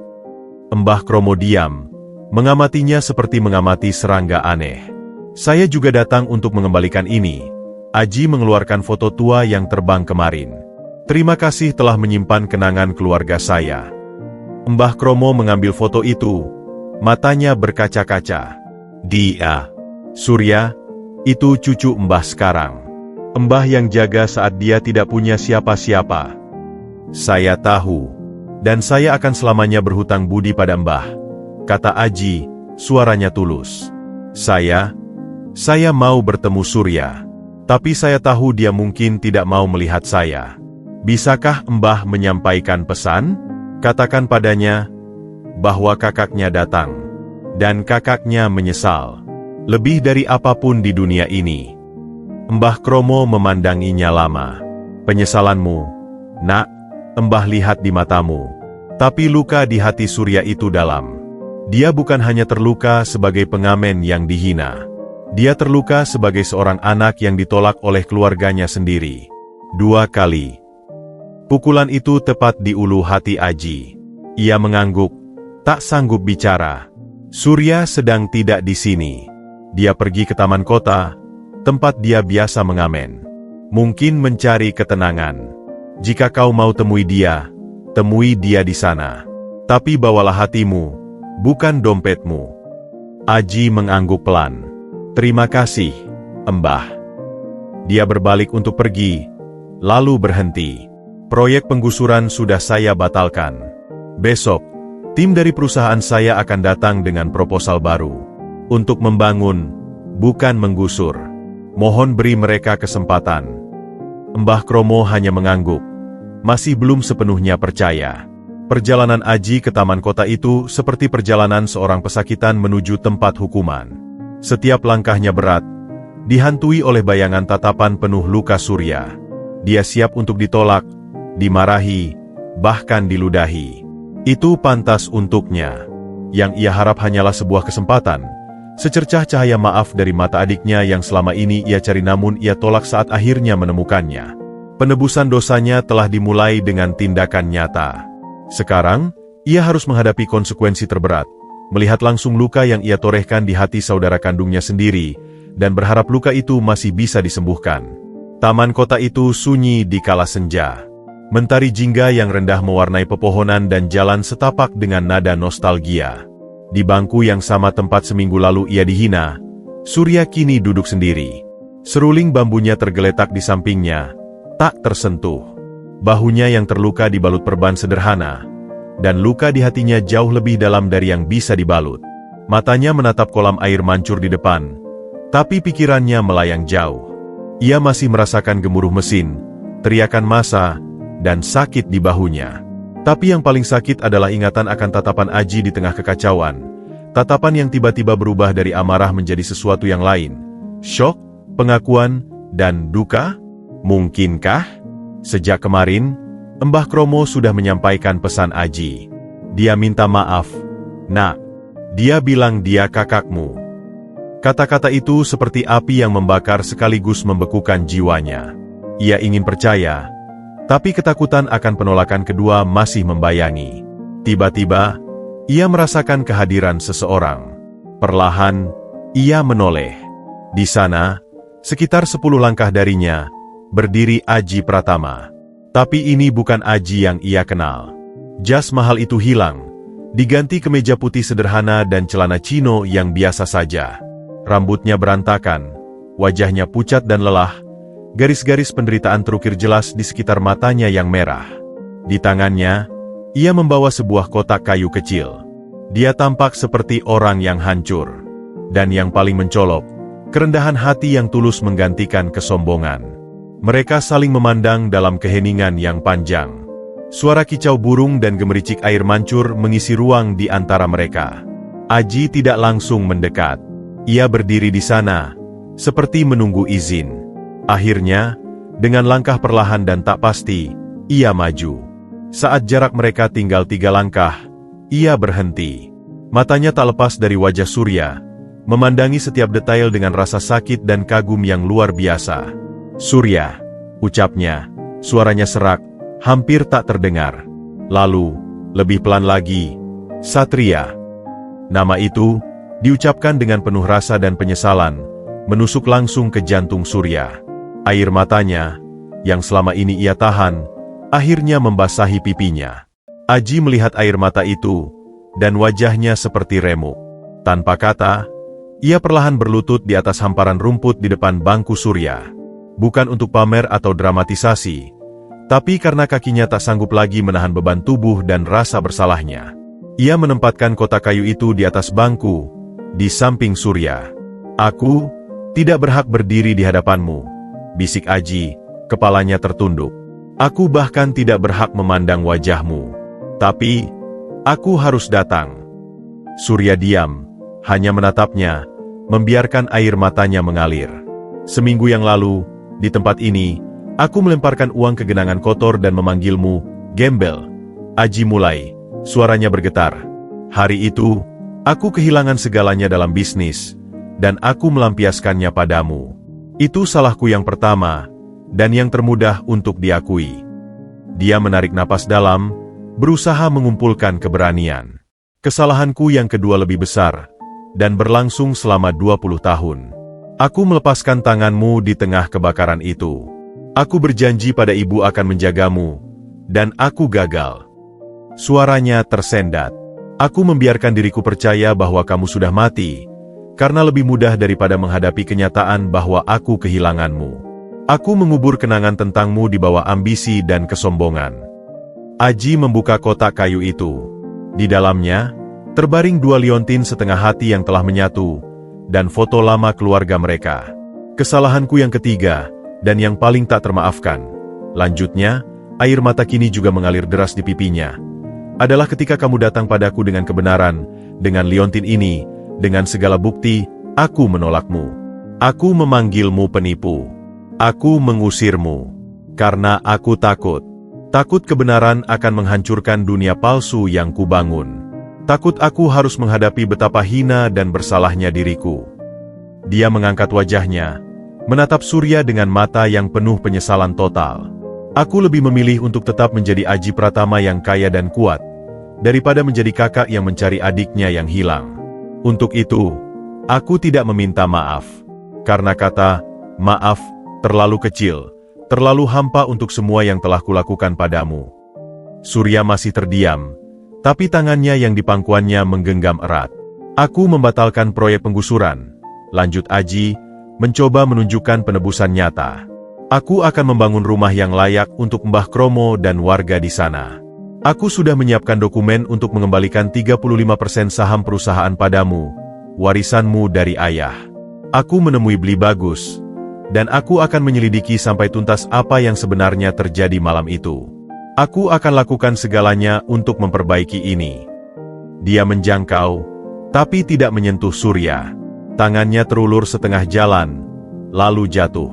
Mbah Kromo diam, mengamatinya seperti mengamati serangga aneh. "Saya juga datang untuk mengembalikan ini." Aji mengeluarkan foto tua yang terbang kemarin. "Terima kasih telah menyimpan kenangan keluarga saya." Mbah Kromo mengambil foto itu, matanya berkaca-kaca. "Dia, Surya, itu cucu Mbah sekarang. Mbah yang jaga saat dia tidak punya siapa-siapa. Saya tahu, dan saya akan selamanya berhutang budi pada Mbah," kata Aji, suaranya tulus. Saya mau bertemu Surya. Tapi saya tahu dia mungkin tidak mau melihat saya. Bisakah Mbah menyampaikan pesan? Katakan padanya bahwa kakaknya datang, dan kakaknya menyesal lebih dari apapun di dunia ini." Mbah Kromo memandanginya lama. "Penyesalanmu, Nak, Mbah lihat di matamu. Tapi luka di hati Surya itu dalam. Dia bukan hanya terluka sebagai pengamen yang dihina. Dia terluka sebagai seorang anak yang ditolak oleh keluarganya sendiri. 2 kali. Pukulan itu tepat di ulu hati Aji. Ia mengangguk, tak sanggup bicara. Surya sedang tidak di sini. Dia pergi ke taman kota, tempat dia biasa mengamen. Mungkin mencari ketenangan. Jika kau mau temui dia di sana. Tapi bawalah hatimu, bukan dompetmu." Aji mengangguk pelan. "Terima kasih, Mbah." Dia berbalik untuk pergi, lalu berhenti. "Proyek penggusuran sudah saya batalkan. Besok, tim dari perusahaan saya akan datang dengan proposal baru. Untuk membangun, bukan menggusur. Mohon beri mereka kesempatan." Mbah Kromo hanya mengangguk, masih belum sepenuhnya percaya. Perjalanan Aji ke taman kota itu seperti perjalanan seorang pesakitan menuju tempat hukuman. Setiap langkahnya berat, dihantui oleh bayangan tatapan penuh luka Surya. Dia siap untuk ditolak, dimarahi, bahkan diludahi. Itu pantas untuknya. Yang ia harap hanyalah sebuah kesempatan, secercah cahaya maaf dari mata adiknya yang selama ini ia cari namun ia tolak saat akhirnya menemukannya. Penebusan dosanya telah dimulai dengan tindakan nyata. Sekarang, ia harus menghadapi konsekuensi terberat, melihat langsung luka yang ia torehkan di hati saudara kandungnya sendiri, dan berharap luka itu masih bisa disembuhkan. Taman kota itu sunyi di kala senja. Mentari jingga yang rendah mewarnai pepohonan dan jalan setapak dengan nada nostalgia. Di bangku yang sama tempat seminggu lalu ia dihina, Surya kini duduk sendiri. Seruling bambunya tergeletak di sampingnya, tak tersentuh. Bahunya yang terluka dibalut perban sederhana, dan luka di hatinya jauh lebih dalam dari yang bisa dibalut. Matanya menatap kolam air mancur di depan, tapi pikirannya melayang jauh. Ia masih merasakan gemuruh mesin, teriakan massa, dan sakit di bahunya. Tapi yang paling sakit adalah ingatan akan tatapan Aji di tengah kekacauan. Tatapan yang tiba-tiba berubah dari amarah menjadi sesuatu yang lain. Syok, pengakuan, dan duka? Mungkinkah? Sejak kemarin, Mbah Kromo sudah menyampaikan pesan Aji. Dia minta maaf, Nak. Dia bilang dia kakakmu. Kata-kata itu seperti api yang membakar sekaligus membekukan jiwanya. Ia ingin percaya, tapi ketakutan akan penolakan kedua masih membayangi. Tiba-tiba, ia merasakan kehadiran seseorang. Perlahan, ia menoleh. Di sana, sekitar 10 langkah darinya, berdiri Aji Pratama. Tapi ini bukan Aji yang ia kenal. Jas mahal itu hilang, Diganti kemeja putih sederhana dan celana chino yang biasa saja. Rambutnya berantakan, wajahnya pucat dan lelah, garis-garis penderitaan terukir jelas di sekitar matanya yang merah. Di tangannya, ia membawa sebuah kotak kayu kecil. Dia tampak seperti orang yang hancur. Dan yang paling mencolok, kerendahan hati yang tulus menggantikan kesombongan. Mereka saling memandang dalam keheningan yang panjang. Suara kicau burung dan gemericik air mancur mengisi ruang di antara mereka. Aji tidak langsung mendekat. Ia berdiri di sana, seperti menunggu izin. Akhirnya, dengan langkah perlahan dan tak pasti, ia maju. Saat jarak mereka tinggal 3 langkah, ia berhenti. Matanya tak lepas dari wajah Surya, memandangi setiap detail dengan rasa sakit dan kagum yang luar biasa. "Surya," ucapnya, suaranya serak, hampir tak terdengar. Lalu, lebih pelan lagi, "Satria." Nama itu, diucapkan dengan penuh rasa dan penyesalan, menusuk langsung ke jantung Surya. Air matanya, yang selama ini ia tahan, akhirnya membasahi pipinya. Aji melihat air mata itu, dan wajahnya seperti remuk. Tanpa kata, ia perlahan berlutut di atas hamparan rumput di depan bangku Surya. Bukan untuk pamer atau dramatisasi, tapi karena kakinya tak sanggup lagi menahan beban tubuh dan rasa bersalahnya. Ia menempatkan kotak kayu itu di atas bangku, di samping Surya. "Aku tidak berhak berdiri di hadapanmu," bisik Aji, kepalanya tertunduk. "Aku bahkan tidak berhak memandang wajahmu. Tapi, aku harus datang." Surya diam, hanya menatapnya, membiarkan air matanya mengalir. "Seminggu yang lalu, di tempat ini, aku melemparkan uang ke genangan kotor dan memanggilmu, gembel." Aji mulai, suaranya bergetar. "Hari itu, aku kehilangan segalanya dalam bisnis, dan aku melampiaskannya padamu. Itu salahku yang pertama, dan yang termudah untuk diakui." Dia menarik napas dalam, berusaha mengumpulkan keberanian. "Kesalahanku yang kedua lebih besar, dan berlangsung selama 20 tahun. Aku melepaskan tanganmu di tengah kebakaran itu. Aku berjanji pada ibu akan menjagamu, dan aku gagal." Suaranya tersendat. "Aku membiarkan diriku percaya bahwa kamu sudah mati, karena lebih mudah daripada menghadapi kenyataan bahwa aku kehilanganmu. Aku mengubur kenangan tentangmu di bawah ambisi dan kesombongan." Aji membuka kotak kayu itu. Di dalamnya, terbaring 2 liontin setengah hati yang telah menyatu, dan foto lama keluarga mereka. "Kesalahanku yang ketiga, dan yang paling tak termaafkan," lanjutnya, air mata kini juga mengalir deras di pipinya, "adalah ketika kamu datang padaku dengan kebenaran, dengan liontin ini, dengan segala bukti, aku menolakmu. Aku memanggilmu penipu. Aku mengusirmu. Karena aku takut. Takut kebenaran akan menghancurkan dunia palsu yang kubangun. Takut aku harus menghadapi betapa hina dan bersalahnya diriku." Dia mengangkat wajahnya, menatap Surya dengan mata yang penuh penyesalan total. "Aku lebih memilih untuk tetap menjadi Aji Pratama yang kaya dan kuat, daripada menjadi kakak yang mencari adiknya yang hilang. Untuk itu, aku tidak meminta maaf. Karena kata maaf terlalu kecil, terlalu hampa untuk semua yang telah kulakukan padamu." Surya masih terdiam, tapi tangannya yang di pangkuannya menggenggam erat. "Aku membatalkan proyek penggusuran," lanjut Aji, mencoba menunjukkan penebusan nyata. "Aku akan membangun rumah yang layak untuk Mbah Kromo dan warga di sana. Aku sudah menyiapkan dokumen untuk mengembalikan 35% saham perusahaan padamu, warisanmu dari ayah. Aku menemui Beli Bagus, dan aku akan menyelidiki sampai tuntas apa yang sebenarnya terjadi malam itu. Aku akan lakukan segalanya untuk memperbaiki ini." Dia menjangkau, tapi tidak menyentuh Surya. Tangannya terulur setengah jalan, lalu jatuh.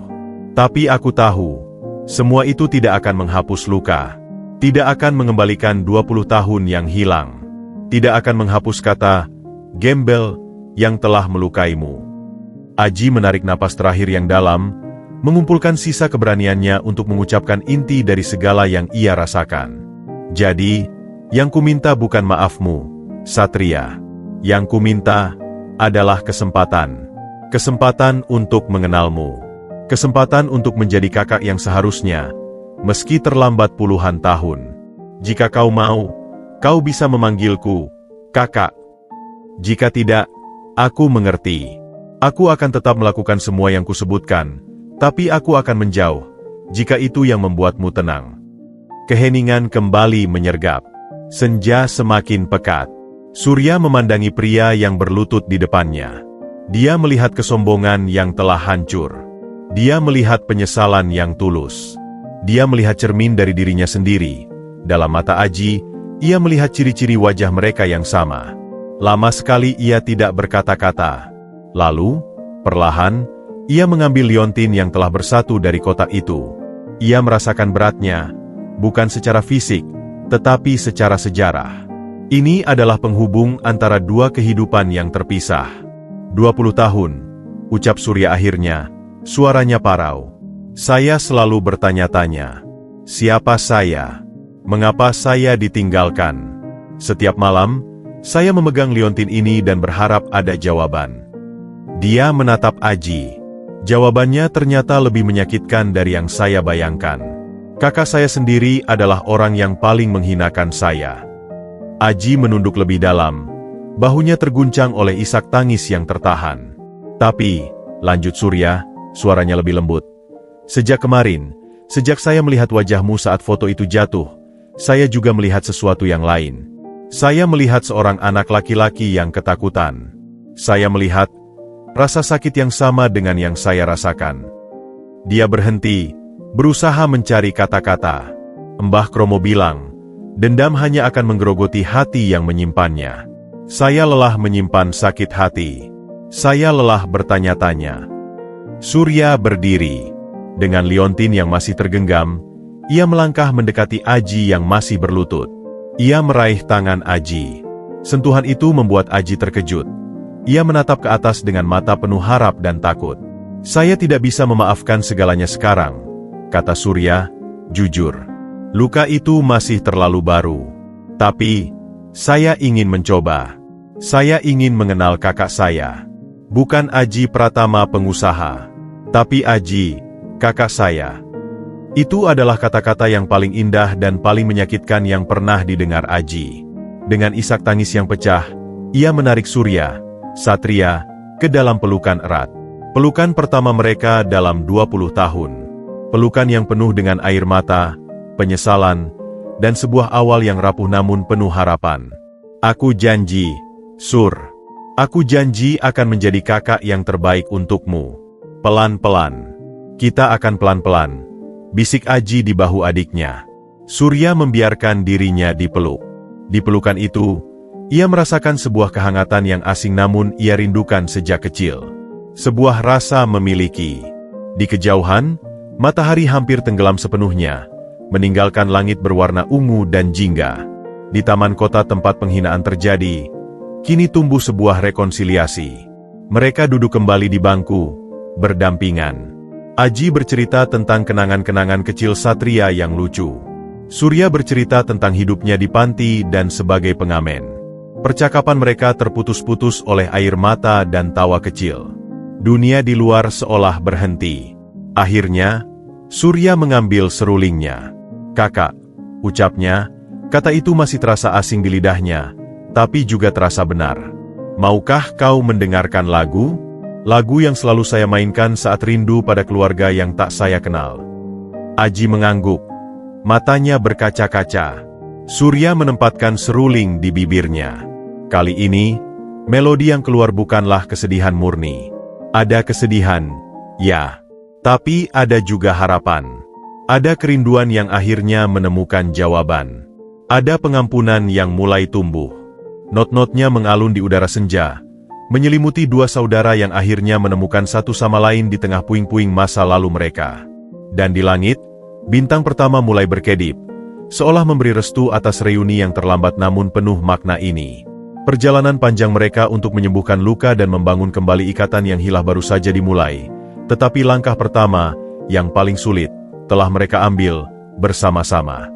"Tapi aku tahu, semua itu tidak akan menghapus luka. Tidak akan mengembalikan 20 tahun yang hilang. Tidak akan menghapus kata, gembel, yang telah melukaimu." Aji menarik napas terakhir yang dalam, mengumpulkan sisa keberaniannya untuk mengucapkan inti dari segala yang ia rasakan. "Jadi, yang kuminta bukan maafmu, Satria. Yang kuminta adalah kesempatan. Kesempatan untuk mengenalmu. Kesempatan untuk menjadi kakak yang seharusnya, meski terlambat puluhan tahun. Jika kau mau, kau bisa memanggilku Kakak. Jika tidak, aku mengerti. Aku akan tetap melakukan semua yang kusebutkan, tapi aku akan menjauh, jika itu yang membuatmu tenang. Keheningan kembali menyergap. Senja semakin pekat. Surya memandangi pria yang berlutut di depannya. Dia melihat kesombongan yang telah hancur. Dia melihat penyesalan yang tulus. Dia melihat cermin dari dirinya sendiri. Dalam mata Aji, ia melihat ciri-ciri wajah mereka yang sama. Lama sekali ia tidak berkata-kata. Lalu, perlahan, ia mengambil liontin yang telah bersatu dari kotak itu. Ia merasakan beratnya, bukan secara fisik, tetapi secara sejarah. Ini adalah penghubung antara dua kehidupan yang terpisah. 20 tahun, ucap Surya akhirnya, suaranya parau. Saya selalu bertanya-tanya, siapa saya? Mengapa saya ditinggalkan? Setiap malam, saya memegang liontin ini dan berharap ada jawaban. Dia menatap Aji. Jawabannya ternyata lebih menyakitkan dari yang saya bayangkan. Kakak saya sendiri adalah orang yang paling menghinakan saya. Aji menunduk lebih dalam. Bahunya terguncang oleh isak tangis yang tertahan. Tapi, lanjut Surya, suaranya lebih lembut. Sejak kemarin, sejak saya melihat wajahmu saat foto itu jatuh, saya juga melihat sesuatu yang lain. Saya melihat seorang anak laki-laki yang ketakutan. Saya melihat rasa sakit yang sama dengan yang saya rasakan. Dia berhenti, berusaha mencari kata-kata. Mbah Kromo bilang, dendam hanya akan menggerogoti hati yang menyimpannya. Saya lelah menyimpan sakit hati. Saya lelah bertanya-tanya. Surya berdiri. Dengan liontin yang masih tergenggam, ia melangkah mendekati Aji yang masih berlutut. Ia meraih tangan Aji. Sentuhan itu membuat Aji terkejut. Ia menatap ke atas dengan mata penuh harap dan takut. Saya tidak bisa memaafkan segalanya sekarang, kata Surya, jujur. Luka itu masih terlalu baru. Tapi, saya ingin mencoba. Saya ingin mengenal kakak saya. Bukan Aji Pratama pengusaha. Tapi Aji, kakak saya. Itu adalah kata-kata yang paling indah dan paling menyakitkan yang pernah didengar Aji. Dengan isak tangis yang pecah, ia menarik Surya, Satria, ke dalam pelukan erat. Pelukan pertama mereka dalam 20 tahun. Pelukan yang penuh dengan air mata, penyesalan, dan sebuah awal yang rapuh namun penuh harapan. Aku janji, Sur. Aku janji akan menjadi kakak yang terbaik untukmu. Pelan-pelan. Kita akan pelan-pelan, bisik Aji di bahu adiknya. Surya membiarkan dirinya dipeluk. Di pelukan itu, ia merasakan sebuah kehangatan yang asing namun ia rindukan sejak kecil. Sebuah rasa memiliki. Di kejauhan, matahari hampir tenggelam sepenuhnya, meninggalkan langit berwarna ungu dan jingga. Di taman kota tempat penghinaan terjadi, kini tumbuh sebuah rekonsiliasi. Mereka duduk kembali di bangku, berdampingan. Aji bercerita tentang kenangan-kenangan kecil Satria yang lucu. Surya bercerita tentang hidupnya di panti dan sebagai pengamen. Percakapan mereka terputus-putus oleh air mata dan tawa kecil. Dunia di luar seolah berhenti. Akhirnya, Surya mengambil serulingnya. Kakak, ucapnya, kata itu masih terasa asing di lidahnya, tapi juga terasa benar. Maukah kau mendengarkan lagu? Lagu yang selalu saya mainkan saat rindu pada keluarga yang tak saya kenal. Aji mengangguk. Matanya berkaca-kaca. Surya menempatkan seruling di bibirnya. Kali ini, melodi yang keluar bukanlah kesedihan murni. Ada kesedihan, ya. Tapi ada juga harapan. Ada kerinduan yang akhirnya menemukan jawaban. Ada pengampunan yang mulai tumbuh. Not-notnya mengalun di udara senja, menyelimuti dua saudara yang akhirnya menemukan satu sama lain di tengah puing-puing masa lalu mereka. Dan di langit, bintang pertama mulai berkedip, seolah memberi restu atas reuni yang terlambat namun penuh makna ini. Perjalanan panjang mereka untuk menyembuhkan luka dan membangun kembali ikatan yang hilang baru saja dimulai. Tetapi langkah pertama, yang paling sulit, telah mereka ambil bersama-sama.